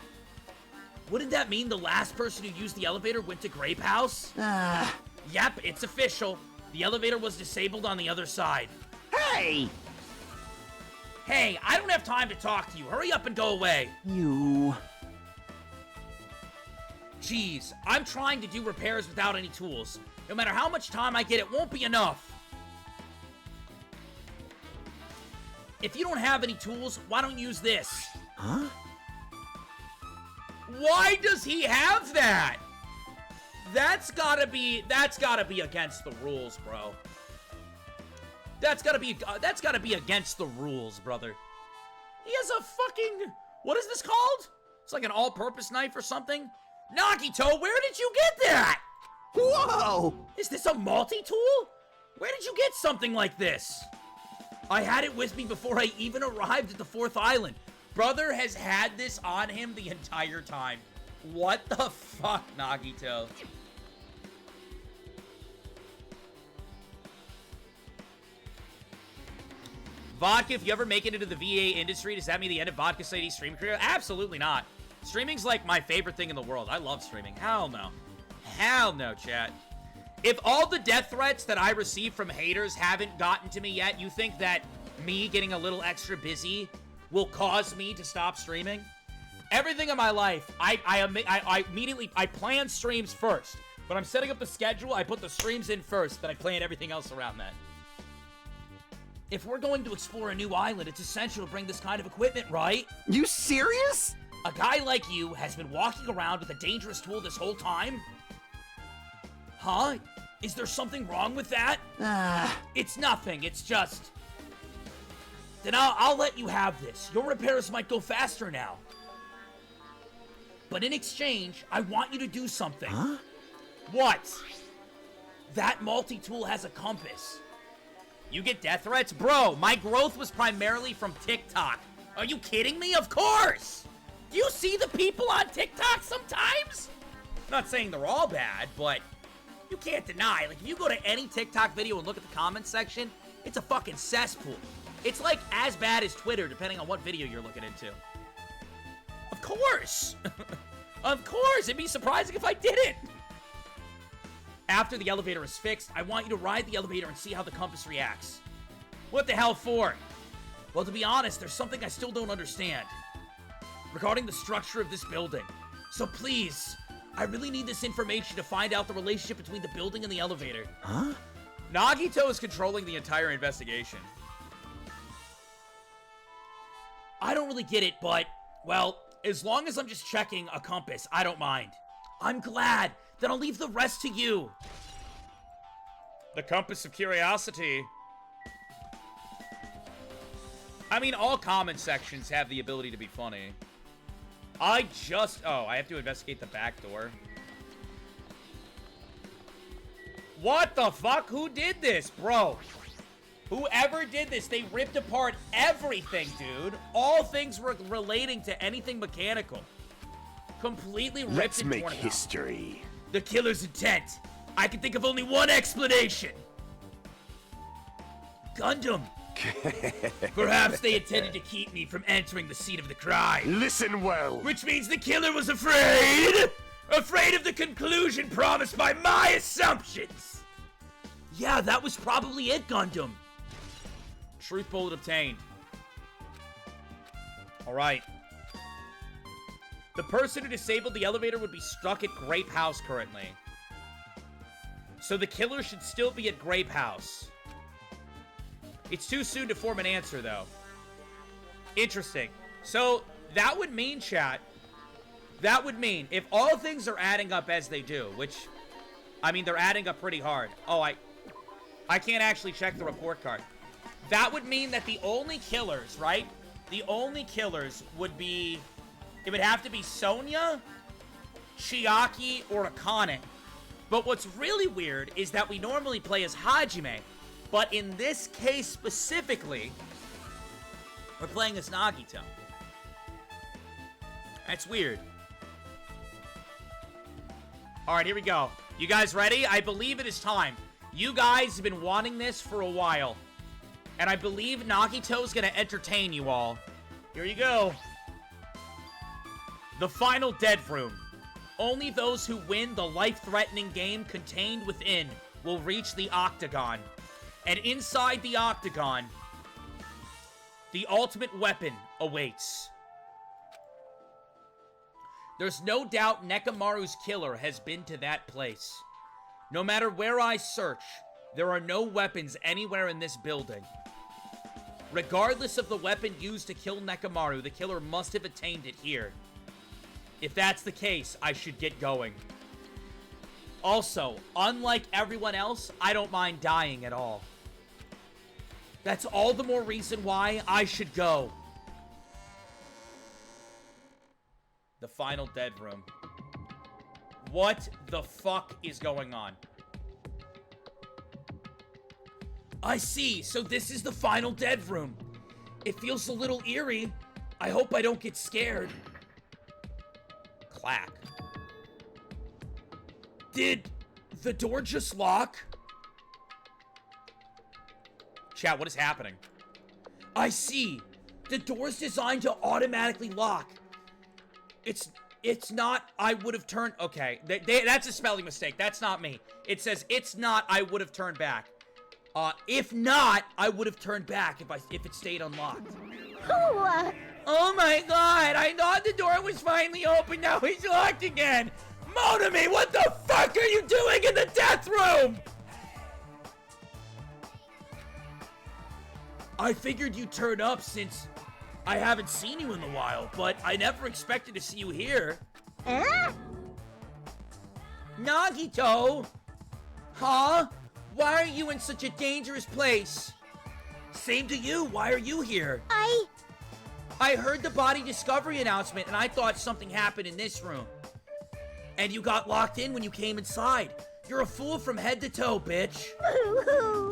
Wouldn't that mean the last person who used the elevator went to Grape House? Yep, it's official. The elevator was disabled on the other side. Hey! Hey, I don't have time to talk to you. Hurry up and go away. You... Jeez, I'm trying to do repairs without any tools. No matter how much time I get, it won't be enough. If you don't have any tools, why don't you use this? Huh? Why does he have that? That's gotta be against the rules, bro. That's gotta be against the rules, brother. He has a fucking... What is this called? It's like an all-purpose knife or something? Nagito, where did you get that? Whoa! Is this a multi-tool? Where did you get something like this? I had it with me before I even arrived at the 4th island. Brother has had this on him the entire time. What the fuck, Nagito? Vodka, if you ever make it into the VA industry, does that mean the end of VodkaSunnyD's stream career? Absolutely not. Streaming's like my favorite thing in the world. I love streaming. Hell no. Hell no, chat. If all the death threats that I receive from haters haven't gotten to me yet, you think that me getting a little extra busy will cause me to stop streaming? Everything in my life, I immediately plan streams first. When I'm setting up the schedule, I put the streams in first, then I plan everything else around that. If we're going to explore a new island, it's essential to bring this kind of equipment, right? You serious? A guy like you has been walking around with a dangerous tool this whole time? Huh? Is there something wrong with that? It's nothing, it's just... Then I'll let you have this. Your repairs might go faster now. But in exchange, I want you to do something. Huh? What? That multi-tool has a compass. You get death threats? Bro, my growth was primarily from TikTok. Are you kidding me? Of course! Do you see the people on TikTok sometimes? I'm not saying they're all bad, but you can't deny. Like, if you go to any TikTok video and look at the comments section, it's a fucking cesspool. It's like as bad as Twitter, depending on what video you're looking into. Of course! Of course! It'd be surprising if I didn't! After the elevator is fixed, I want you to ride the elevator and see how the compass reacts. What the hell for? Well, to be honest, there's something I still don't understand. Regarding the structure of this building. So please, I really need this information to find out the relationship between the building and the elevator. Huh? Nagito is controlling the entire investigation. I don't really get it, but, well, as long as I'm just checking a compass, I don't mind. I'm glad. Then I'll leave the rest to you. The compass of curiosity. I mean, all comment sections have the ability to be funny. Oh, I have to investigate the back door. What the fuck? Who did this, bro? Whoever did this, they ripped apart everything, dude. All things were relating to anything mechanical. Completely ripped Let's and make torn apart. history. The killer's intent. I can think of only one explanation. Gundam. Perhaps they intended to keep me from entering the scene of the crime. Listen well. Which means the killer was afraid. Afraid of the conclusion promised by my assumptions. Yeah, that was probably it, Gundam. Truth bullet obtained. Alright. The person who disabled the elevator would be stuck at Grape House currently. So the killer should still be at Grape House. It's too soon to form an answer, though. Interesting. So, that would mean, chat, that would mean, if all things are adding up as they do, which, I mean, they're adding up pretty hard. Oh, I can't actually check the report card. That would mean that the only killers, right? The only killers would be, it would have to be Sonya, Chiaki, or Akane. But what's really weird is that we normally play as Hajime, but in this case specifically, we're playing as Nagito. That's weird. Alright, here we go. You guys ready? I believe it is time. You guys have been wanting this for a while. And I believe Nagito's gonna entertain you all. Here you go. The final dead room. Only those who win the life-threatening game contained within will reach the Octagon. And inside the Octagon, the ultimate weapon awaits. There's no doubt Nekomaru's killer has been to that place. No matter where I search, there are no weapons anywhere in this building. Regardless of the weapon used to kill Nekomaru, the killer must have attained it here. If that's the case, I should get going. Also, unlike everyone else, I don't mind dying at all. That's all the more reason why I should go. The final dead room. What the fuck is going on? I see, so this is the final dead room. It feels a little eerie. I hope I don't get scared. Clack. Did the door just lock? Chat, what is happening? I see. The door's designed to automatically lock. It's not, I would have turned, okay. That's a spelling mistake. That's not me. It says, it's not, I would have turned back. If not, I would have turned back if it stayed unlocked. Oh my god, I thought the door was finally open, now it's locked again! Motomi, what the fuck are you doing in the death room? I figured you'd turn up since I haven't seen you in a while, but I never expected to see you here. Nagito! Huh? Why are you in such a dangerous place? Same to you, why are you here? I heard the body discovery announcement and I thought something happened in this room. And you got locked in when you came inside. You're a fool from head to toe, bitch.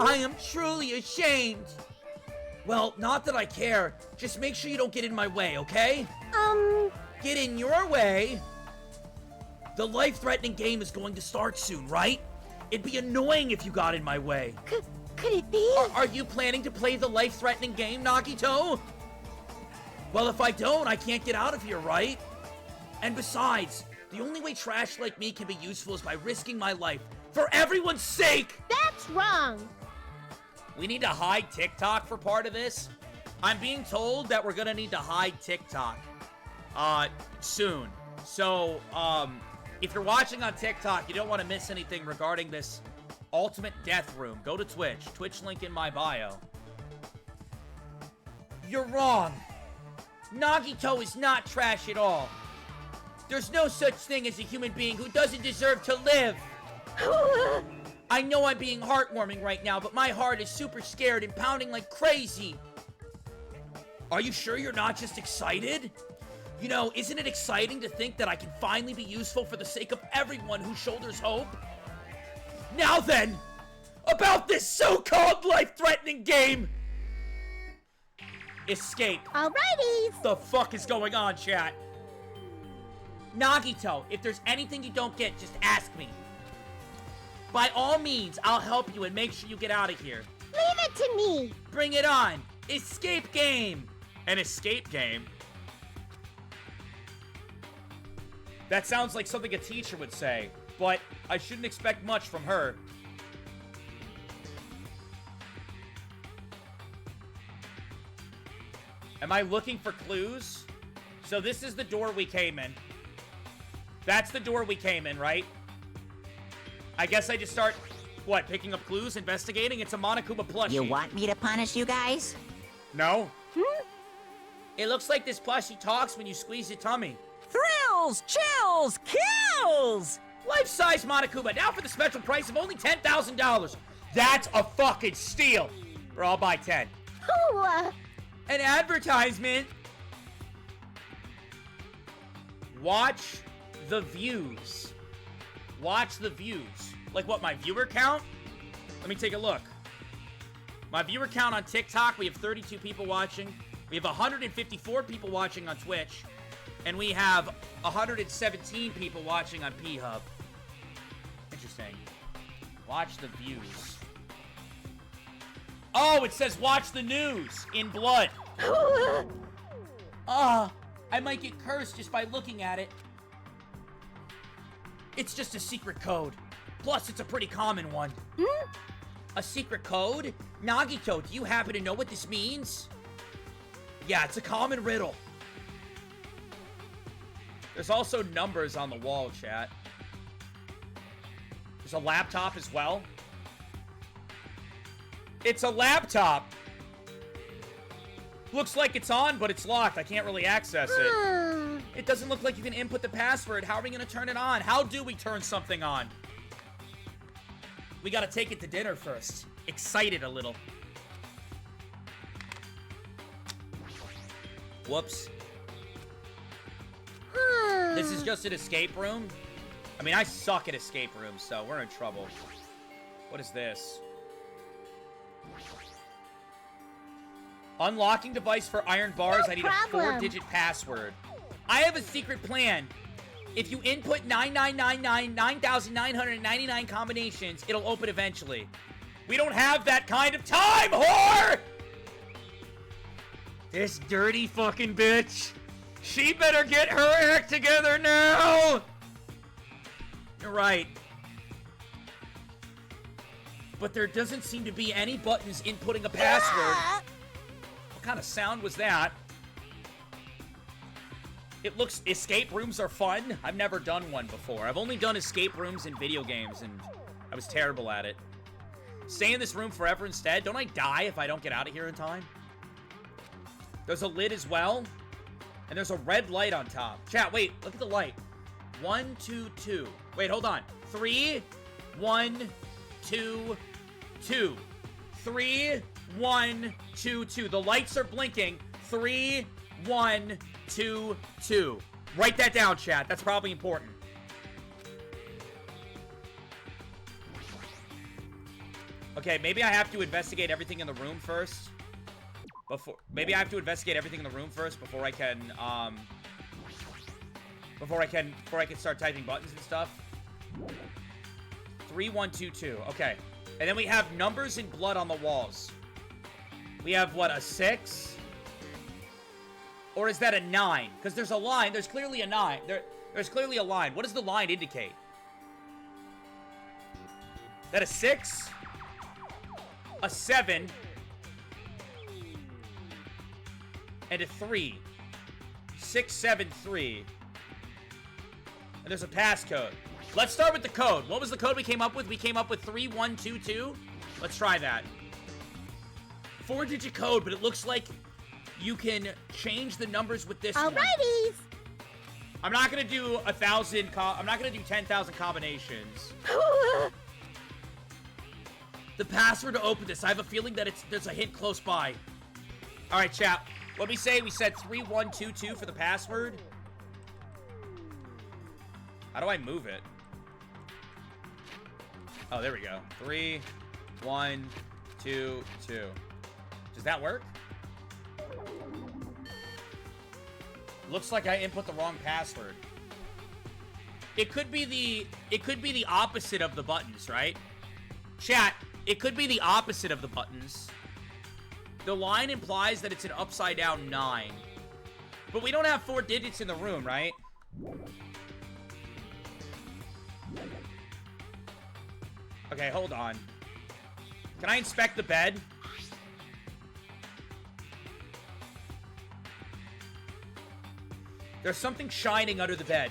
I am truly ashamed. Well, not that I care. Just make sure you don't get in my way, okay? Get in your way? The life-threatening game is going to start soon, right? It'd be annoying if you got in my way. Could it be? Are you planning to play the life-threatening game, Nagito? Well, if I don't, I can't get out of here, right? And besides, the only way trash like me can be useful is by risking my life. For everyone's sake! That's wrong. We need to hide TikTok for part of this. I'm being told that we're gonna need to hide TikTok. Soon. So, if you're watching on TikTok, you don't want to miss anything regarding this ultimate death room. Go to Twitch. Twitch link in my bio. You're wrong. Nagito is not trash at all. There's no such thing as a human being who doesn't deserve to live. I know I'm being heartwarming right now, but my heart is super scared and pounding like crazy. Are you sure you're not just excited? You know, isn't it exciting to think that I can finally be useful for the sake of everyone who shoulders hope? Now then, about this so-called life-threatening game! Escape. Alrighty. The fuck is going on, chat? Nagito, if there's anything you don't get, just ask me. By all means, I'll help you and make sure you get out of here. Leave it to me. Bring it on. Escape game. An escape game? That sounds like something a teacher would say, but I shouldn't expect much from her. Am I looking for clues? So this is the door we came in. That's the door we came in, right? I guess I just start, what, picking up clues, investigating? It's a Monokuma plushie. You want me to punish you guys? No. It looks like this plushie talks when you squeeze your tummy. Thrills, chills, kills! Life-size Monokuma, now for the special price of only $10,000. That's a fucking steal. Or I'll buy 10. Ooh, An advertisement. Watch the views. Watch the views. Like what, my viewer count? Let me take a look. My viewer count on TikTok, we have 32 people watching. We have 154 people watching on Twitch. And we have 117 people watching on P-Hub. Interesting. Watch the views. Oh, it says watch the news in blood. I might get cursed just by looking at it. It's just a secret code. Plus, it's a pretty common one. A secret code? Nagito, do you happen to know what this means? Yeah, it's a common riddle. There's also numbers on the wall, chat. There's a laptop as well. It's a laptop. Looks like it's on, but it's locked. I can't really access it. It doesn't look like you can input the password. How are we going to turn it on? How do we turn something on? We got to take it to dinner first. Excited a little. Whoops. This is just an escape room? I mean, I suck at escape rooms, so we're in trouble. What is this? Unlocking device for iron bars. No I need problem. a 4-digit password. I have a secret plan. If you input 9,999 combinations, it'll open eventually. We don't have that kind of time, whore! This dirty fucking bitch. She better get her act together now! You're right. But there doesn't seem to be any buttons inputting a password. What kind of sound was that? It looks... Escape rooms are fun. I've never done one before. I've only done escape rooms in video games, and I was terrible at it. Stay in this room forever instead. Don't I die if I don't get out of here in time? There's a lid as well. And there's a red light on top. Chat, wait. Look at the light. 1, 2, 2. Wait, hold on. 3, 1, 2, 2. 3, 1, 2, 2. The lights are blinking. 3, 1, 2, 2. Write that down, chat. That's probably important. Okay, maybe I have to investigate everything in the room first. Maybe I have to investigate everything in the room first before I can, before I can start typing buttons and stuff. 3, 1, 2, 2. Okay. And then we have numbers in blood on the walls. We have, what, a 6? Or is that a 9? Because there's a line. There's clearly a 9. There's clearly a line. What does the line indicate? Is that a 6? A 7? And a 3. 6, 7, 3. And there's a passcode. Let's start with the code. What was the code we came up with? We came up with 3, 1, 2, 2. Let's try that. 4-digit code, but it looks like you can change the numbers with this one. Alrighties. I'm not gonna do 1,000. I'm not gonna do 10,000 combinations. The password to open this. I have a feeling that there's a hint close by. All right, chat. What we say? We said 3, 1, 2, 2 for the password. How do I move it? Oh, there we go. 3, 1, 2, 2. Does that work? Looks like I input the wrong password. It could be the opposite of the buttons, right? Chat, it could be the opposite of the buttons. The line implies that it's an upside down 9. But we don't have 4 digits in the room, right? Okay, hold on. Can I inspect the bed? There's something shining under the bed.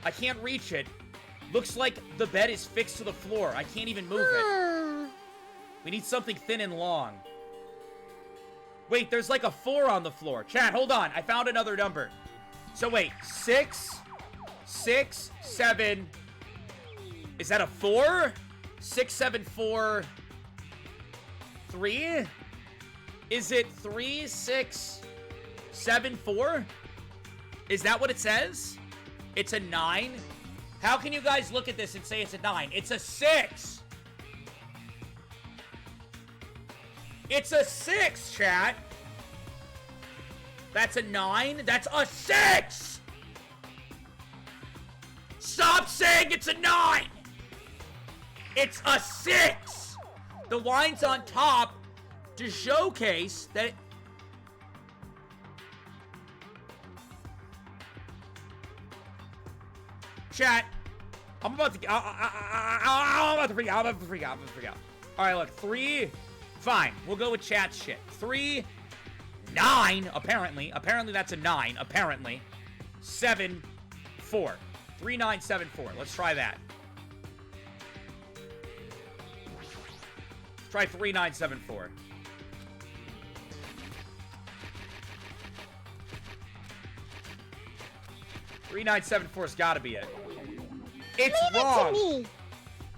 I can't reach it. Looks like the bed is fixed to the floor. I can't even move it. We need something thin and long. Wait, there's like a 4 on the floor. Chat, hold on. I found another number. So wait, 6, 6, 7. Is that a 4? 6, 7, 4, 3? Is it 3, 6, 7, 4? Is that what it says? It's a 9? How can you guys look at this and say it's a 9? It's a 6! It's a 6, chat! That's a 9? That's a 6! Stop saying it's a 9! It's a 6! The line's on top to showcase that it... Chat, I'm about to freak out. Alright, look, 3... Fine, we'll go with chat's shit. 3, 9, apparently. Apparently that's a 9, apparently. 7, 4. 3, 9, 7, 4. Let's try that. Let's try 3, 9, 7, 4. Three, 9, 7, 4's gotta be it. It's wrong. Leave it to me.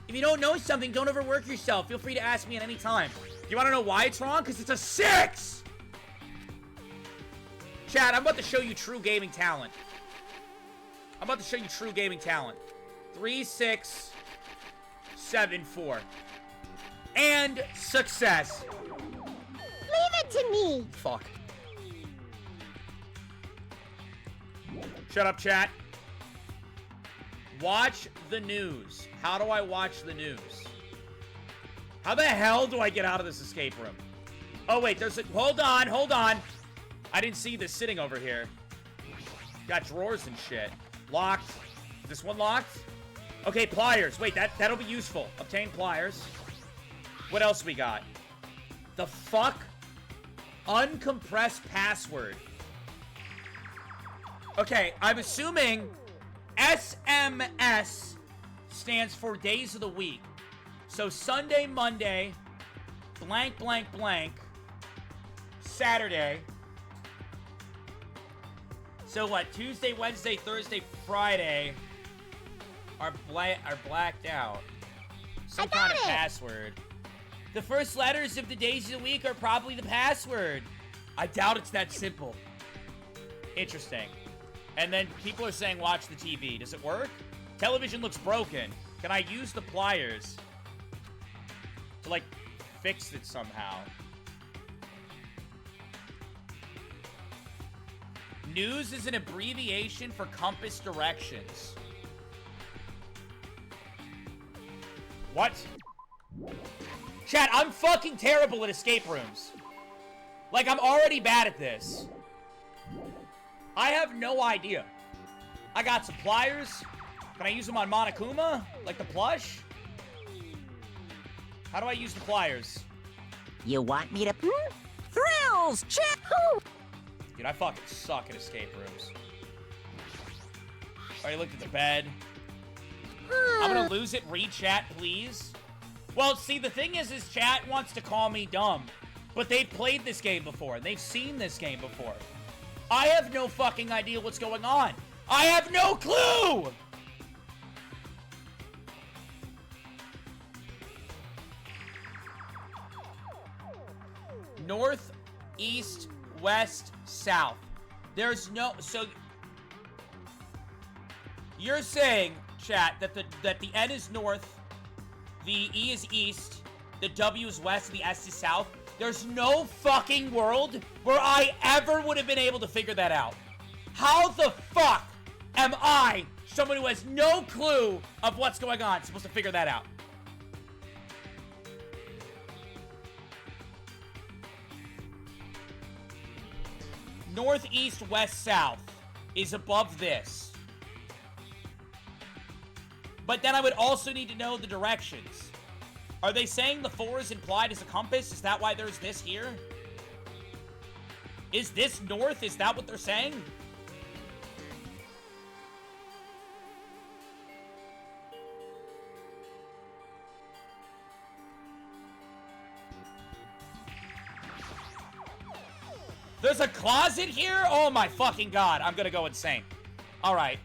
If you don't know something, don't overwork yourself. Feel free to ask me at any time. You want to know why it's wrong? Because it's a 6! Chad, I'm about to show you true gaming talent. 3, 6, 7, 4. And success. Leave it to me. Fuck. Shut up, chat. Watch the news. How do I watch the news? How the hell do I get out of this escape room? Oh, wait, there's a... Hold on. I didn't see this sitting over here. Got drawers and shit. Locked. Is this one locked? Okay, pliers. Wait, that'll be useful. Obtain pliers. What else we got? The fuck? Uncompressed password. Okay, I'm assuming SMS stands for days of the week. So Sunday, Monday, blank, blank, blank, Saturday. So what? Tuesday, Wednesday, Thursday, Friday are blacked out. Some kind of password. The first letters of the days of the week are probably the password. I doubt it's that simple. Interesting. And then people are saying watch the TV. Does it work? Television looks broken. Can I use the pliers to, like, fix it somehow? News is an abbreviation for compass directions. What? Chat, I'm fucking terrible at escape rooms. Like, I'm already bad at this. I have no idea. I got some pliers. Can I use them on Monokuma? Like the plush? How do I use the pliers? You want me to... Thrills! Check! Dude, I fucking suck at escape rooms. Already looked at the bed. I'm gonna lose it. Read chat, please. Well, see, the thing is chat wants to call me dumb. But they've played this game before. They've seen this game before. I have no fucking idea what's going on. I have no clue! North, east, west, south. There's no... So... You're saying, chat, that the N is north, the E is east, the W is west, and the S is south. There's no fucking world where I ever would have been able to figure that out. How the fuck am I, someone who has no clue of what's going on, supposed to figure that out? North, east, west, south is above this. But then I would also need to know the directions. Are they saying the 4 is implied as a compass? Is that why there's this here? Is this north? Is that what they're saying? There's a closet here? Oh my fucking god. I'm gonna go insane. Alright.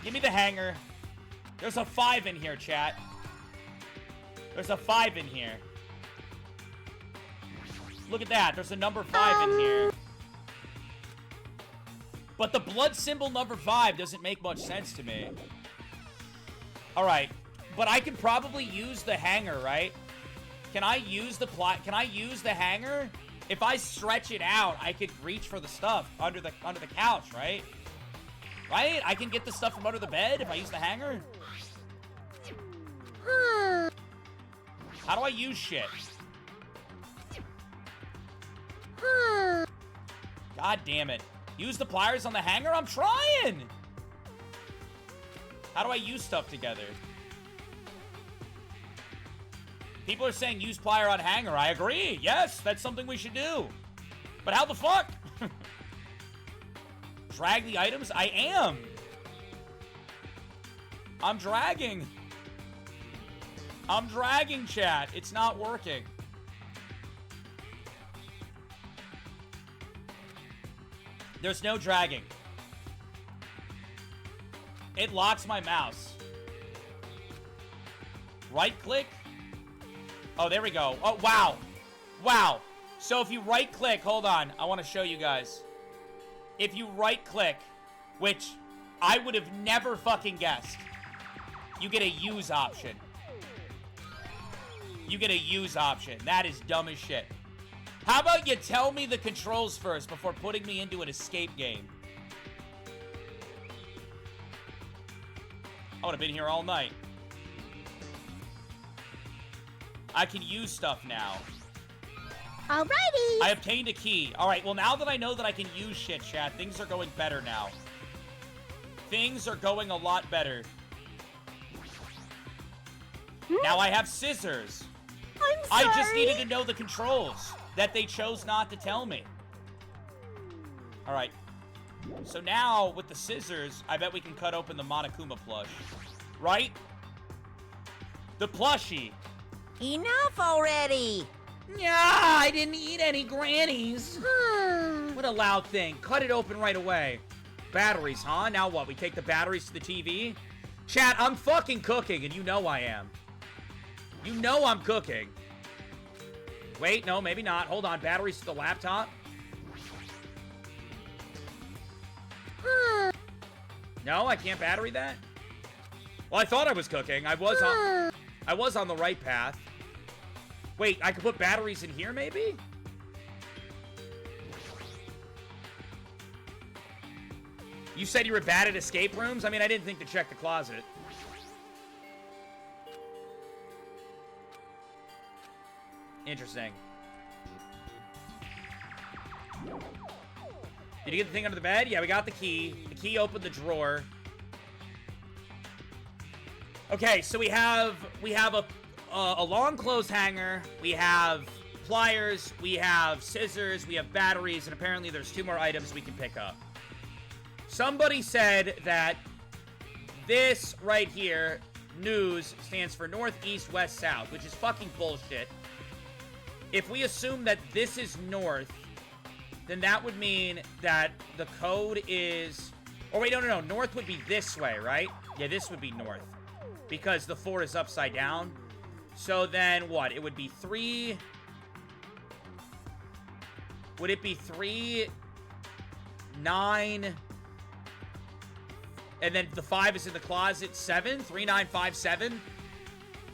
Give me the hanger. There's a 5 in here, chat. There's a 5 in here. Look at that. There's a number 5 in here. But the blood symbol number 5 doesn't make much sense to me. Alright. But I can probably use the hanger, right? Can I use the hanger? If I stretch it out, I could reach for the stuff under the couch, right? Right? I can get the stuff from under the bed if I use the hanger? How do I use shit? God damn it. Use the pliers on the hanger? I'm trying! How do I use stuff together? People are saying use plier on hanger. I agree. Yes, that's something we should do. But how the fuck? Drag the items? I am. I'm dragging. I'm dragging, chat. It's not working. There's no dragging. It locks my mouse. Right click? Oh, there we go. Oh, wow. Wow. So if you right click, hold on. I want to show you guys. If you right click, which I would have never fucking guessed, you get a use option. You get a use option. That is dumb as shit. How about you tell me the controls first before putting me into an escape game? I would have been here all night. I can use stuff now. Alrighty. I obtained a key. Alright, well now that I know that I can use shit, chat, things are going better now. Things are going a lot better. Now I have scissors. I'm sorry. I just needed to know the controls that they chose not to tell me. Alright. So now, with the scissors, I bet we can cut open the Monokuma plush. Right? The plushie. Enough already! Yeah, I didn't eat any grannies. What a loud thing. Cut it open right away. Batteries, huh? Now what? We take the batteries to the TV? Chat, I'm fucking cooking, and you know I am. You know I'm cooking. Wait, no, maybe not. Hold on. Batteries to the laptop? No, I can't battery that? Well, I thought I was cooking. I was on the right path. Wait, I could put batteries in here, maybe? You said you were bad at escape rooms? I mean, I didn't think to check the closet. Interesting. Did you get the thing under the bed? Yeah, we got the key. The key opened the drawer. Okay, so we have a long clothes hanger. We have pliers. We have scissors. We have batteries, and apparently there's 2 more items we can pick up. Somebody said that this right here, news, stands for north, east, west, south, which is fucking bullshit. If we assume that this is north, then that would mean that the code is... Oh, wait, no. North would be this way, right? Yeah, this would be north. Because the 4 is upside down. So then what? It would be 3... Would it be 3, 9... And then the 5 is in the closet, 7? 3957?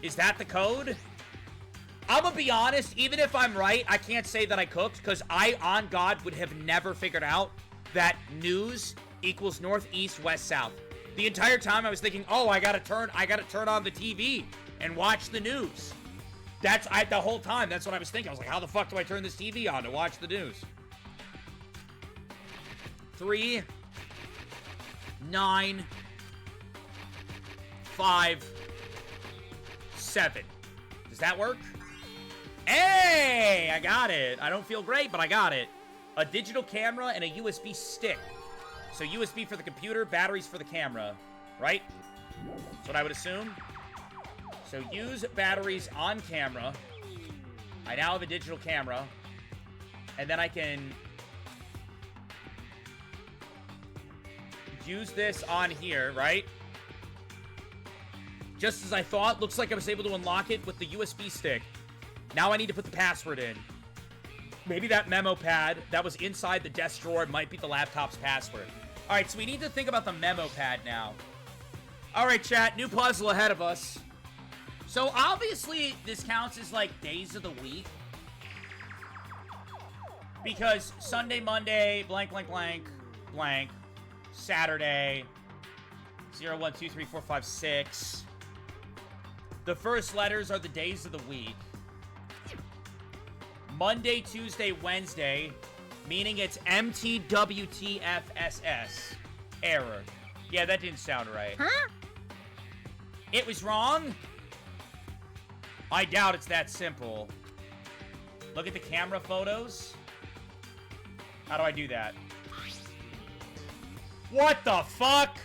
Is that the code? I'm gonna be honest, even if I'm right, I can't say that I cooked, because I, on God, would have never figured out that news equals north, east, west, south. The entire time I was thinking, oh, I gotta turn on the TV and watch the news. The whole time, that's what I was thinking. I was like, how the fuck do I turn this TV on to watch the news? 3, 9, 5, 7. Does that work? Hey, I got it. I don't feel great, but I got it. A digital camera and a USB stick. So USB for the computer, batteries for the camera, right? That's what I would assume. So use batteries on camera. I now have a digital camera. And then I can use this on here, right? Just as I thought, looks like I was able to unlock it with the USB stick. Now I need to put the password in. Maybe that memo pad that was inside the desk drawer might be the laptop's password. All right, so we need to think about the memo pad now. All right, chat, new puzzle ahead of us. So obviously this counts as like days of the week. Because Sunday, Monday, blank, blank, blank, blank. Saturday, 0, 1, 2, 3, 4, 5, 6. The first letters are the days of the week. Monday, Tuesday, Wednesday, meaning it's MTWTFSS. Error. Yeah, that didn't sound right. Huh? It was wrong? I doubt it's that simple. Look at the camera photos. How do I do that? What the fuck?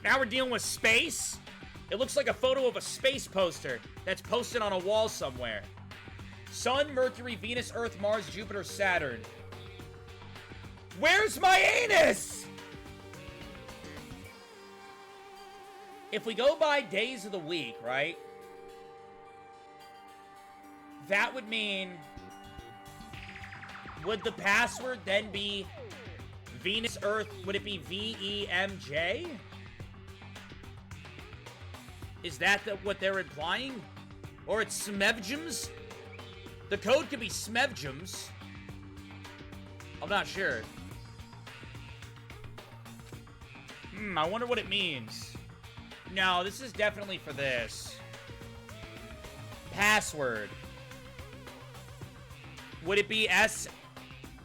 Now we're dealing with space? It looks like a photo of a space poster that's posted on a wall somewhere. Sun, Mercury, Venus, Earth, Mars, Jupiter, Saturn. Where's my anus? If we go by days of the week, right? That would mean... Would the password then be Venus, Earth? Would it be VEMJ? Is that what they're implying? Or it's Smevgems? The code could be Smevgems. I'm not sure. I wonder what it means. No, this is definitely for this. Password. Would it be S...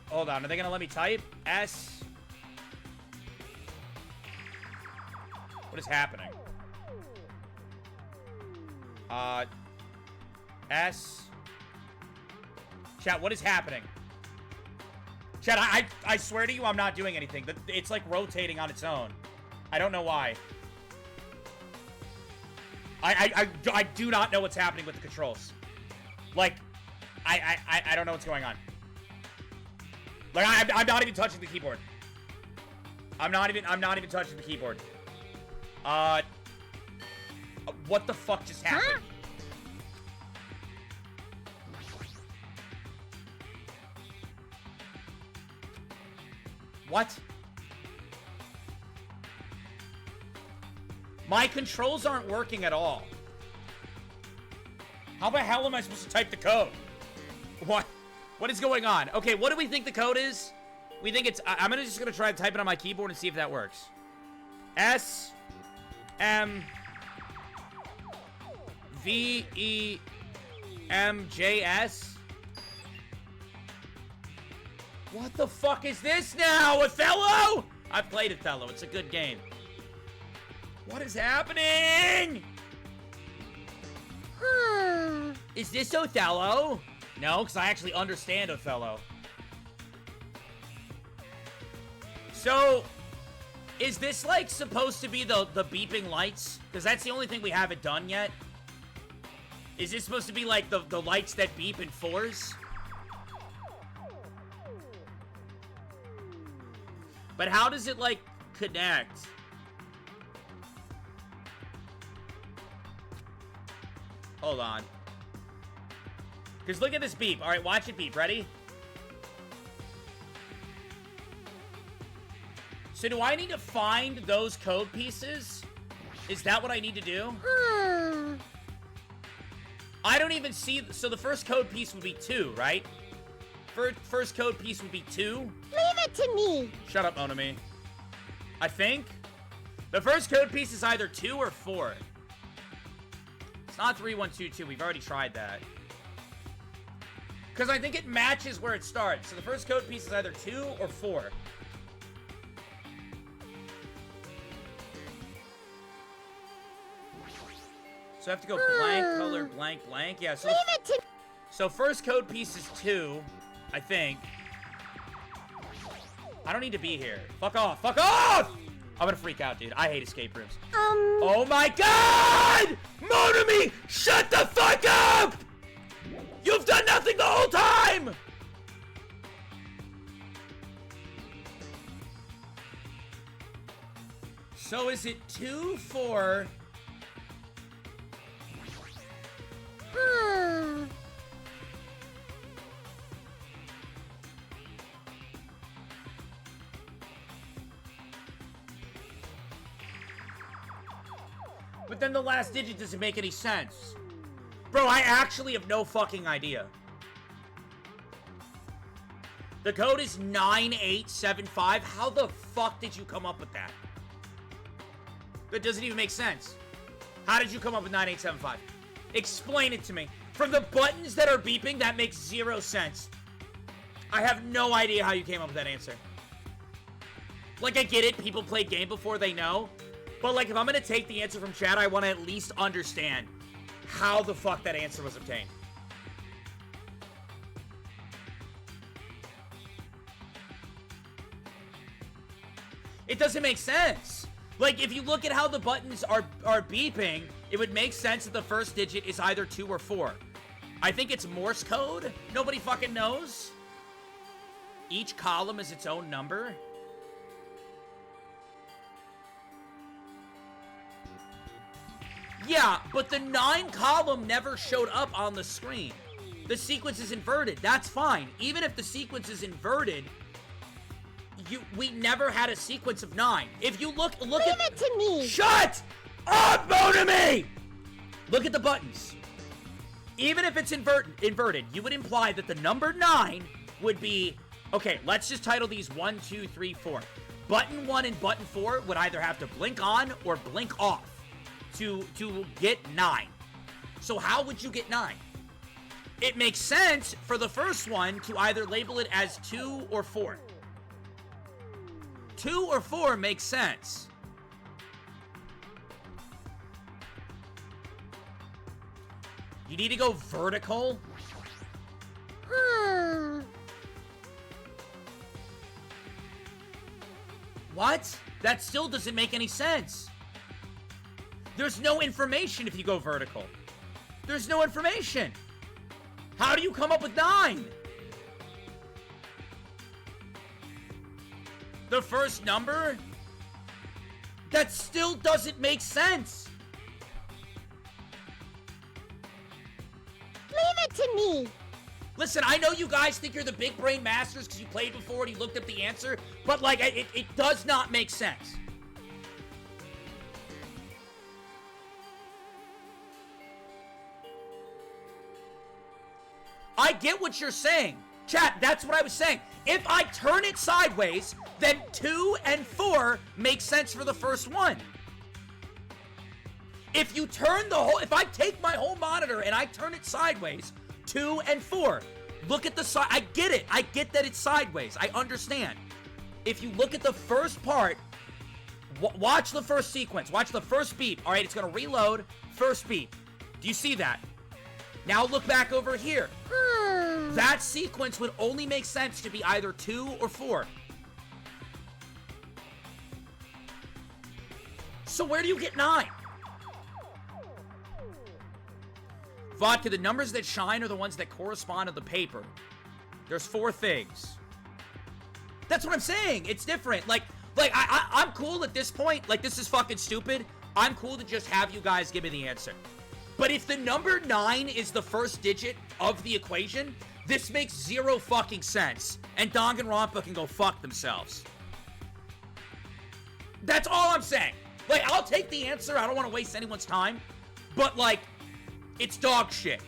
Hold on, are they gonna let me type? S... What is happening? S... Chat, what is happening? Chat, I swear to you, I'm not doing anything. It's like rotating on its own. I don't know why. I do not know what's happening with the controls. Like, I don't know what's going on. Like, I'm not even touching the keyboard. I'm not even touching the keyboard. What the fuck just happened? Huh? What? My controls aren't working at all. How the hell am I supposed to type the code? What? What is going on? Okay, what do we think the code is? We think it's... I'm just gonna try to type it on my keyboard and see if that works. S... M... V... E... M... J... S... What the fuck is this now? Othello? I've played Othello. It's a good game. What is happening? Is this Othello? No, because I actually understand Othello. So, is this, like, supposed to be the beeping lights? Because that's the only thing we haven't done yet. Is this supposed to be, like, the lights that beep in 4s? But how does it, like, connect? Hold on. Because look at this beep. All right, watch it beep. Ready? So do I need to find those code pieces? Is that what I need to do? I don't even see... So the first code piece would be 2, right? First code piece would be 2. Leave it to me. Shut up, Monami. I think. The first code piece is either 2 or 4. It's not 3122. We've already tried that. Because I think it matches where it starts. So the first code piece is either 2 or 4. So I have to go blank, color, blank, blank. Yeah, so... Leave it to... So first code piece is 2, I think. I don't need to be here. Fuck off. Fuck off! I'm gonna freak out, dude. I hate escape rooms. Oh my god! Monami! Shut the fuck up! You've done nothing the whole time! So is it 2, 4? But then the last digit doesn't make any sense. Bro, I actually have no fucking idea. The code is 9875. How the fuck did you come up with that? That doesn't even make sense. How did you come up with 9875? Explain it to me. From the buttons that are beeping, that makes 0 sense. I have no idea how you came up with that answer. Like, I get it. People played game before, they know. But, like, if I'm going to take the answer from chat, I want to at least understand how the fuck that answer was obtained. It doesn't make sense. Like, if you look at how the buttons are beeping, it would make sense that the first digit is either 2 or 4. I think it's Morse code. Nobody fucking knows. Each column is its own number. Yeah, but the 9 column never showed up on the screen. The sequence is inverted. That's fine. Even if the sequence is inverted, we never had a sequence of 9. If you look Leave it to me. Shut up, Monami! Look at the buttons. Even if it's inverted, you would imply that the number 9 would be... Okay, let's just title these 1, 2, 3, 4. Button 1 and button 4 would either have to blink on or blink off to get 9. So how would you get 9? It makes sense for the first one to either label it as 2 or 4. 2 or 4 makes sense. You need to go vertical. What? That still doesn't make any sense. There's no information if you go vertical. There's no information. How do you come up with 9? The first number? That still doesn't make sense. Leave it to me. Listen, I know you guys think you're the big brain masters because you played before and you looked up the answer, but like, it does not make sense. I get what you're saying. Chat, that's what I was saying. If I turn it sideways, then 2 and 4 make sense for the first one. If you turn if I take my whole monitor and I turn it sideways, 2 and 4, look at the side. I get it. I get that it's sideways. I understand. If you look at the first part, watch the first sequence. Watch the first beep. All right, it's going to reload. First beep. Do you see that? Now look back over here. That sequence would only make sense to be either 2 or 4. So where do you get 9? Vodka, the numbers that shine are the ones that correspond to the paper. There's 4 things. That's what I'm saying. It's different. Like I'm cool at this point. Like, this is fucking stupid. I'm cool to just have you guys give me the answer. But if the number 9 is the first digit of the equation, this makes 0 fucking sense. And Danganronpa can go fuck themselves. That's all I'm saying. Like, I'll take the answer. I don't want to waste anyone's time. But, like, it's dog shit.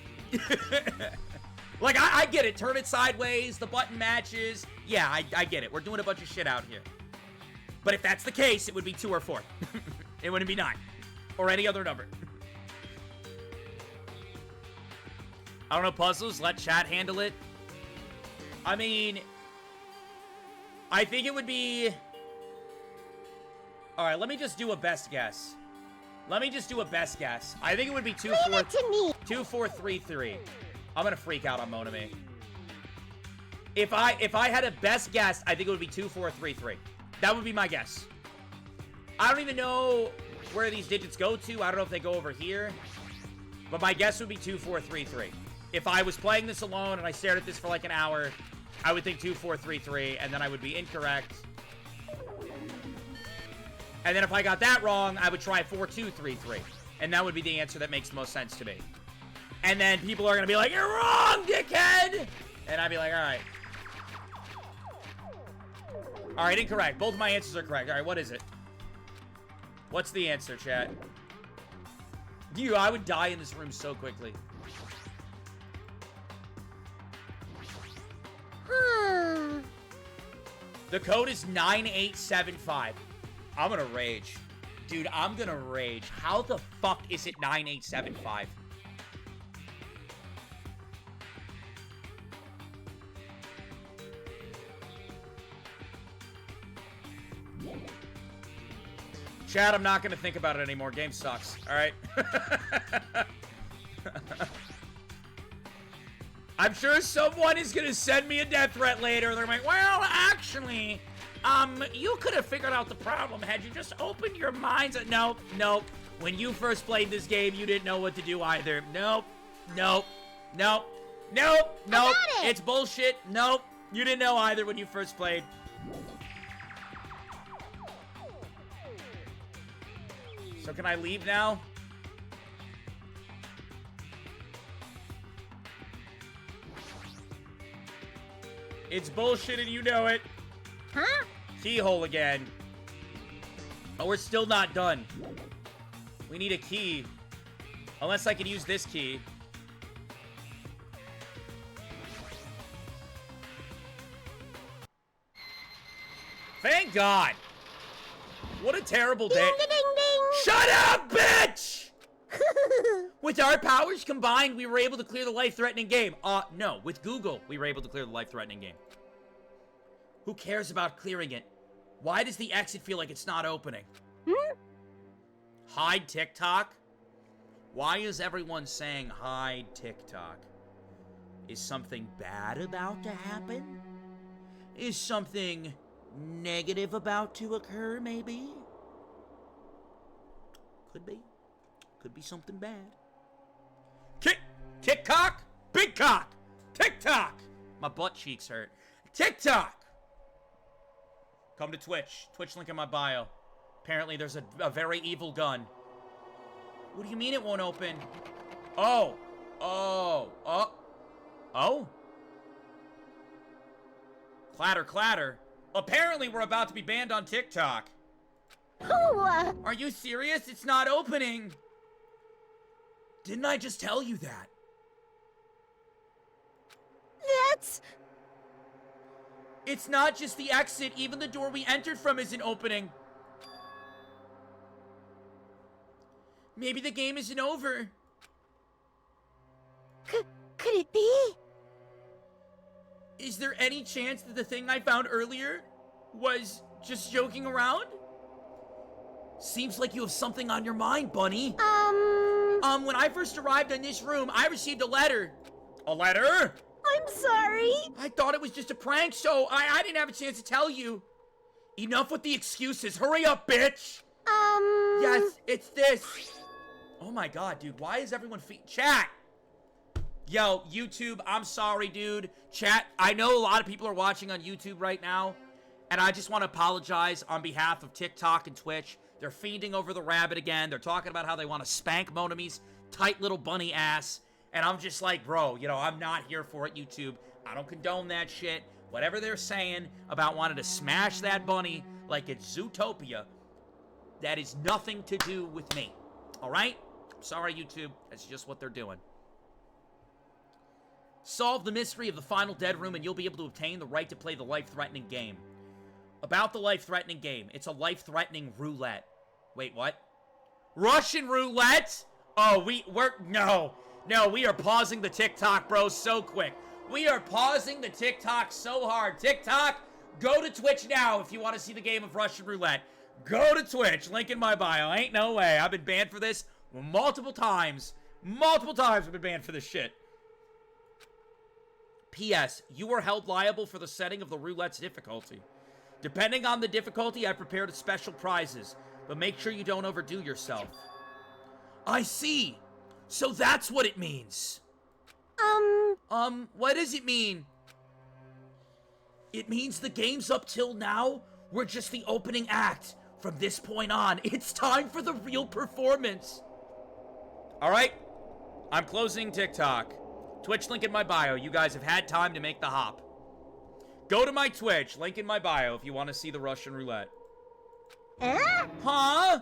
Like, I get it. Turn it sideways. The button matches. Yeah, I get it. We're doing a bunch of shit out here. But if that's the case, it would be 2 or 4. It wouldn't be 9. Or any other number. I don't know puzzles. Let chat handle it. I mean, I think it would be... Alright, let me just do a best guess. I think it would be 2, 4... 2, 4, 3, 3. I'm gonna freak out on Monami. If I had a best guess, I think it would be 2, 4, 3, 3. That would be my guess. I don't even know where these digits go to. I don't know if they go over here. But my guess would be 2, 4, 3, 3. If I was playing this alone and I stared at this for like an hour, I would think 2, 4, 3, 3, and then I would be incorrect. And then if I got that wrong, I would try 4-2-3-3. And that would be the answer that makes the most sense to me. And then people are going to be like, you're wrong, dickhead! And I'd be like, alright. Alright, incorrect. Both of my answers are correct. Alright, what is it? What's the answer, chat? Dude, I would die in this room so quickly. The code is 9875. I'm gonna rage. Dude, I'm gonna rage. How the fuck is it 9875? Chad, I'm not gonna think about it anymore. Game sucks. Alright? I'm sure someone is gonna send me a death threat later. They're like, well, actually, you could have figured out the problem had you just opened your minds. Nope, nope. When you first played this game, you didn't know what to do either. Nope, nope, nope, nope, nope. It's bullshit. Nope. You didn't know either when you first played. So can I leave now? It's bullshit and you know it. Huh? Keyhole again. Oh, we're still not done. We need a key. Unless I can use this key. Thank God. What a terrible day. Ding, ding, ding. Shut up, bitch! With our powers combined, we were able to clear the life-threatening game. No. With Google, we were able to clear the life-threatening game. Who cares about clearing it? Why does the exit feel like it's not opening? Hide TikTok? Why is everyone saying hide TikTok? Is something bad about to happen? Is something negative about to occur, maybe? Could be. Could be something bad. TikTok? Big cock! TikTok! My butt cheeks hurt. TikTok! Come to Twitch. Twitch link in my bio. Apparently there's a very evil gun. What do you mean it won't open? Oh. Oh. Oh. Oh? Clatter, clatter. Apparently we're about to be banned on TikTok. Are you serious? It's not opening. Didn't I just tell you that? That's... It's not just the exit. Even the door we entered from isn't opening. Maybe the game isn't over. Could it be? Is there any chance that the thing I found earlier was just joking around? Seems like you have something on your mind, Bunny. When I first arrived in this room, I received a letter. A letter? I'm sorry. I thought it was just a prank, so I didn't have a chance to tell you. Enough with the excuses. Hurry up, bitch. Yes, it's this. Oh my god, dude. Why is everyone Chat. Yo, YouTube, I'm sorry, dude. Chat, I know a lot of people are watching on YouTube right now, and I just want to apologize on behalf of TikTok and Twitch. They're fiending over the rabbit again. They're talking about how they want to spank Monami's tight little bunny ass. And I'm just like, bro, you know, I'm not here for it, YouTube. I don't condone that shit. Whatever they're saying about wanting to smash that bunny like it's Zootopia, that is nothing to do with me. All right? Sorry, YouTube. That's just what they're doing. Solve the mystery of the final dead room and you'll be able to obtain the right to play the life-threatening game. About the life-threatening game. It's a life-threatening roulette. Wait, what? Russian roulette? Oh, No, we are pausing the TikTok, bro, so quick. We are pausing the TikTok so hard. TikTok, go to Twitch now if you want to see the game of Russian roulette. Go to Twitch. Link in my bio. Ain't no way. I've been banned for this multiple times. Multiple times I've been banned for this shit. P.S. You are held liable for the setting of the roulette's difficulty. Depending on the difficulty, I've prepared special prizes. But make sure you don't overdo yourself. I see. So that's what it means. What does it mean? It means the games up till now were just the opening act From this point on, it's time for the real performance. All right, I'm closing TikTok. Twitch link in my bio. You guys have had time to make the hop. Go to my Twitch, link in my bio if you want to see the Russian roulette. Huh?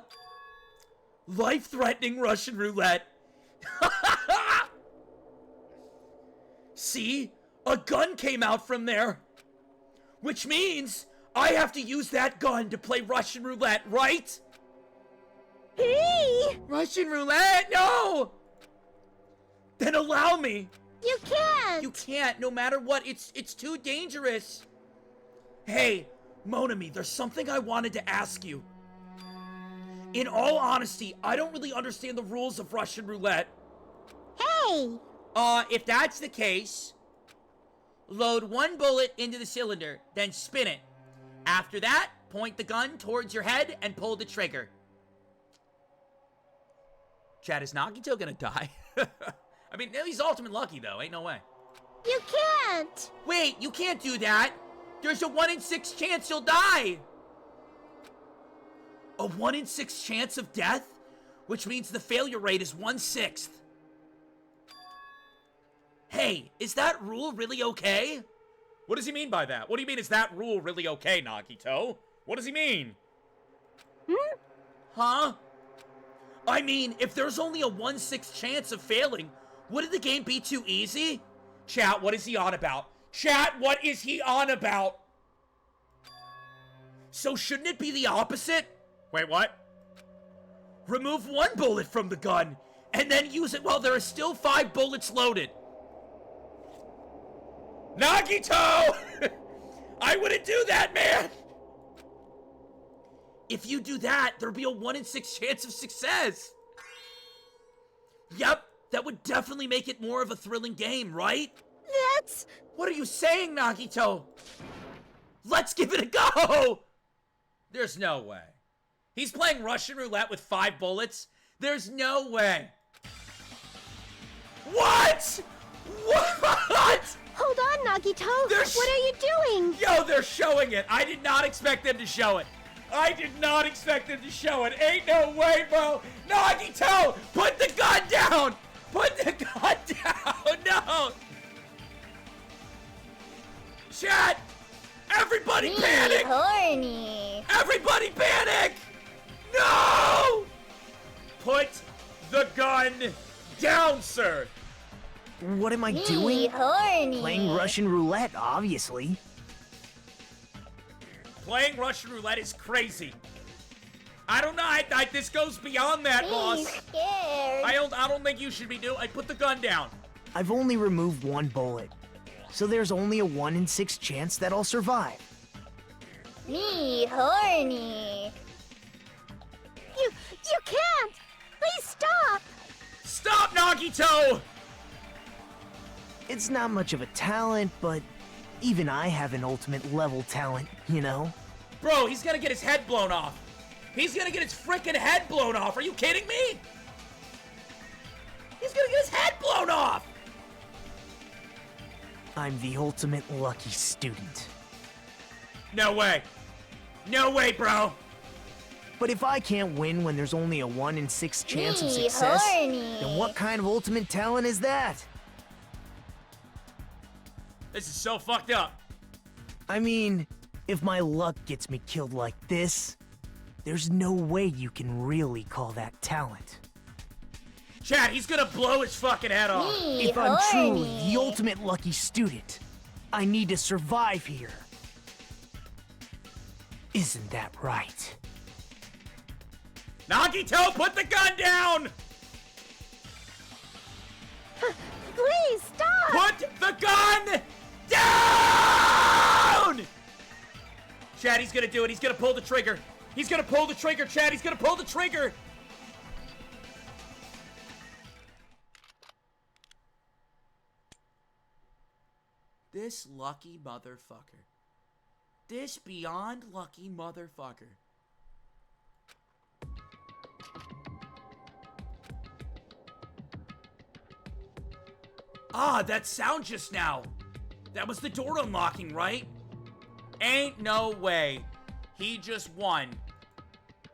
Life-threatening Russian roulette. See? A gun came out from there. Which means I have to use that gun to play Russian roulette, right? Hey! Russian roulette? No! Then allow me. You can't! You can't, no matter what. It's too dangerous. Hey, Monami, there's something I wanted to ask you. In all honesty, I don't really understand the rules of Russian roulette. Hey! If that's the case, load one bullet into the cylinder, then spin it. After that, point the gun towards your head and pull the trigger. Chad, is Nagito gonna die? I mean, he's ultimate lucky, though. Ain't no way. You can't! Wait, you can't do that. There's a 1 in 6 chance you'll die. A 1 in 6 chance of death? Which means the failure rate is 1/6. Hey, is that rule really okay? What does he mean by that? What do you mean, is that rule really okay, Nagito? What does he mean? Huh? I mean, if there's only a 1/6 chance of failing, wouldn't the game be too easy? Chat, what is he on about? Chat, what is he on about? So shouldn't it be the opposite? Wait, what? Remove 1 bullet from the gun, and then use it while there are still 5 bullets loaded. Nagito! I wouldn't do that, man! If you do that, there'll be a 1 in 6 chance of success. Yep, that would definitely make it more of a thrilling game, right? That's... What are you saying, Nagito? Let's give it a go! There's no way. He's playing Russian roulette with 5 bullets? There's no way. What? What? Hold on, Nagito! What are you doing? Yo, they're showing it. I did not expect them to show it. I did not expect them to show it. Ain't no way, bro. Nagito, put the gun down. Put the gun down. No. Chat, everybody panic. Horny. Everybody panic. No. Put the gun down, sir. What am I doing? Horny. Playing Russian roulette, obviously. Playing Russian roulette is crazy. I don't know. This goes beyond that, boss. Scared. I don't think you should be doing. I put the gun down. I've only removed 1 bullet, so there's only a 1 in 6 chance that I'll survive. Me horny. You can't. Please stop. Stop, Nagito! It's not much of a talent, but even I have an ultimate level talent, you know? Bro, he's gonna get his head blown off. He's gonna get his freaking head blown off. Are you kidding me? He's gonna get his head blown off. I'm the ultimate lucky student. No way. No way, bro. But if I can't win when there's only a 1 in 6 chance of success, then what kind of ultimate talent is that? This is so fucked up. I mean, if my luck gets me killed like this, there's no way you can really call that talent. Chad, he's gonna blow his fucking head off. If I'm truly the ultimate lucky student, I need to survive here. Isn't that right? Nagito, put the gun down! Please stop. Put the gun down! Chad, he's gonna do it. He's gonna pull the trigger. He's gonna pull the trigger, Chad. He's gonna pull the trigger. This lucky motherfucker. This beyond lucky motherfucker. Ah, that sound just now. That was the door unlocking, right? Ain't no way. He just won.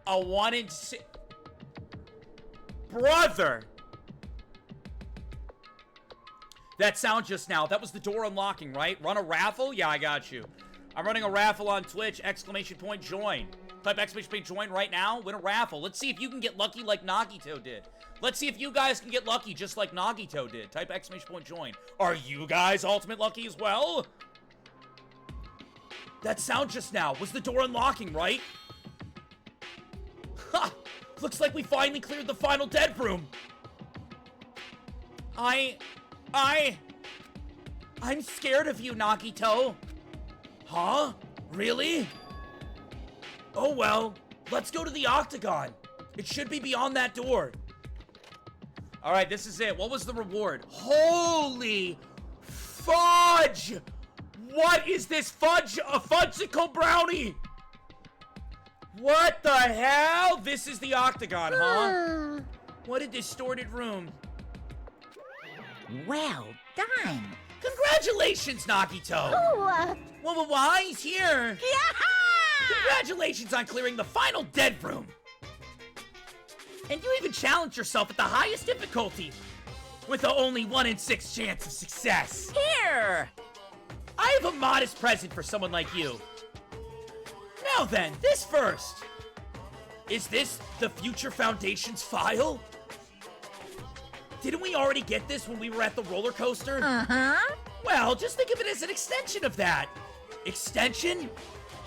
A 1 in 6. Brother! That sound just now, that was the door unlocking, right? Run a raffle? Yeah, I got you. I'm running a raffle on Twitch, ! Join. Type ! Join right now, win a raffle. Let's see if you can get lucky like Nagito did. Let's see if you guys can get lucky just like Nagito did. Type ! Join. Are you guys ultimate lucky as well? That sound just now was the door unlocking, right? Ha! Looks like we finally cleared the final dead room. I'm scared of you, Nagito. Huh? Really? Oh well, let's go to the octagon. It should be beyond that door. Alright, this is it. What was the reward? Holy fudge! What is this fudge? A fudgesicle brownie! What the hell? This is the octagon, huh? What a distorted room. Well done. Congratulations, Nagito! Ooh, Why? He's here! Congratulations on clearing the final dead room! And you even challenged yourself at the highest difficulty, with a only 1 in 6 chance of success. Here! I have a modest present for someone like you. Now then, this first. Is this the Future Foundation's file? Didn't we already get this when we were at the roller coaster? Uh-huh. Well, just think of it as an extension of that. Extension?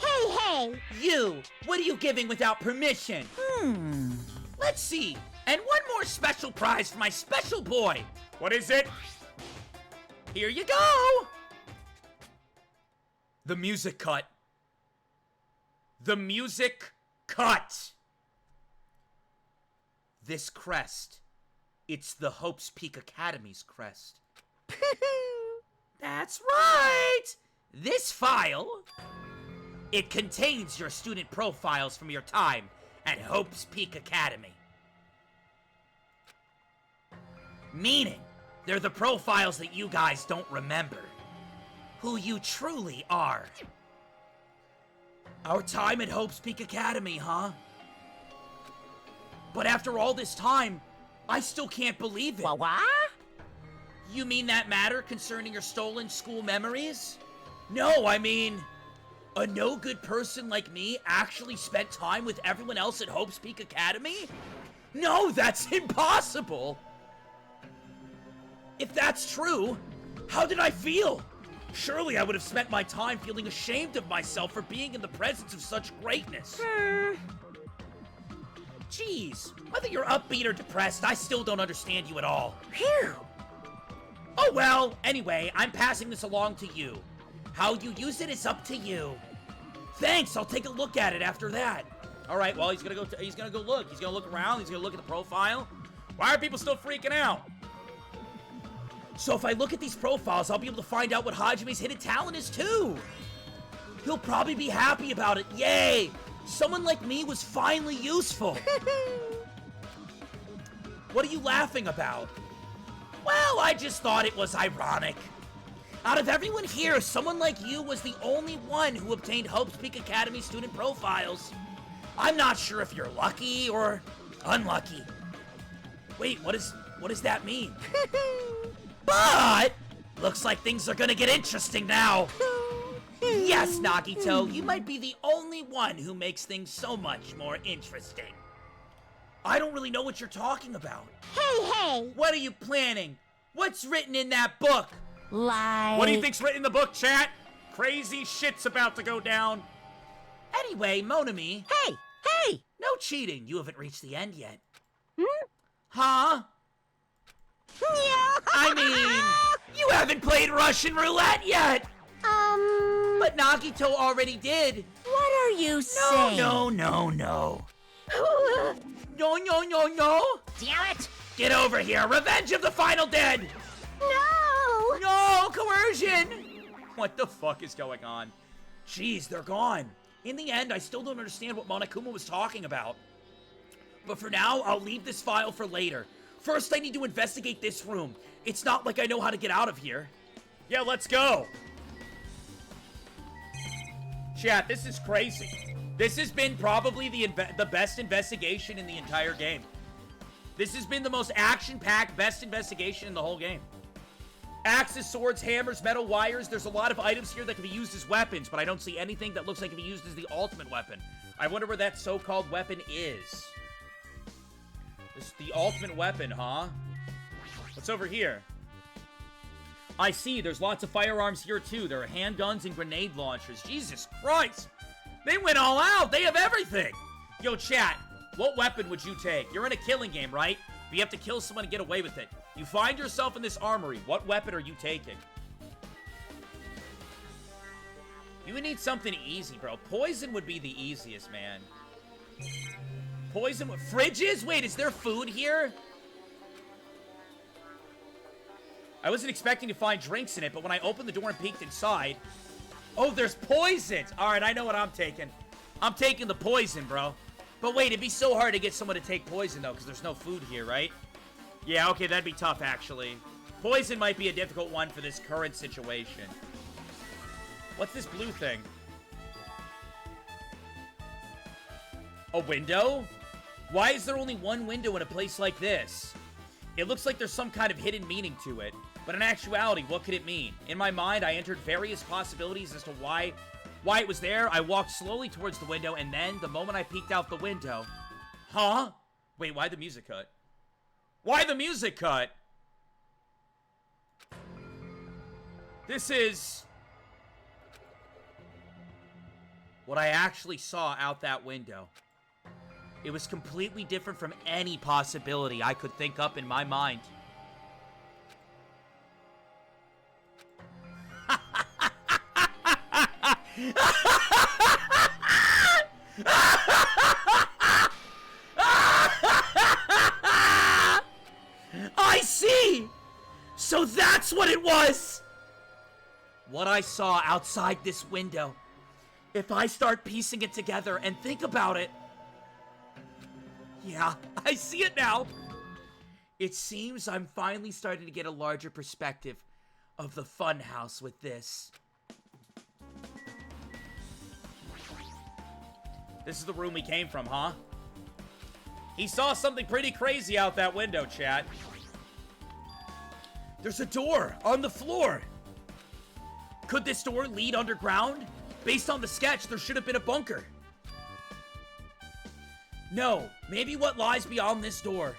hey! You! What are you giving without permission? Hmm. Let's see. And one more special prize for my special boy. What is it? Here you go! The music cut. The music cut! This crest. It's the Hope's Peak Academy's crest. That's right! This file, it contains your student profiles from your time at Hope's Peak Academy. Meaning, they're the profiles that you guys don't remember. Who you truly are. Our time at Hope's Peak Academy, huh? But after all this time, I still can't believe it. What? You mean that matter concerning your stolen school memories? No, I mean, a no-good person like me actually spent time with everyone else at Hope's Peak Academy? No, that's impossible! If that's true, how did I feel? Surely I would have spent my time feeling ashamed of myself for being in the presence of such greatness. Jeez, whether you're upbeat or depressed, I still don't understand you at all. Phew. Oh well, anyway, I'm passing this along to you. How you use it is up to you. Thanks, I'll take a look at it after that. All right, well, he's gonna go look. He's gonna look around, he's gonna look at the profile. Why are people still freaking out? So if I look at these profiles, I'll be able to find out what Hajime's hidden talent is too. He'll probably be happy about it. Yay! Someone like me was finally useful. What are you laughing about? Well, I just thought it was ironic. Out of everyone here, someone like you was the only one who obtained Hope's Peak Academy student profiles. I'm not sure if you're lucky or unlucky. Wait, what does that mean? But looks like things are gonna get interesting now. Yes, Nagito, you might be the only one who makes things so much more interesting. I don't really know what you're talking about. Hey! What are you planning? What's written in that book? Like... What do you think's written in the book, chat? Crazy shit's about to go down. Anyway, Monami. Hey! No cheating. You haven't reached the end yet. Huh? I mean, you haven't played Russian roulette yet. But Nagito already did. What are you saying? No. No. Damn it! Get over here. Revenge of the Final Dead. No, coercion. What the fuck is going on? Jeez, they're gone. In the end, I still don't understand what Monokuma was talking about. But for now, I'll leave this file for later. First, I need to investigate this room. It's not like I know how to get out of here. Yeah, let's go. Chat, this is crazy. This has been probably the best investigation in the entire game. This has been the most action-packed, best investigation in the whole game. Axes, swords, hammers, metal wires. There's a lot of items here that can be used as weapons, but I don't see anything that looks like it can be used as the ultimate weapon. I wonder where that so-called weapon is. This is the ultimate weapon, huh? What's over here? I see, there's lots of firearms here, too. There are handguns and grenade launchers. Jesus Christ! They went all out! They have everything! Yo, chat, what weapon would you take? You're in a killing game, right? But you have to kill someone to get away with it. You find yourself in this armory. What weapon are you taking? You would need something easy, bro. Poison would be the easiest, man. Poison... Fridges? Wait, is there food here? I wasn't expecting to find drinks in it, but when I opened the door and peeked inside... Oh, there's poisons! Alright, I know what I'm taking. I'm taking the poison, bro. But wait, it'd be so hard to get someone to take poison, though, because there's no food here, right? Yeah, okay, that'd be tough, actually. Poison might be a difficult one for this current situation. What's this blue thing? A window? Why is there only one window in a place like this? It looks like there's some kind of hidden meaning to it. But in actuality, what could it mean? In my mind, I entered various possibilities as to why it was there. I walked slowly towards the window, and then, the moment I peeked out the window... Huh? Wait, why the music cut? Why the music cut? This is... what I actually saw out that window. It was completely different from any possibility I could think up in my mind. I see! So that's what it was! What I saw outside this window. If I start piecing it together and think about it... Yeah, I see it now. It seems I'm finally starting to get a larger perspective of the funhouse with this. This is the room we came from, huh? He saw something pretty crazy out that window, chat. There's a door on the floor. Could this door lead underground? Based on the sketch, there should have been a bunker. No, maybe what lies beyond this door.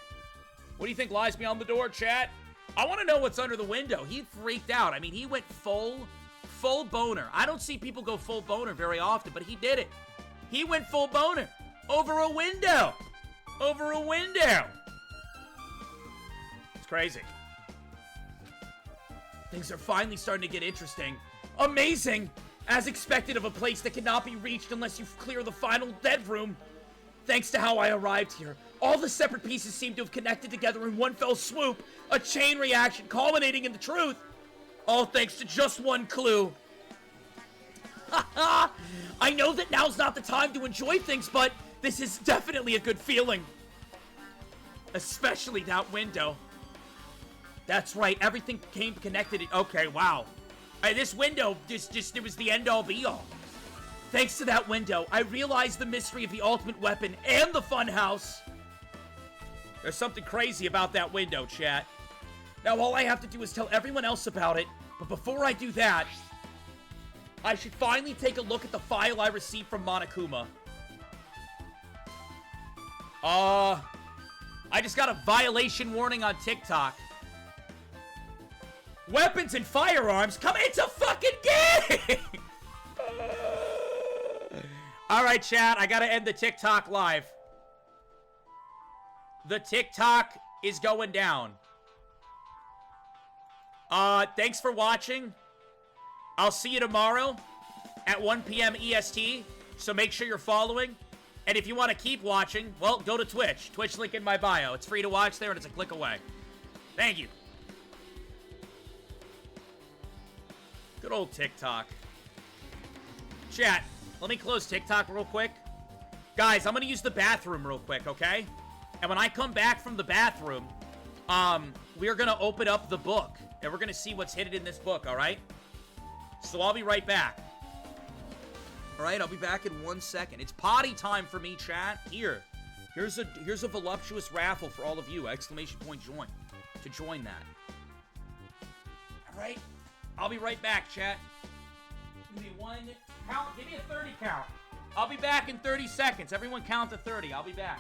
What do you think lies beyond the door, chat? I want to know what's under the window. He freaked out. I mean, he went full boner. I don't see people go full boner very often, but he did it. He went full boner. Over a window. Over a window. It's crazy. Things are finally starting to get interesting. Amazing! As expected of a place that cannot be reached unless you clear the final dead room. Thanks to how I arrived here, all the separate pieces seem to have connected together in one fell swoop. A chain reaction culminating in the truth. All thanks to just one clue. Haha! I know that now's not the time to enjoy things, but this is definitely a good feeling. Especially that window. That's right, everything came connected. Okay, wow. This window, it was the end-all be-all. Thanks to that window, I realized the mystery of the ultimate weapon and the funhouse. There's something crazy about that window, chat. Now all I have to do is tell everyone else about it, but before I do that, I should finally take a look at the file I received from Monokuma. I just got a violation warning on TikTok. Weapons and firearms? Come, it's a fucking game! Alright, chat, I gotta end the TikTok live. The TikTok is going down. Thanks for watching. I'll see you tomorrow at 1 p.m. EST, so make sure you're following. And if you want to keep watching, well, go to Twitch. Twitch link in my bio. It's free to watch there, and it's a click away. Thank you. Good old TikTok. Chat, let me close TikTok real quick. Guys, I'm going to use the bathroom real quick, okay? And when I come back from the bathroom, we're going to open up the book. And we're going to see what's hidden in this book, all right? So I'll be right back. Alright, I'll be back in 1 second. It's potty time for me, chat. Here's a voluptuous raffle for all of you. Exclamation point join. To join that. Alright. I'll be right back, chat. Give me one count. Give me a 30 count. I'll be back in 30 seconds. Everyone count to 30. I'll be back.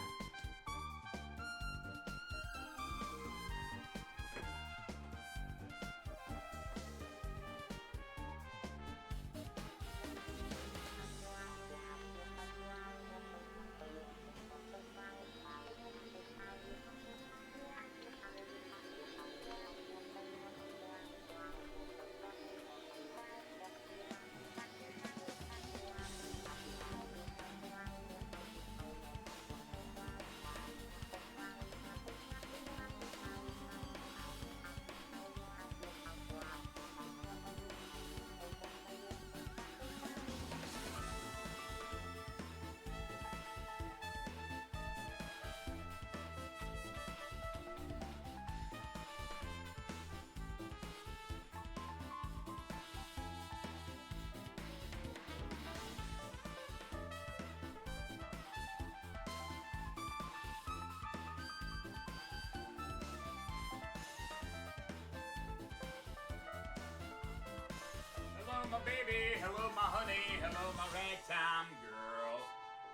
Hello, my baby. Hello, my honey. Hello, my ragtime girl.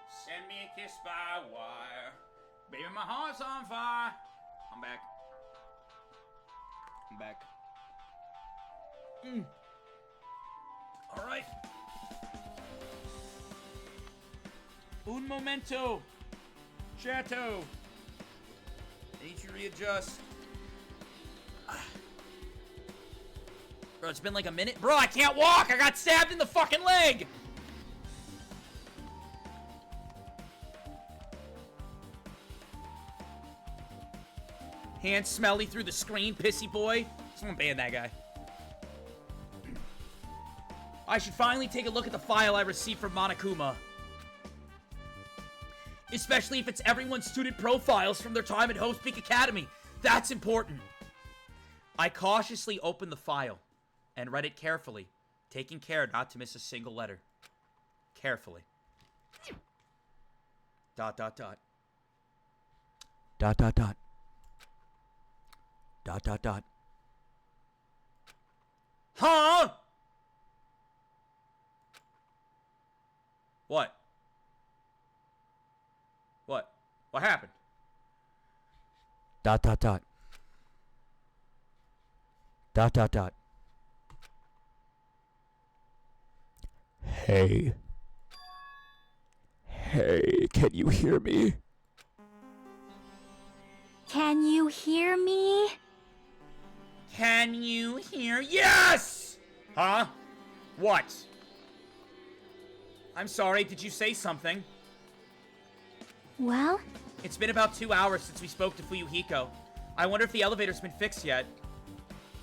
Send me a kiss by wire. Baby, my heart's on fire. I'm back. I'm back. All right. Un momento. Chateau. Need to readjust. Bro, it's been like a minute. Bro, I can't walk. I got stabbed in the fucking leg. Hands smelly through the screen, pissy boy. Someone ban that guy. I should finally take a look at the file I received from Monokuma. Especially if it's everyone's student profiles from their time at Host Peak Academy. That's important. I cautiously opened the file and read it carefully, taking care not to miss a single letter. Carefully. ... Huh? What? What? What happened? ... Hey. Hey, can you hear me? Can you hear me? Can you hear? Yes! Huh? What? I'm sorry, did you say something? Well? It's been about 2 hours since we spoke to Fuyuhiko. I wonder if the elevator's been fixed yet.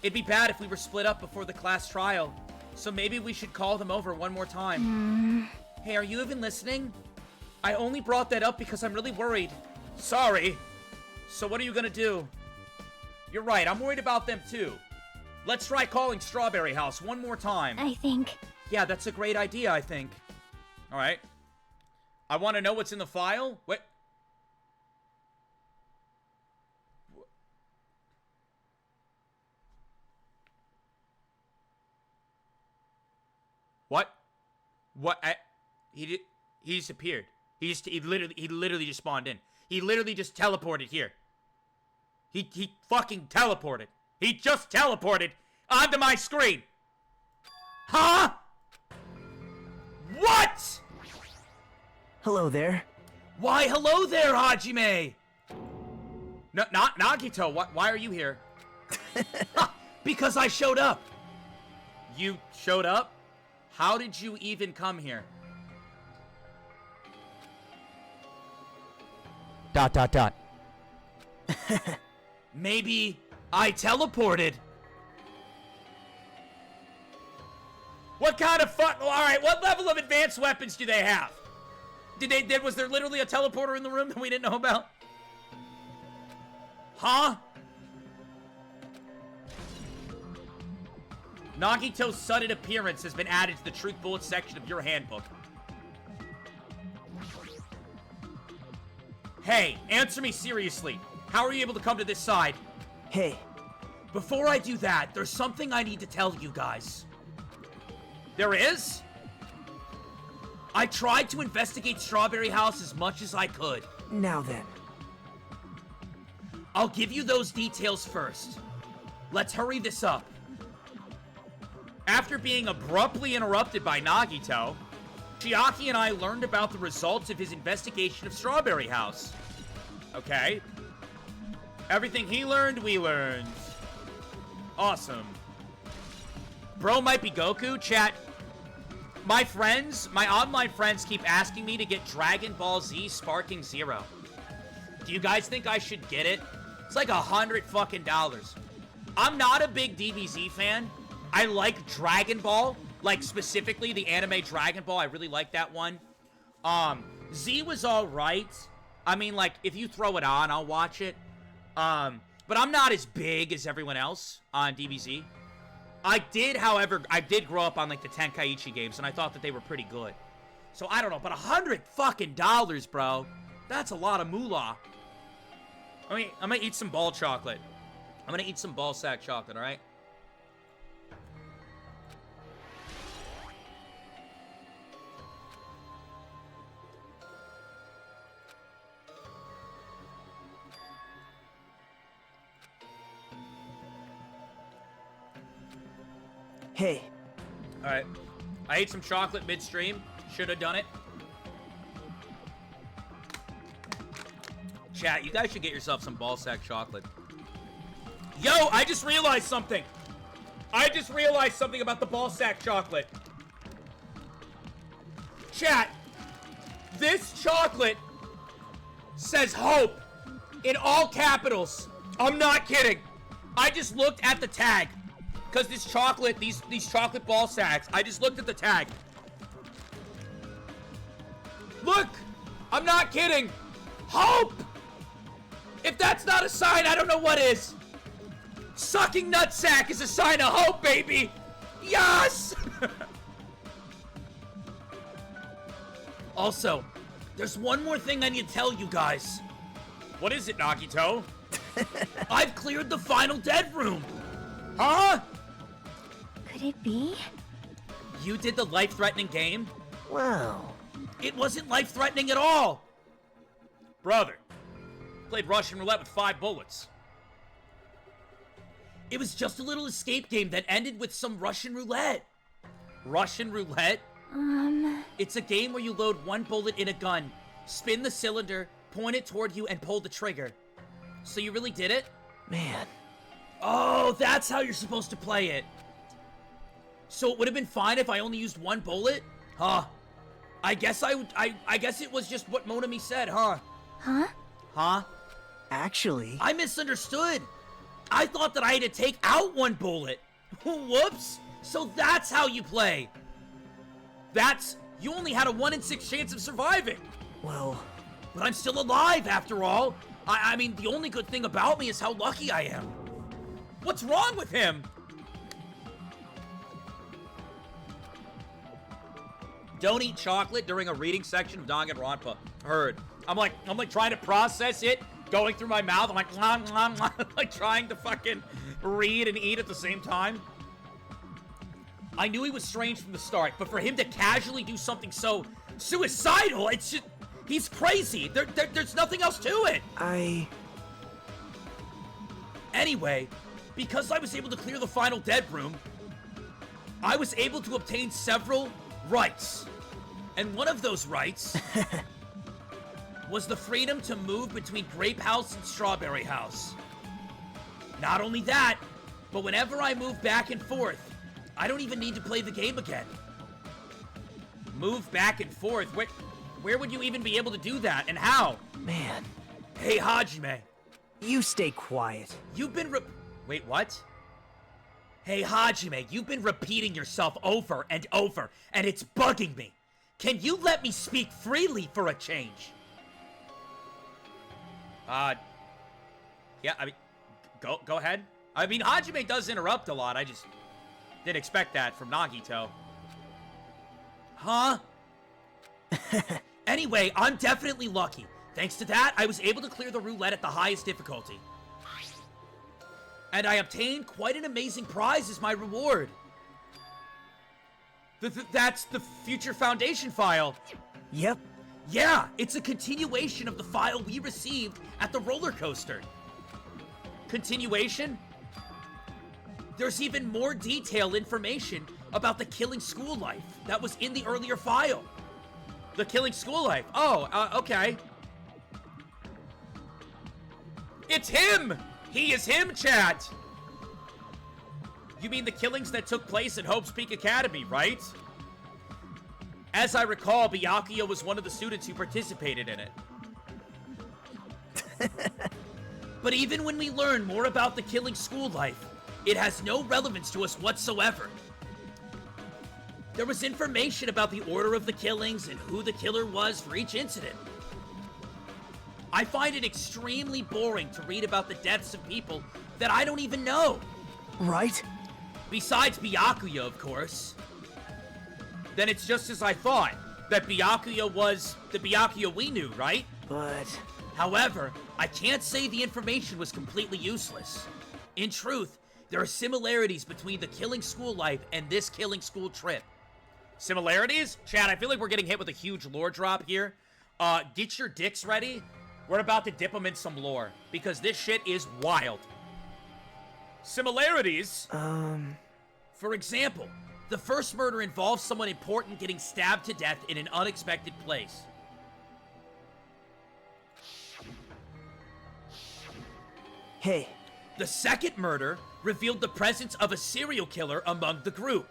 It'd be bad if we were split up before the class trial, so maybe we should call them over one more time. Hey, are you even listening? I only brought that up because I'm really worried. Sorry. So what are you gonna do? You're right, I'm worried about them too. Let's try calling Strawberry House one more time. I think... Yeah, that's a great idea, I think. Alright. I want to know what's in the file. What? What? What? He disappeared. He literally just spawned in. He literally just teleported here. He fucking teleported. He just teleported onto my screen. Huh? What? Hello there. Why, hello there, Hajime. No, not Nagito. Why are you here? Because I showed up. You showed up? How did you even come here? ... Maybe I teleported. What kind of fun? Alright, what level of advanced weapons do they have? Was there literally a teleporter in the room that we didn't know about? Huh? Nagito's sudden appearance has been added to the Truth Bullet section of your handbook. Hey, answer me seriously. How are you able to come to this side? Hey. Before I do that, there's something I need to tell you guys. There is? I tried to investigate Strawberry House as much as I could. Now then. I'll give you those details first. Let's hurry this up. After being abruptly interrupted by Nagito, Chiaki and I learned about the results of his investigation of Strawberry House. Okay. Everything he learned, we learned. Awesome. Bro might be Goku. Chat. My friends, my online friends keep asking me to get Dragon Ball Z Sparking Zero. Do you guys think I should get it? It's like $100 fucking. I'm not a big DBZ fan. I like Dragon Ball, like specifically the anime Dragon Ball. I really like that one. Z was all right. I mean, like, if you throw it on, I'll watch it. But I'm not as big as everyone else on DBZ. However, I did grow up on, like, the Tenkaichi games, and I thought that they were pretty good. So, I don't know, but $100 fucking, bro. That's a lot of moolah. I mean, I'm gonna eat some ball chocolate. I'm gonna eat some ball sack chocolate, alright? Hey. Alright. I ate some chocolate midstream. Should have done it. Chat, you guys should get yourself some ball sack chocolate. Yo, I just realized something. I just realized something about the ball sack chocolate. Chat, this chocolate says hope in all capitals. I'm not kidding. I just looked at the tag. Because this chocolate, these chocolate ball sacks, I just looked at the tag. Look! I'm not kidding. Hope! If that's not a sign, I don't know what is. Sucking nutsack is a sign of hope, baby! Yes! Also, there's one more thing I need to tell you guys. What is it, Nagito? I've cleared the final dead room! Huh? Could it be? You did the life-threatening game? Wow. It wasn't life-threatening at all! Brother, played Russian roulette with 5 bullets. It was just a little escape game that ended with some Russian roulette. Russian roulette? It's a game where you load 1 bullet in a gun, spin the cylinder, point it toward you, and pull the trigger. So you really did it? Man. Oh, that's how you're supposed to play it. So it would have been fine if I only used 1 bullet? Huh. I guess I guess it was just what Monami said, huh? Huh? Huh? Actually... I misunderstood. I thought that I had to take out 1 bullet. Whoops. So that's how you play. You only had a 1 in 6 chance of surviving. Well... But I'm still alive, after all. I mean, the only good thing about me is how lucky I am. What's wrong with him? Don't eat chocolate during a reading section of Danganronpa. Heard. I'm like trying to process it, going through my mouth. I'm like, nom, nom, nom, like trying to fucking read and eat at the same time. I knew he was strange from the start, but for him to casually do something so suicidal, it's just, he's crazy. There's nothing else to it. Anyway, because I was able to clear the final dead room, I was able to obtain several rights. And one of those rights was the freedom to move between Grape House and Strawberry House. Not only that, but whenever I move back and forth, I don't even need to play the game again. Move back and forth? Where would you even be able to do that, and how? Man. Hey, Hajime. You stay quiet. You've been Wait, what? Hey, Hajime, you've been repeating yourself over and over, and it's bugging me. Can you let me speak freely for a change? Yeah, I mean, go ahead. I mean, Hajime does interrupt a lot. I just didn't expect that from Nagito. Huh? Anyway, I'm definitely lucky. Thanks to that, I was able to clear the roulette at the highest difficulty. And I obtained quite an amazing prize as my reward. That's the Future Foundation file. Yep. Yeah, it's a continuation of the file we received at the roller coaster. Continuation? There's even more detailed information about the Killing School Life that was in the earlier file. The Killing School Life. Oh, okay. It's him! He is him, chat! You mean the killings that took place at Hope's Peak Academy, right? As I recall, Byakuya was one of the students who participated in it. But even when we learn more about the Killing School Life, it has no relevance to us whatsoever. There was information about the order of the killings and who the killer was for each incident. I find it extremely boring to read about the deaths of people that I don't even know. Right? Besides Byakuya, of course. Then it's just as I thought, that Byakuya was the Byakuya we knew, right? But... However, I can't say the information was completely useless. In truth, there are similarities between the Killing School Life and this Killing School trip. Similarities? Chad, I feel like we're getting hit with a huge lore drop here. Get your dicks ready. We're about to dip them in some lore, because this shit is wild. Similarities? For example, the first murder involves someone important getting stabbed to death in an unexpected place. Hey. The second murder revealed the presence of a serial killer among the group.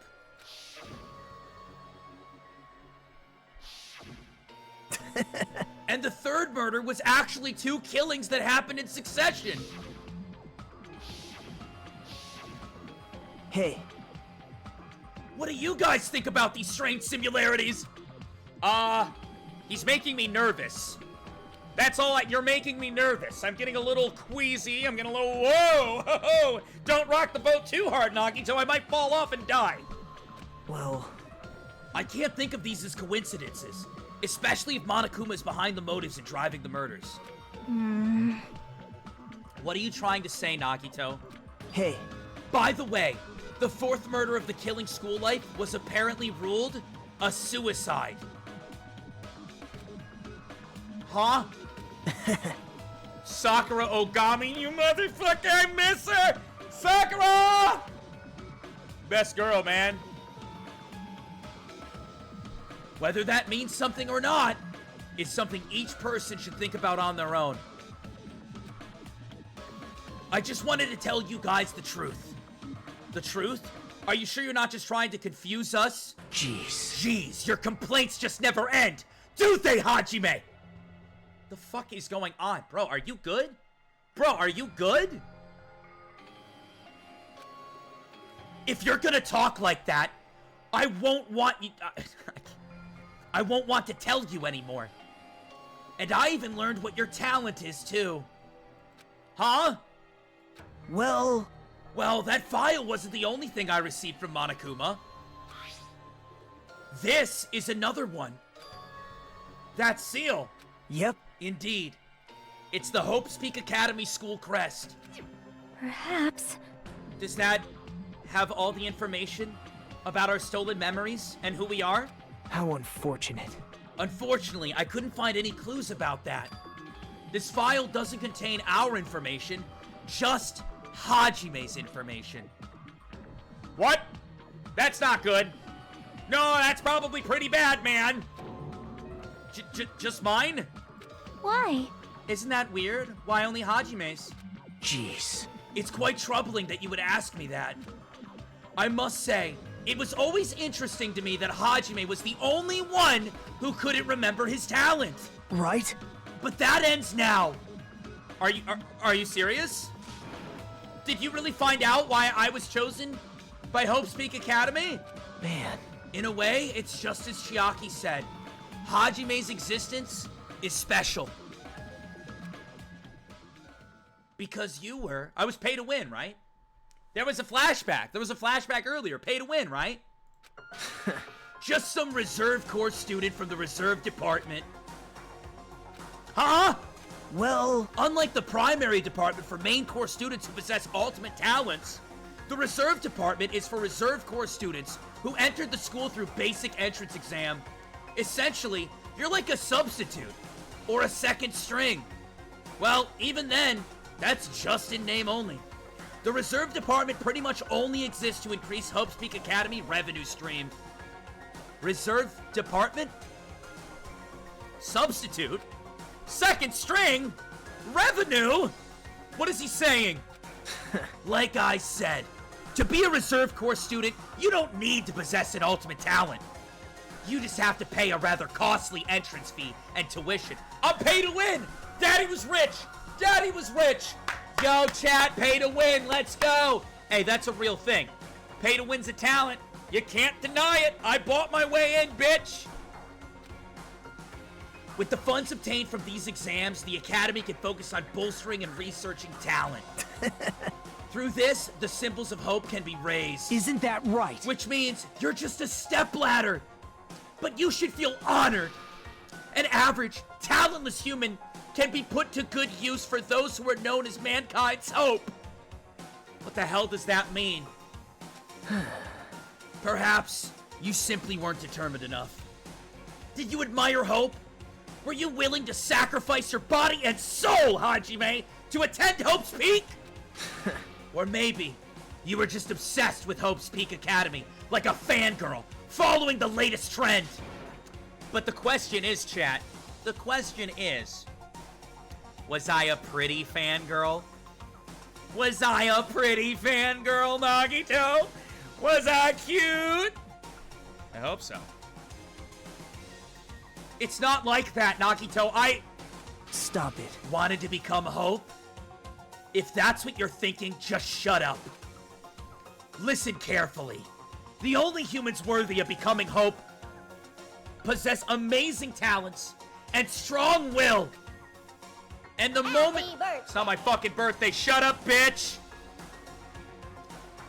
And the third murder was actually 2 killings that happened in succession. Hey. What do you guys think about these strange similarities? He's making me nervous. That's all. You're making me nervous. I'm getting a little queasy. I'm getting a little, whoa, don't rock the boat too hard, Nagito. I might fall off and die. Well, I can't think of these as coincidences, especially if Monokuma is behind the motives in driving the murders. What are you trying to say, Nagito? Hey. By the way, the fourth murder of the Killing School Life was apparently ruled a suicide. Huh? Sakura Ogami, you motherfucker, I miss her! Sakura! Best girl, man. Whether that means something or not is something each person should think about on their own. I just wanted to tell you guys the truth. The truth? Are you sure you're not just trying to confuse us? Jeez, your complaints just never end, do they, Hajime? The fuck is going on? Bro, are you good? Bro, are you good? If you're gonna talk like that, I won't want you... I won't want to tell you anymore. And I even learned what your talent is, too. Huh? Well, that file wasn't the only thing I received from Monokuma. This is another one. That seal. Yep. Indeed. It's the Hope's Peak Academy school crest. Perhaps. Does that have all the information about our stolen memories and who we are? How unfortunate. Unfortunately, I couldn't find any clues about that. This file doesn't contain our information, just Hajime's information. What? That's not good. No, that's probably pretty bad, man. Just mine? Why? Isn't that weird? Why only Hajime's? Jeez. It's quite troubling that you would ask me that. I must say, it was always interesting to me that Hajime was the only one who couldn't remember his talent. Right? But that ends now. Are you serious? Did you really find out why I was chosen by Hope's Peak Academy? Man. In a way, it's just as Chiaki said. Hajime's existence is special. Because you were... I was pay to win, right? There was a flashback. There was a flashback earlier. Pay to win, right? Just some reserve corps student from the reserve department. Huh? Well, Unlike the primary department for main core students who possess ultimate talents, the reserve department is for reserve core students who entered the school through basic entrance exam. Essentially, you're like a substitute, or a second string. Well, even then, that's just in name only. The reserve department pretty much only exists to increase Hope's Peak Academy revenue stream. Reserve department? Substitute? Second string? Revenue? What is he saying? Like I said, to be a reserve corps student, you don't need to possess an ultimate talent. You just have to pay a rather costly entrance fee and tuition. I'm pay to win! Daddy was rich! Daddy was rich! Yo, chat, pay to win, let's go! Hey, that's a real thing. Pay to win's a talent. You can't deny it. I bought my way in, bitch! With the funds obtained from these exams, the Academy can focus on bolstering and researching talent. Through this, the symbols of hope can be raised. isn't that right? Which means you're just a stepladder. But you should feel honored. An average, talentless human can be put to good use for those who are known as mankind's hope. What the hell does that mean? Perhaps you simply weren't determined enough. Did you admire hope? Were you willing to sacrifice your body and soul, Hajime, to attend Hope's Peak? Or maybe you were just obsessed with Hope's Peak Academy, like a fangirl, following the latest trend. But the question is, chat, the question is, was I a pretty fangirl? Was I a pretty fangirl, Nagito? Was I cute? I hope so. It's not like that, Nagito. I Stop it. wanted to become Hope. If that's what you're thinking, just shut up. Listen carefully. The only humans worthy of becoming Hope possess amazing talents and strong will. And the moment... It's not my fucking birthday. Shut up, bitch!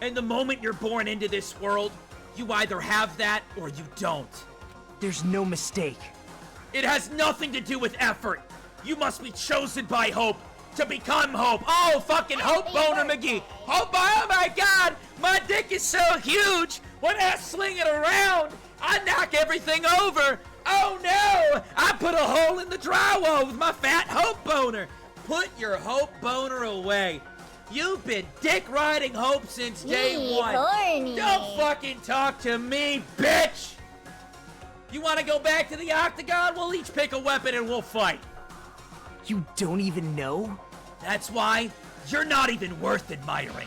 And the moment you're born into this world, you either have that or you don't. There's no mistake. It has nothing to do with effort. You must be chosen by Hope to become Hope. Oh, fucking Hope Boner McGee. Hope, oh my god, my dick is so huge. When I sling it around, I knock everything over. Oh no, I put a hole in the drywall with my fat Hope Boner. Put your Hope Boner away. You've been dick riding Hope since day one. Horny. Don't fucking talk to me, bitch. You want to go back to the octagon? We'll each pick a weapon and we'll fight. You don't even know? That's why you're not even worth admiring.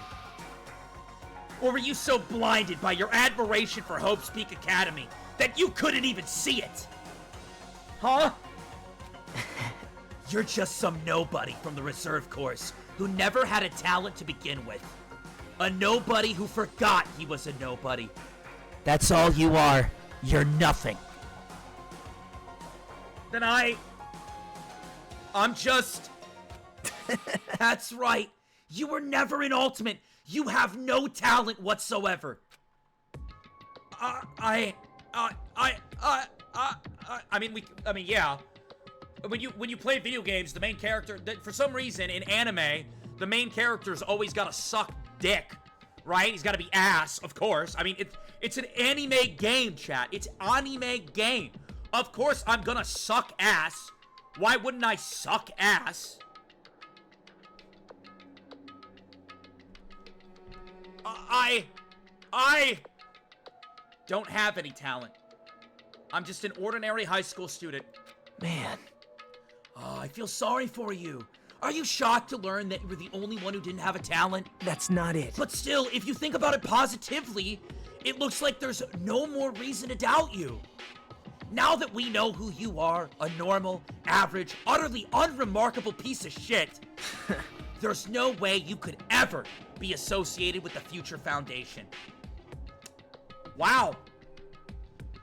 Or were you so blinded by your admiration for Hope's Peak Academy that you couldn't even see it? Huh? You're just some nobody from the reserve course who never had a talent to begin with. A nobody who forgot he was a nobody. That's all you are. You're nothing. Then I'm just... That's right. You were never an ultimate. You have no talent whatsoever. I mean, yeah. When you play video games, the main character, for some reason in anime, the main character's always gotta suck dick, right? He's gotta be ass, of course. I mean, it's an anime game, chat. It's anime game. Of course I'm gonna suck ass. Why wouldn't I suck ass? I don't have any talent. I'm just an ordinary high school student. Man. Oh, I feel sorry for you. Are you shocked to learn that you were the only one who didn't have a talent? That's not it. But still, if you think about it positively, it looks like there's no more reason to doubt you. Now that we know who you are, a normal, average, utterly unremarkable piece of shit, there's no way you could ever be associated with the future foundation. Wow.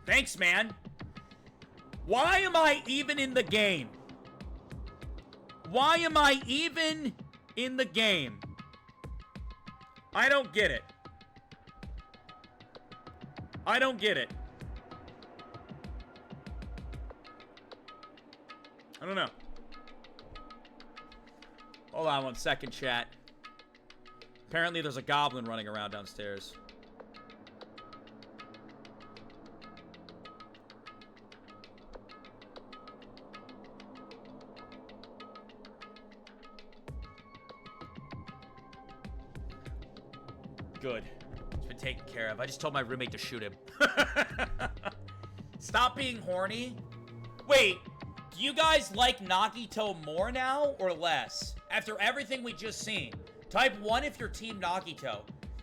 Thanks, man. Why am I even in the game? Why am I even in the game? I don't get it. I don't get it. I don't know. Hold on 1 second, chat. Apparently there's a goblin running around downstairs. Good. It's been taken care of. I just told my roommate to shoot him. Stop being horny. Wait, do you guys like Nagito more now or less? After everything we just seen. Type 1 if you're Team Nagito.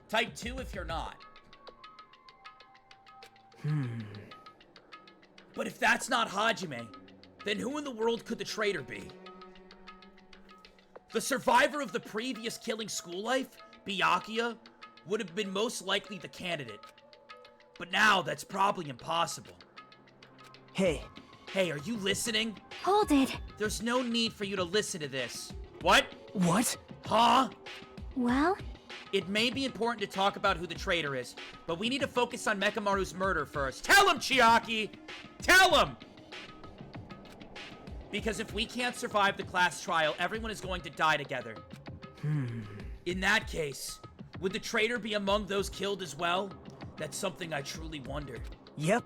Type 2 if you're not. But if that's not Hajime, then who in the world could the traitor be? The survivor of the previous killing school life, Byakuya, would have been most likely the candidate. But now that's probably impossible. Hey. Hey, are you listening? Hold it. There's no need for you to listen to this. What? What? Huh? Well? It may be important to talk about who the traitor is, but we need to focus on Mekamaru's murder first. Tell him, Chiaki! Tell him! Because if we can't survive the class trial, everyone is going to die together. In that case, would the traitor be among those killed as well? That's something I truly wonder. Yep.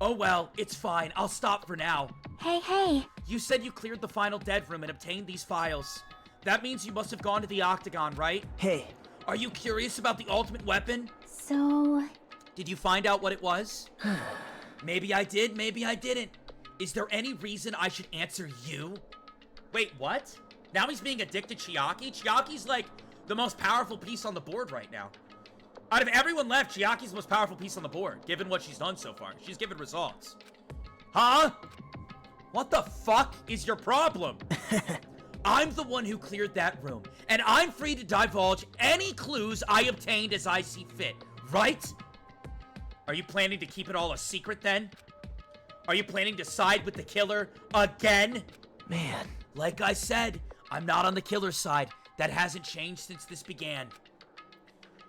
Oh well, it's fine. I'll stop for now. Hey. You said you cleared the final dead room and obtained these files. That means you must have gone to the Octagon, right? Hey. Are you curious about the ultimate weapon? So... Did you find out what it was? Maybe I did, maybe I didn't. Is there any reason I should answer you? Wait, what? Now he's being a dick to Chiaki? Chiaki's like the most powerful piece on the board right now. Out of everyone left, Chiaki's the most powerful piece on the board, given what she's done so far. She's given results. Huh? What the fuck is your problem? I'm the one who cleared that room, and I'm free to divulge any clues I obtained as I see fit, right? Are you planning to keep it all a secret then? Are you planning to side with the killer again? Man. Like I said, I'm not on the killer's side. That hasn't changed since this began.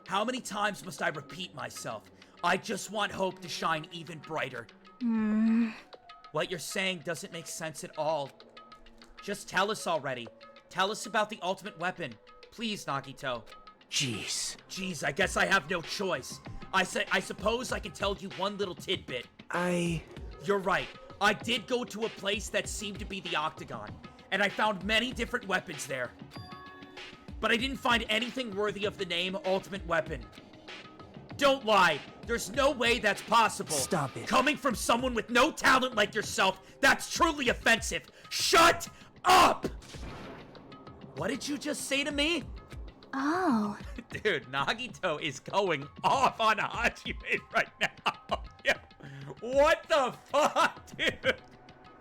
How many times must I repeat myself? I just want hope to shine even brighter. What you're saying doesn't make sense at all. Just tell us already. Tell us about the ultimate weapon. Please, Nagito. Jeez, I guess I have no choice. I suppose I can tell you one little tidbit. You're right. I did go to a place that seemed to be the Octagon, and I found many different weapons there. But I didn't find anything worthy of the name Ultimate Weapon. Don't lie. There's no way that's possible. Stop it. Coming from someone with no talent like yourself, that's truly offensive. Shut up! What did you just say to me? Oh. Dude, Nagito is going off on Hajime right now. Yeah. What the fuck, dude?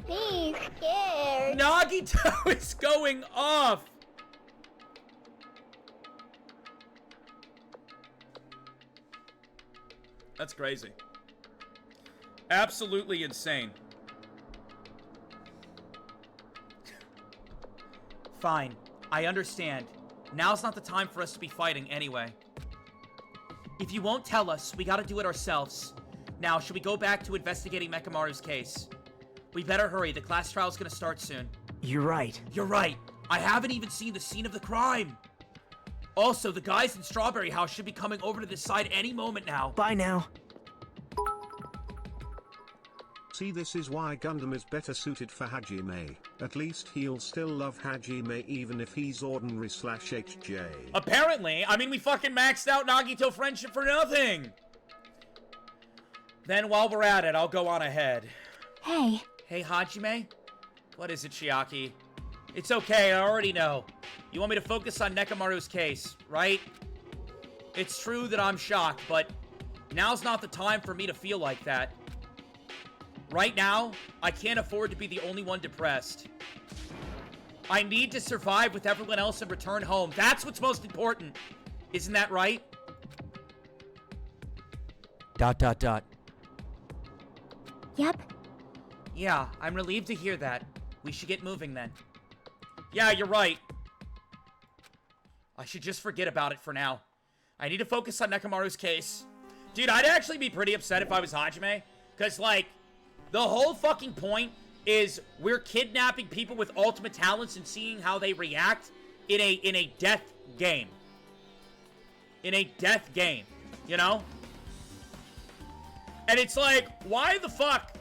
He's scared. Nagito is going off. That's crazy. Absolutely insane. Fine. I understand. Now's not the time for us to be fighting anyway. If you won't tell us, we gotta do it ourselves. Now, should we go back to investigating Mekamaru's case? We better hurry. The class trial's gonna start soon. You're right. You're right. I haven't even seen the scene of the crime. Also, the guys in Strawberry House should be coming over to this side any moment now. Bye now. See, this is why Gundam is better suited for Hajime. At least he'll still love Hajime even if he's ordinary/HJ. Apparently. I mean, we fucking maxed out Nagito friendship for nothing. Then while we're at it, I'll go on ahead. Hey. Hey, Hajime? What is it, Chiaki? It's okay, I already know. You want me to focus on Nekamaru's case, right? It's true that I'm shocked, but now's not the time for me to feel like that. Right now, I can't afford to be the only one depressed. I need to survive with everyone else and return home. That's what's most important. Isn't that right? ... Yep. Yeah, I'm relieved to hear that. We should get moving then. Yeah, you're right. I should just forget about it for now. I need to focus on Nekamaru's case. Dude, I'd actually be pretty upset if I was Hajime. Because, like, the whole fucking point is we're kidnapping people with ultimate talents and seeing how they react. in a death game. In a death game, you know? And it's like, why the fuck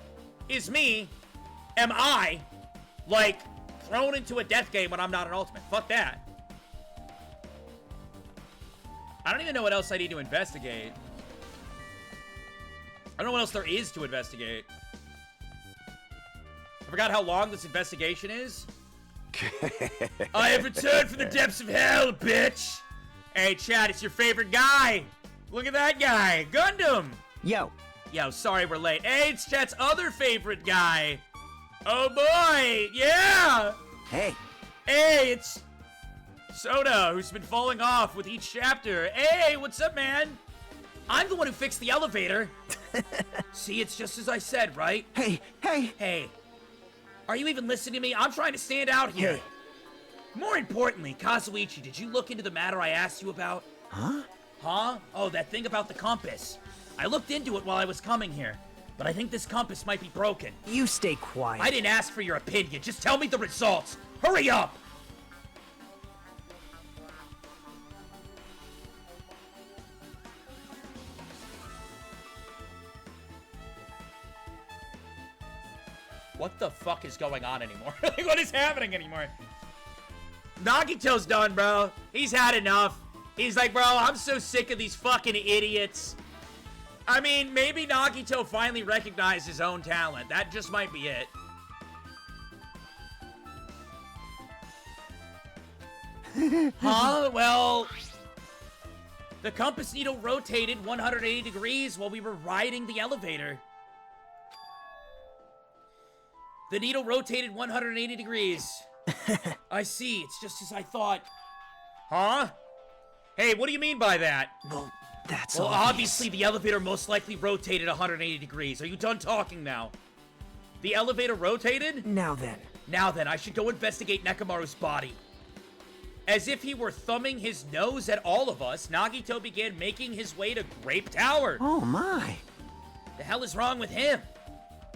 am I, like, thrown into a death game when I'm not an ultimate? Fuck that. I don't even know what else I need to investigate. I don't know what else there is to investigate. I forgot how long this investigation is. I have returned from the depths of hell, bitch! Hey, Chad, it's your favorite guy! Look at that guy! Gundam! Yo. Yo, sorry we're late. Hey, it's Chad's other favorite guy! Oh boy! Yeah! Hey. Hey, it's Soda, who's been falling off with each chapter. Hey, what's up, man? I'm the one who fixed the elevator. See, it's just as I said, right? Hey. Hey. Are you even listening to me? I'm trying to stand out here. Hey. More importantly, Kazuichi, did you look into the matter I asked you about? Huh? Huh? Oh, that thing about the compass. I looked into it while I was coming here, but I think this compass might be broken. You stay quiet. I didn't ask for your opinion. Just tell me the results. Hurry up! What the fuck is going on anymore? Like, what is happening anymore? Nagito's done, bro. He's had enough. He's like, bro, I'm so sick of these fucking idiots. I mean, maybe Nagito finally recognized his own talent. That just might be it. Huh? Well, the compass needle rotated 180 degrees while we were riding the elevator. The needle rotated 180 degrees. I see. It's just as I thought. Huh? Hey, what do you mean by that? Well, that's Well, obvious. obviously the elevator most likely rotated 180 degrees. Are you done talking now? The elevator rotated? Now then, I should go investigate Nekomaru's body. As if he were thumbing his nose at all of us, Nagito began making his way to Grape Tower. Oh my. The hell is wrong with him?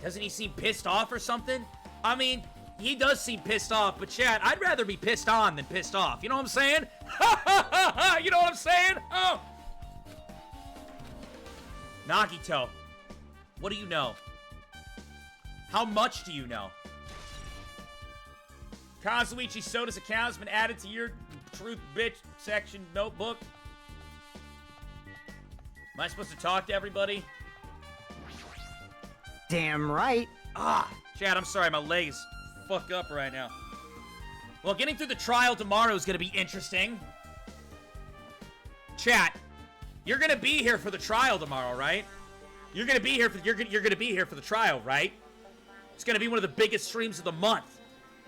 Doesn't he seem pissed off or something? I mean, he does seem pissed off, but Chad, I'd rather be pissed on than pissed off. You know what I'm saying? You know what I'm saying? Oh! Nagito, what do you know? How much do you know? Kazuichi Soda's account has been added to your truth bitch section notebook. Am I supposed to talk to everybody? Damn right. Chad, I'm sorry, my leg is fucked up right now. Well, getting through the trial tomorrow is gonna be interesting. Chat, you're gonna be here for the trial tomorrow, right? You're gonna be here for you're gonna be here for the trial, right? It's gonna be one of the biggest streams of the month.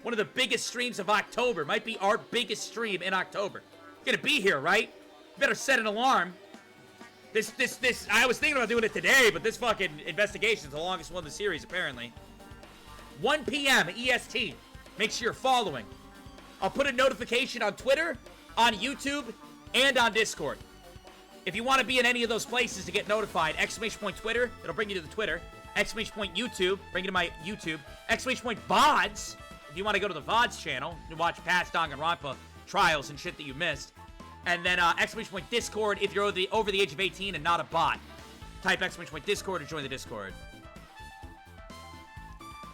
One of the biggest streams of October. Might be our biggest stream in October. You're gonna be here, right? You better set an alarm. This, I was thinking about doing it today, but this fucking investigation is the longest one in the series, apparently. 1 p.m. EST. Make sure you're following. I'll put a notification on Twitter, on YouTube, and on Discord. If you want to be in any of those places to get notified, ! Twitter, it'll bring you to the Twitter. ! YouTube, bring you to my YouTube. ! VODs, if you want to go to the VODs channel and watch past Danganronpa trials and shit that you missed. And then Discord if you're over the age of 18 and not a bot. Type Discord to join the Discord.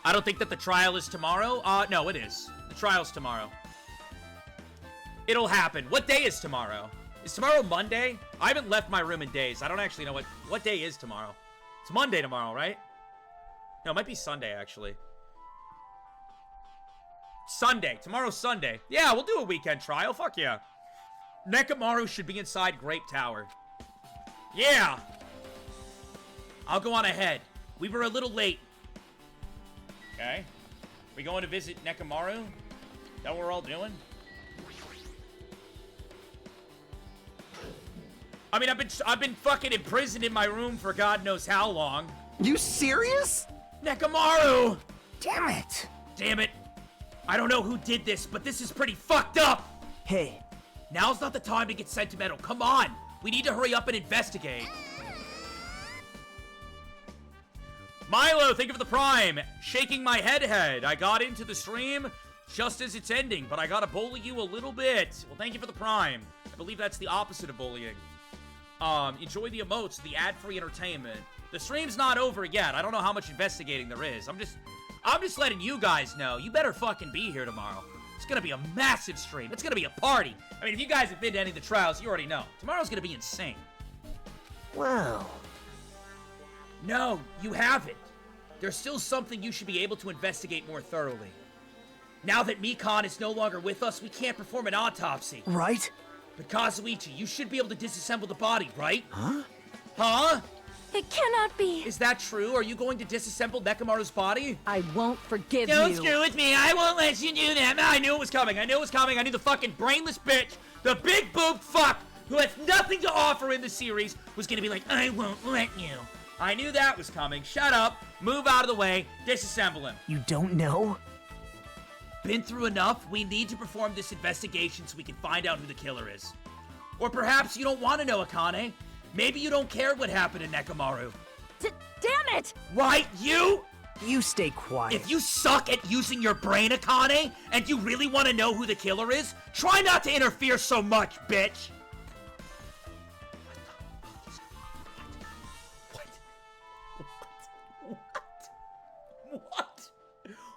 I don't think that the trial is tomorrow. No, it is. The trial's tomorrow. It'll happen. What day is tomorrow? Is tomorrow Monday? I haven't left my room in days. I don't actually know what day is tomorrow. It's Monday tomorrow, right? No, it might be Sunday, actually. Sunday. Tomorrow's Sunday. Yeah, we'll do a weekend trial. Fuck yeah. Nekomaru should be inside Grape Tower. Yeah! I'll go on ahead. We were a little late. Okay. We going to visit Nekomaru? Is that what we're all doing? I mean, I've been fucking imprisoned in my room for God knows how long. You serious? Nekomaru! Damn it. Damn it. I don't know who did this, but this is pretty fucked up! Hey. Now's not the time to get sentimental. Come on! We need to hurry up and investigate. Milo, thank you for the prime. Shaking my head. I got into the stream just as it's ending, but I gotta bully you a little bit. Well, thank you for the prime. I believe that's the opposite of bullying. Enjoy the emotes, the ad-free entertainment. The stream's not over yet. I don't know how much investigating there is. I'm just letting you guys know. You better fucking be here tomorrow. It's gonna be a massive stream. It's gonna be a party. I mean, if you guys have been to any of the trials, you already know. Tomorrow's gonna be insane. Well... No, you haven't. There's still something you should be able to investigate more thoroughly. Now that Mikan is no longer with us, we can't perform an autopsy. Right? But Kazuichi, you should be able to disassemble the body, right? Huh? Huh? It cannot be. Is that true? Are you going to disassemble Nekomaru's body? I won't forgive Don't you. screw with me. I won't let you do that. I knew it was coming. I knew it was coming. I knew the fucking brainless bitch, the big boob fuck, who has nothing to offer in the series, was gonna be like, I won't let you. I knew that was coming. Shut up. Move out of the way. Disassemble him. You don't know? Been through enough. We need to perform this investigation so we can find out who the killer is. Or perhaps you don't want to know, Akane. Maybe you don't care what happened to Nekomaru. Damn it! Right, you? You stay quiet. If you suck at using your brain, Akane, and you really want to know who the killer is, try not to interfere so much, bitch.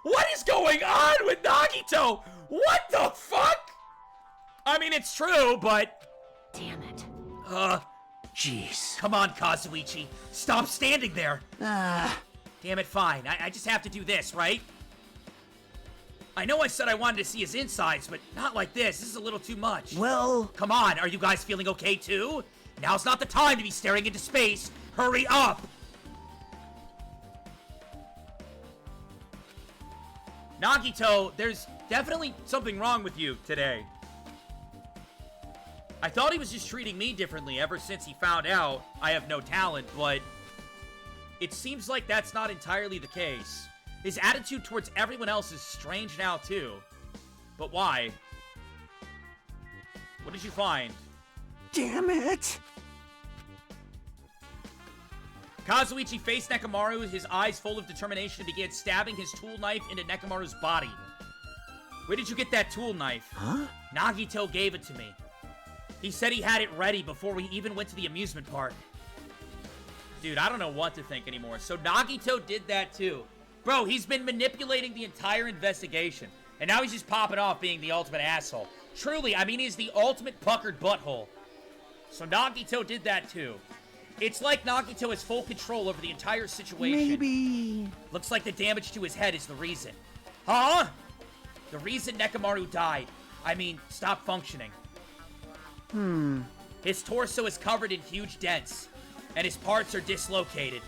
What is going on with Nagito? What the fuck? I mean, it's true, but... Damn it. Jeez. Come on, Kazuichi. Stop standing there. Damn it, fine. I just have to do this, right? I know I said I wanted to see his insides, but not like this. This is a little too much. Well... Come on, are you guys feeling okay, too? Now's not the time to be staring into space. Hurry up! Nagito, there's definitely something wrong with you today. I thought he was just treating me differently ever since he found out I have no talent, but it seems like that's not entirely the case. His attitude towards everyone else is strange now, too. But why? What did you find? Damn it! Kazuichi faced Nekomaru, his eyes full of determination, and began stabbing his tool knife into Nekomaru's body. Where did you get that tool knife? Huh? Nagito gave it to me. He said he had it ready before we even went to the amusement park. Dude, I don't know what to think anymore. So Nagito did that too. Bro, he's been manipulating the entire investigation. And now he's just popping off being the ultimate asshole. Truly, I mean, he's the ultimate puckered butthole. So Nagito did that too. It's like Nagito has full control over the entire situation. Maybe... Looks like the damage to his head is the reason. Huh? The reason Nekomaru died. I mean, stopped functioning. His torso is covered in huge dents, and his parts are dislocated.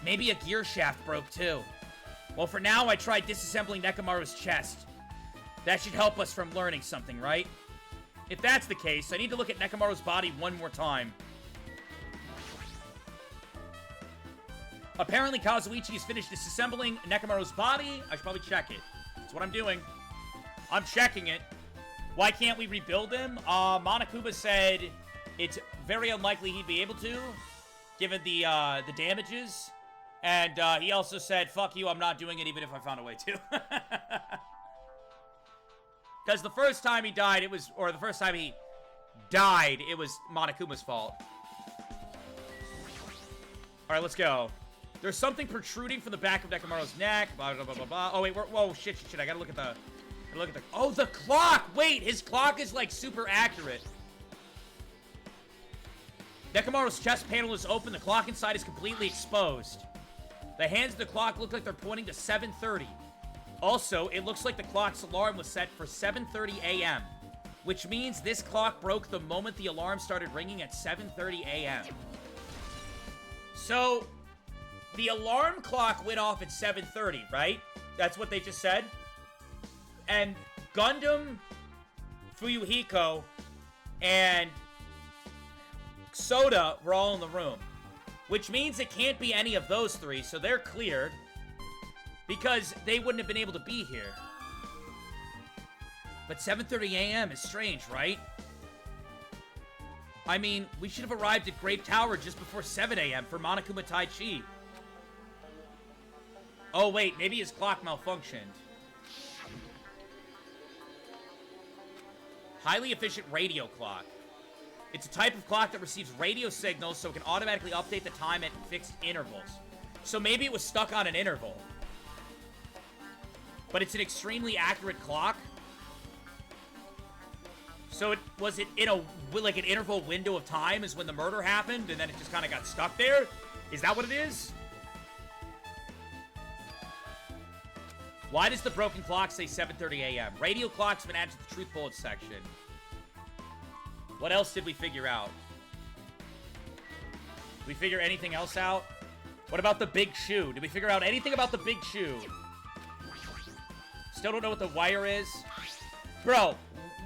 Maybe a gear shaft broke too. Well, for now, I tried disassembling Nekomaru's chest. That should help us from learning something, right? If that's the case, I need to look at Nekomaru's body one more time. Apparently, Kazuichi has finished disassembling Nekomaru's body. I should probably check it. That's what I'm doing. I'm checking it. Why can't we rebuild him? Monokuma said it's very unlikely he'd be able to, given the damages. And he also said, fuck you, I'm not doing it even if I found a way to. Because the first time he died, it was Monokuma's fault. Alright, let's go. There's something protruding from the back of Nekomaru's neck. Blah, blah, blah, blah, blah. Oh, wait, whoa, shit. I gotta look at the... Oh, the clock! Wait, his clock is, like, super accurate. Nekomaru's chest panel is open. The clock inside is completely exposed. The hands of the clock look like they're pointing to 7:30. Also, it looks like the clock's alarm was set for 7:30 a.m., which means this clock broke the moment the alarm started ringing at 7:30 a.m. So, the alarm clock went off at 7:30, right? That's what they just said? And Gundam, Fuyuhiko, and Soda were all in the room. Which means it can't be any of those three, so they're cleared. Because they wouldn't have been able to be here. But 7:30 a.m. is strange, right? I mean, we should have arrived at Grape Tower just before 7 a.m. for Monokuma Taichi. Oh, wait, maybe his clock malfunctioned. Highly efficient radio clock. It's a type of clock that receives radio signals so it can automatically update the time at fixed intervals. So maybe it was stuck on an interval. But it's an extremely accurate clock. So was it in like an interval window of time is when the murder happened and then it just kind of got stuck there? Is that what it is? Why does the broken clock say 7:30 a.m.? Radio clock's been added to the truth bullet section. What else did we figure out? Did we figure anything else out? What about the big shoe? Did we figure out anything about the big shoe? Still don't know what the wire is. Bro,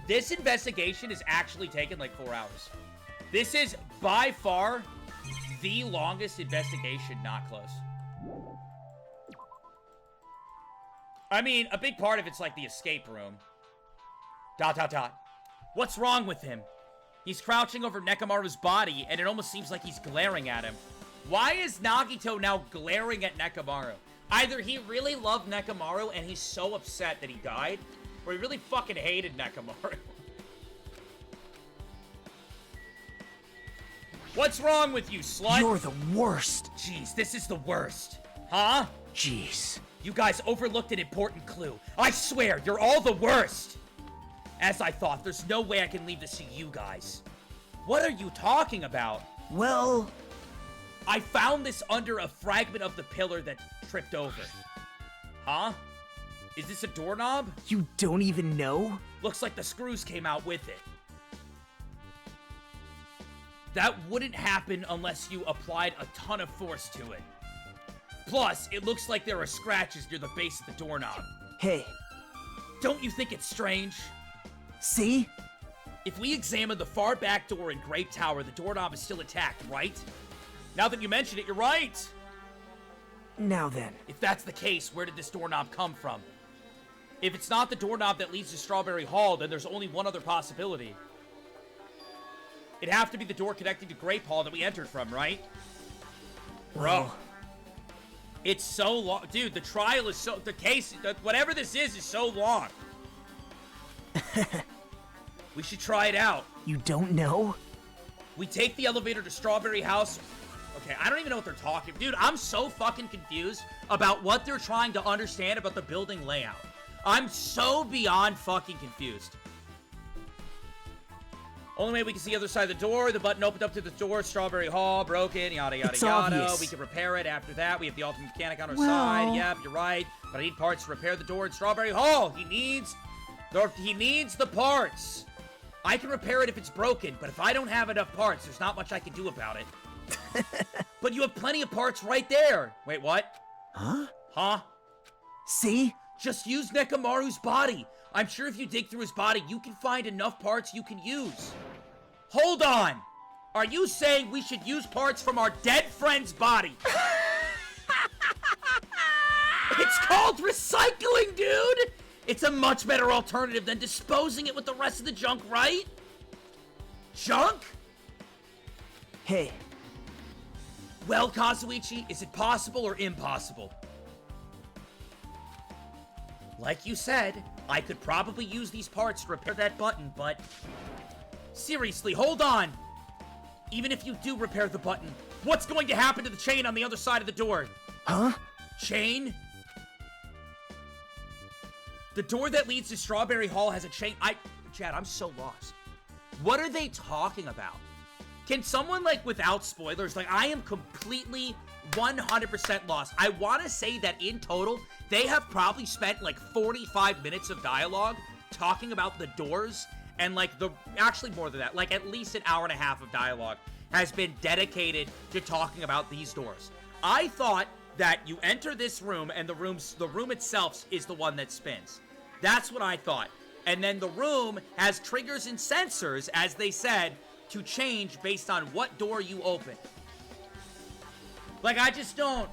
this investigation is actually taking like 4 hours. This is by far the longest investigation, not close. I mean, a big part of it's like the escape room. ... What's wrong with him? He's crouching over Nekomaru's body, and it almost seems like he's glaring at him. Why is Nagito now glaring at Nekomaru? Either he really loved Nekomaru, and he's so upset that he died, or he really fucking hated Nekomaru. What's wrong with you, slut? You're the worst. Jeez, this is the worst. Huh? Jeez. You guys overlooked an important clue. I swear, you're all the worst. As I thought, there's no way I can leave this to you guys. What are you talking about? Well, I found this under a fragment of the pillar that tripped over. Huh? Is this a doorknob? You don't even know? Looks like the screws came out with it. That wouldn't happen unless you applied a ton of force to it. Plus, it looks like there are scratches near the base of the doorknob. Hey. Don't you think it's strange? See? If we examine the far back door in Grape Tower, the doorknob is still intact, right? Now that you mention it, you're right! Now then. If that's the case, where did this doorknob come from? If it's not the doorknob that leads to Strawberry Hall, then there's only one other possibility. It'd have to be the door connecting to Grape Hall that we entered from, right? Bro. It's so long. Dude, the trial is so... The case... Whatever this is so long. We should try it out. You don't know? We take the elevator to Strawberry House. Okay, I don't even know what they're talking. Dude, I'm so fucking confused about what they're trying to understand about the building layout. I'm so beyond fucking confused. Only way we can see the other side of the door. The button opened up to the door. Strawberry Hall, broken, yada, yada, it's yada. Obvious. We can repair it after that. We have the ultimate mechanic on our side. Yep, you're right. But I need parts to repair the door in Strawberry Hall. He needs the parts. I can repair it if it's broken, but if I don't have enough parts, there's not much I can do about it. But you have plenty of parts right there. Wait, what? Huh? Huh? See? Just use Nekomaru's body. I'm sure if you dig through his body, you can find enough parts you can use. Hold on! Are you saying we should use parts from our dead friend's body? It's called recycling, dude! It's a much better alternative than disposing it with the rest of the junk, right? Junk? Hey. Well, Kazuichi, is it possible or impossible? Like you said, I could probably use these parts to repair that button, but... Seriously, hold on! Even if you do repair the button, what's going to happen to the chain on the other side of the door? Huh? Chain? The door that leads to Strawberry Hall has a chain. Chad, I'm so lost. What are they talking about? Can someone, like, without spoilers, like, I am completely 100% lost. I want to say that in total, they have probably spent, like, 45 minutes of dialogue talking about the doors, and, like, actually more than that, like, at least an hour and a half of dialogue has been dedicated to talking about these doors. I thought that you enter this room, and the room itself is the one that spins. That's what I thought. And then the room has triggers and sensors, as they said, to change based on what door you open. Like, I just don't...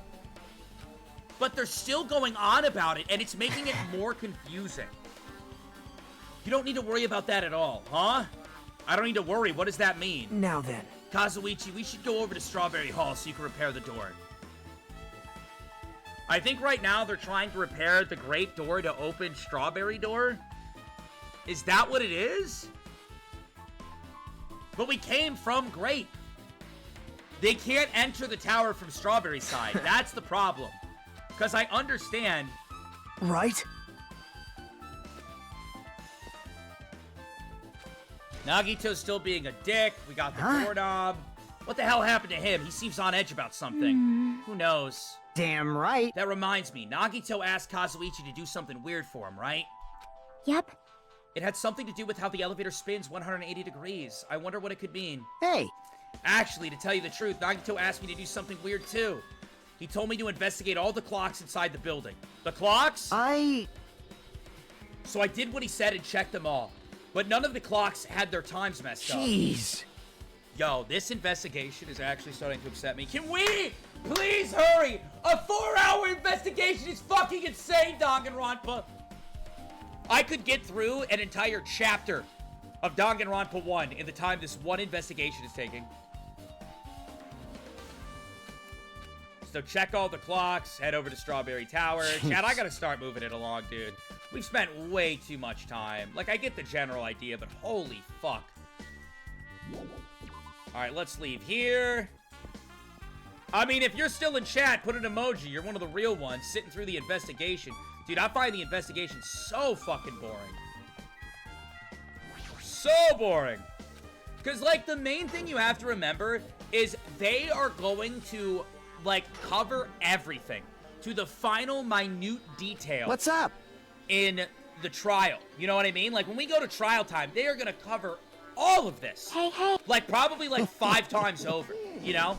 But they're still going on about it, and it's making it more confusing. You don't need to worry about that at all, huh? I don't need to worry. What does that mean? Now then. Kazuichi, we should go over to Strawberry Hall so you can repair the door. I think right now they're trying to repair the Grape door to open Strawberry door. Is that what it is? But we came from Grape. They can't enter the tower from Strawberry side. That's the problem. Because I understand. Right? Nagito's still being a dick. We got the doorknob. What the hell happened to him? He seems on edge about something. Who knows? Damn right. That reminds me. Nagito asked Kazuichi to do something weird for him, right? Yep. It had something to do with how the elevator spins 180 degrees. I wonder what it could mean. Hey. Actually, to tell you the truth, Nagito asked me to do something weird too. He told me to investigate all the clocks inside the building. The clocks? So I did what he said and checked them all. But none of the clocks had their times messed up. Jeez. Yo, this investigation is actually starting to upset me. Can we please hurry? A 4-hour investigation is fucking insane, Danganronpa. I could get through an entire chapter of Danganronpa 1 in the time this one investigation is taking. So check all the clocks, head over to Strawberry Tower. Chad, I gotta start moving it along, dude. We've spent way too much time. Like, I get the general idea, but holy fuck. Alright, let's leave here. I mean, if you're still in chat, put an emoji. You're one of the real ones sitting through the investigation. Dude, I find the investigation so fucking boring. So boring. Because, like, the main thing you have to remember is they are going to, like, cover everything to the final minute detail. What's up? In the trial. You know what I mean? Like, when we go to trial time, they are going to cover all of this. Hey, hey. Like, probably, like, 5 times over, you know?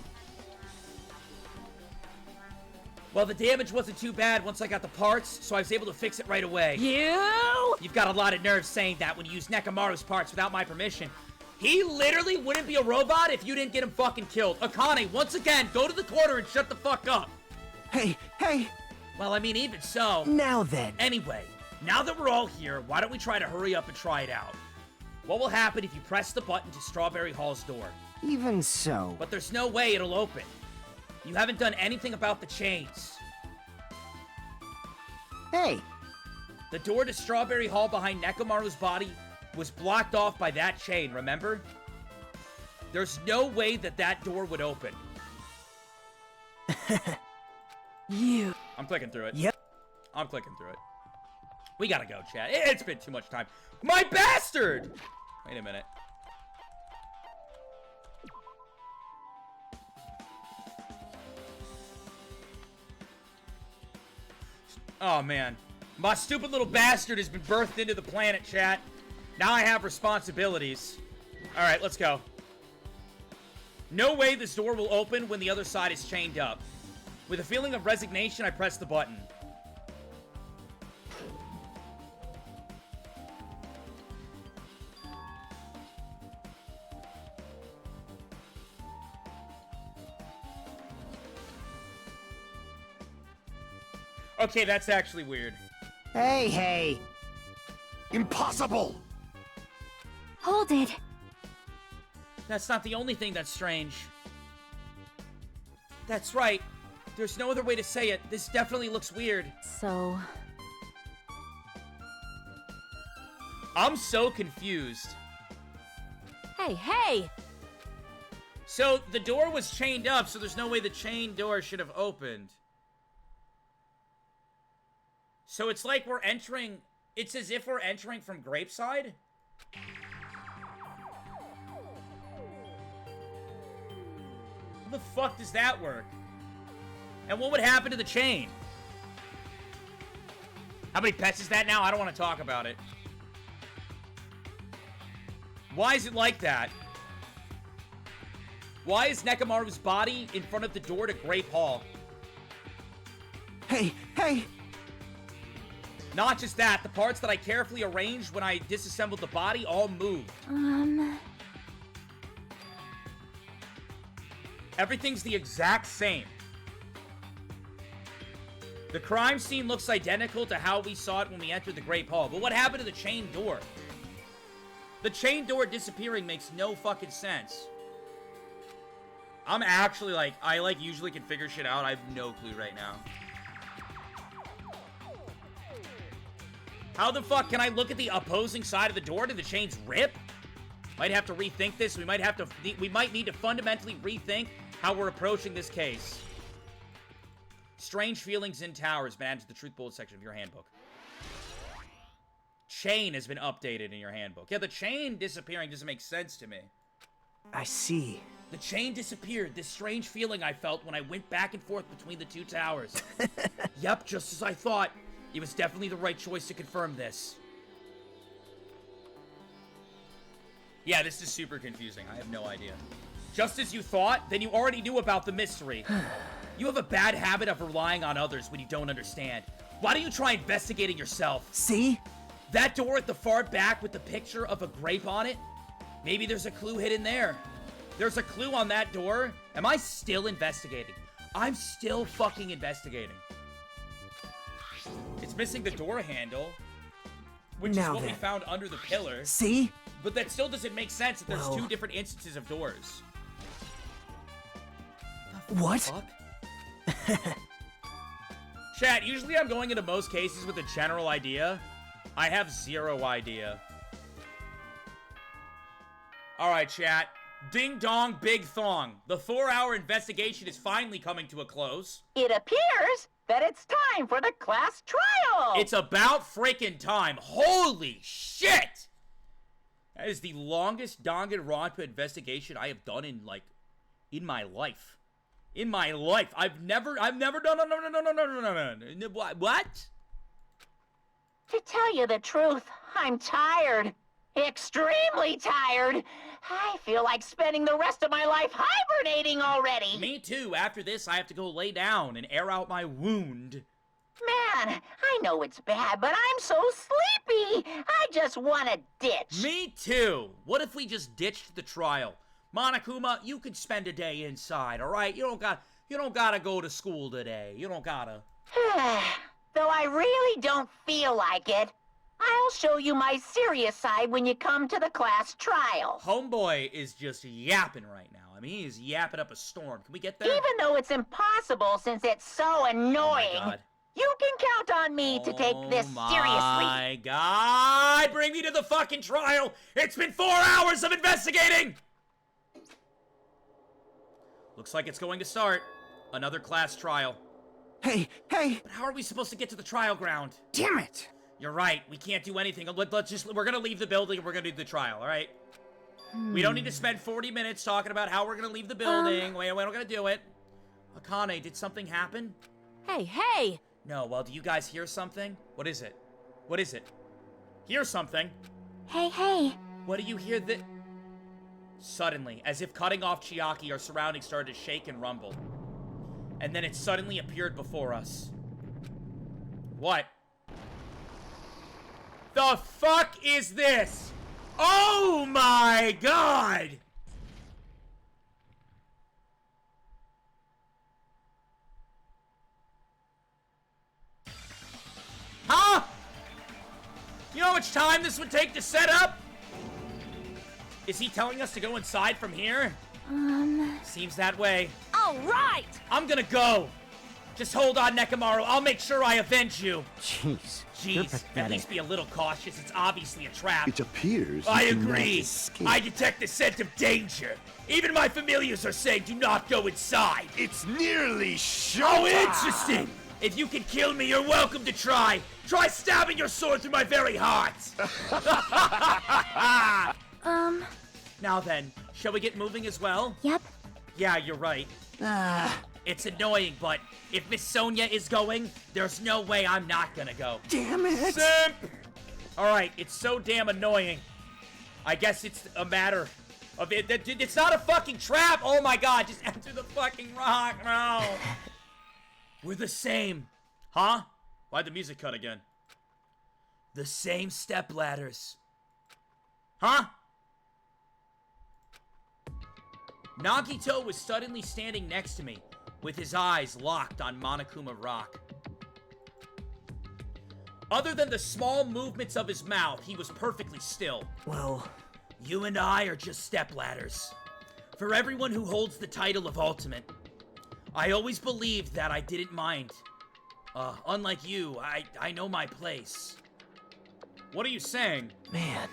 Well, the damage wasn't too bad once I got the parts, so I was able to fix it right away. You've got a lot of nerve saying that when you use Nekomaru's parts without my permission. He literally wouldn't be a robot if you didn't get him fucking killed. Akane, once again, go to the corner and shut the fuck up. Hey, hey. Well, I mean, even so. Now then. Anyway, now that we're all here, why don't we try to hurry up and try it out? What will happen if you press the button to Strawberry Hall's door? Even so. But there's no way it'll open. You haven't done anything about the chains. Hey. The door to Strawberry Hall behind Nekomaru's body was blocked off by that chain, remember? There's no way that that door would open. I'm clicking through it. Yep. I'm clicking through it. We gotta go, chat. It's been too much time. My bastard! Wait a minute. Oh, man. My stupid little bastard has been birthed into the planet, chat. Now I have responsibilities. Alright, let's go. No way this door will open when the other side is chained up. With a feeling of resignation, I press the button. Okay, that's actually weird. Hey, hey. Impossible! Hold it. That's not the only thing that's strange. That's right. There's no other way to say it. This definitely looks weird. So... I'm so confused. Hey, hey! So, the door was chained up, so there's no way the chain door should have opened. So it's like we're entering... It's as if we're entering from Grapeside? How the fuck does that work? And what would happen to the chain? How many pets is that now? I don't want to talk about it. Why is it like that? Why is Nekomaru's body in front of the door to Grape Hall? Hey, hey. Not just that, the parts that I carefully arranged when I disassembled the body all moved. Everything's the exact same. The crime scene looks identical to how we saw it when we entered the Grape Hall. But what happened to the chain door? The chain door disappearing makes no fucking sense. I'm actually like, I like usually can figure shit out. I have no clue right now. How the fuck can I look at the opposing side of the door? Did the chains rip? Might have to rethink this. We might need to fundamentally rethink how we're approaching this case. Strange feelings in tower has been added to the truth bullet section of your handbook. Chain has been updated in your handbook. Yeah, the chain disappearing doesn't make sense to me. I see. The chain disappeared. This strange feeling I felt when I went back and forth between the two towers. Yep, just as I thought. It was definitely the right choice to confirm this. Yeah, this is super confusing. I have no idea. Just as you thought, then you already knew about the mystery. You have a bad habit of relying on others when you don't understand. Why don't you try investigating yourself? See? That door at the far back with the picture of a grape on it? Maybe there's a clue hidden there. There's a clue on that door? Am I still investigating? I'm still fucking investigating. It's missing the door handle, which is what we found under the pillar. See? But that still doesn't make sense if there's two different instances of doors. What? Fuck? Chat, usually I'm going into most cases with a general idea. I have zero idea. Alright, chat. Ding dong, big thong. The 4-hour investigation is finally coming to a close. It appears that it's time for the class trial! It's about freaking time. Holy shit! That is the longest Danganronpa investigation I have done in my life. In my life. I've never done, no. What? To tell you the truth, I'm tired. Extremely tired. I feel like spending the rest of my life hibernating already. Me too. After this, I have to go lay down and air out my wound. Man, I know it's bad, but I'm so sleepy. I just want to ditch. Me too. What if we just ditched the trial? Monokuma, you could spend a day inside, all right? You don't gotta go to school today. You don't gotta. Though I really don't feel like it. I'll show you my serious side when you come to the class trial. Homeboy is just yapping right now. I mean, he's yapping up a storm. Can we get there? Even though it's impossible since it's so annoying. Oh my God. You can count on me to take this seriously. Oh my God! Bring me to the fucking trial! It's been 4 hours of investigating! Looks like it's going to start. Another class trial. Hey! But how are we supposed to get to the trial ground? Damn it! You're right. We can't do anything. We're gonna leave the building and we're gonna do the trial, alright? We don't need to spend 40 minutes talking about how we're gonna leave the building. We're not gonna do it. Akane, did something happen? Hey! No, well, do you guys hear something? What is it? What is it? Hear something? Hey! What do you hear that? Suddenly, as if cutting off Chiaki, our surroundings started to shake and rumble. And then it suddenly appeared before us. What? The fuck is this? Oh my God! Huh? You know how much time this would take to set up? Is he telling us to go inside from here? Seems that way. All right! I'm gonna go. Just hold on, Nekomaru. I'll make sure I avenge you. Jeez. You're Jeez, pathetic. at least be a little cautious. It's obviously a trap. It appears I you cannot agree. escape. I detect the scent of danger. Even my familiars are saying do not go inside. It's nearly showtime. Oh, interesting. If you can kill me, you're welcome to try. Try stabbing your sword through my very heart. Now then, shall we get moving as well? Yep. Yeah, you're right. It's annoying, but if Miss Sonia is going, there's no way I'm not gonna go. Damn it! Simp! Alright, it's so damn annoying. I guess it's a matter of it. It's not a fucking trap! Oh my God, just enter the fucking rock, no! We're the same. Huh? Why'd the music cut again? The same step ladders. Huh? Nagito was suddenly standing next to me, with his eyes locked on Monokuma Rock. Other than the small movements of his mouth, he was perfectly still. Well, You and I are just stepladders. For everyone who holds the title of Ultimate. I always believed that I didn't mind. Unlike you, I know my place. What are you saying? man,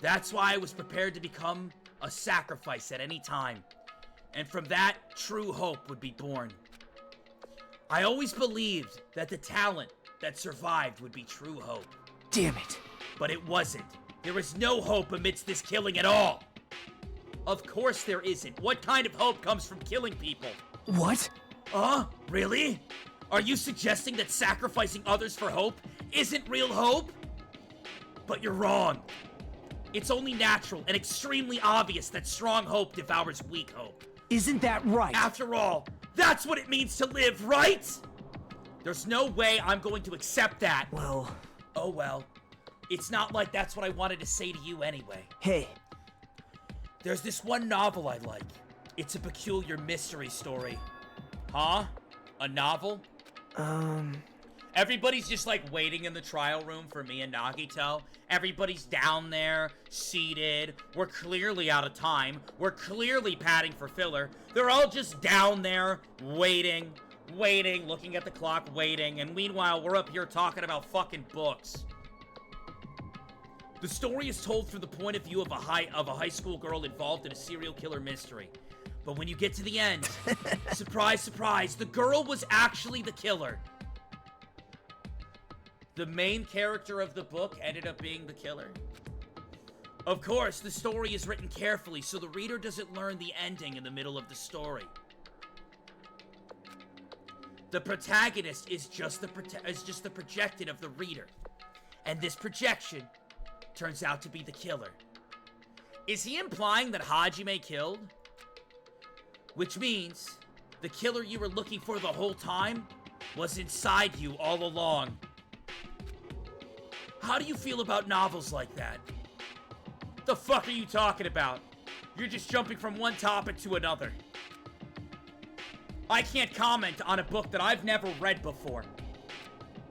That's why I was prepared to become a sacrifice at any time. And from that, true hope would be born. I always believed that the talent that survived would be true hope. Damn it. But it wasn't. There was no hope amidst this killing at all. Of course there isn't. What kind of hope comes from killing people? What? Really? Are you suggesting that sacrificing others for hope isn't real hope? But you're wrong. It's only natural and extremely obvious that strong hope devours weak hope. Isn't that right? After all, that's what it means to live, right? There's no way I'm going to accept that. Well... Oh well. It's not like that's what I wanted to say to you anyway. Hey. There's this one novel I like. It's a peculiar mystery story. Huh? A novel? Everybody's just like waiting in the trial room for me and Nagito. Everybody's down there, seated. We're clearly out of time. We're clearly padding for filler. They're all just down there, waiting, looking at the clock, waiting. And meanwhile, we're up here talking about fucking books. The story is told through the point of view of a high school girl involved in a serial killer mystery. But when you get to the end, surprise, surprise, the girl was actually the killer. The main character of the book ended up being the killer. Of course, the story is written carefully, so the reader doesn't learn the ending in the middle of the story. The protagonist is just the projected of the reader. And this projection turns out to be the killer. Is he implying that Hajime killed? Which means the killer you were looking for the whole time was inside you all along. How do you feel about novels like that? The fuck are you talking about? You're just jumping from one topic to another. I can't comment on a book that I've never read before.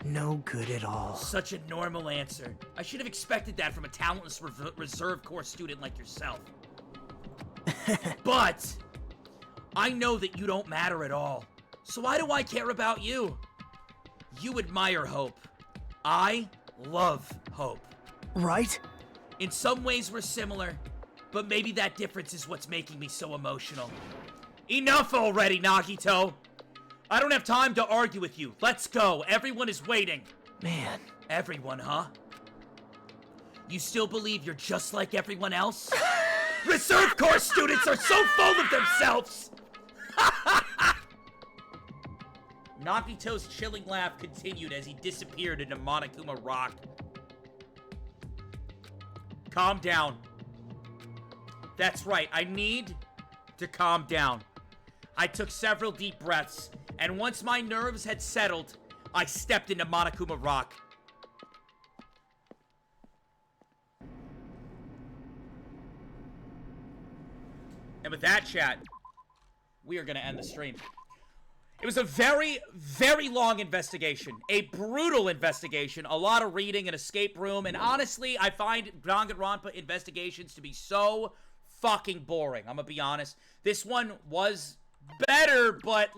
No good at all. Such a normal answer. I should have expected that from a talentless reserve corps student like yourself. But I know that you don't matter at all. So why do I care about you? You admire hope. I love hope. Right? In some ways we're similar, but maybe that difference is what's making me so emotional. Enough already, Nagito! I don't have time to argue with you. Let's go. Everyone is waiting. Man. Everyone, huh? You still believe you're just like everyone else? Reserve Corps students are so full of themselves! Nagito's chilling laugh continued as he disappeared into Monokuma Rock. Calm down. That's right, I need to calm down. I took several deep breaths, and once my nerves had settled, I stepped into Monokuma Rock. And with that, chat, we are going to end the stream. It was a very, very long investigation. A brutal investigation. A lot of reading, an escape room. And honestly, I find Danganronpa investigations to be so fucking boring. I'm going to be honest. This one was better, but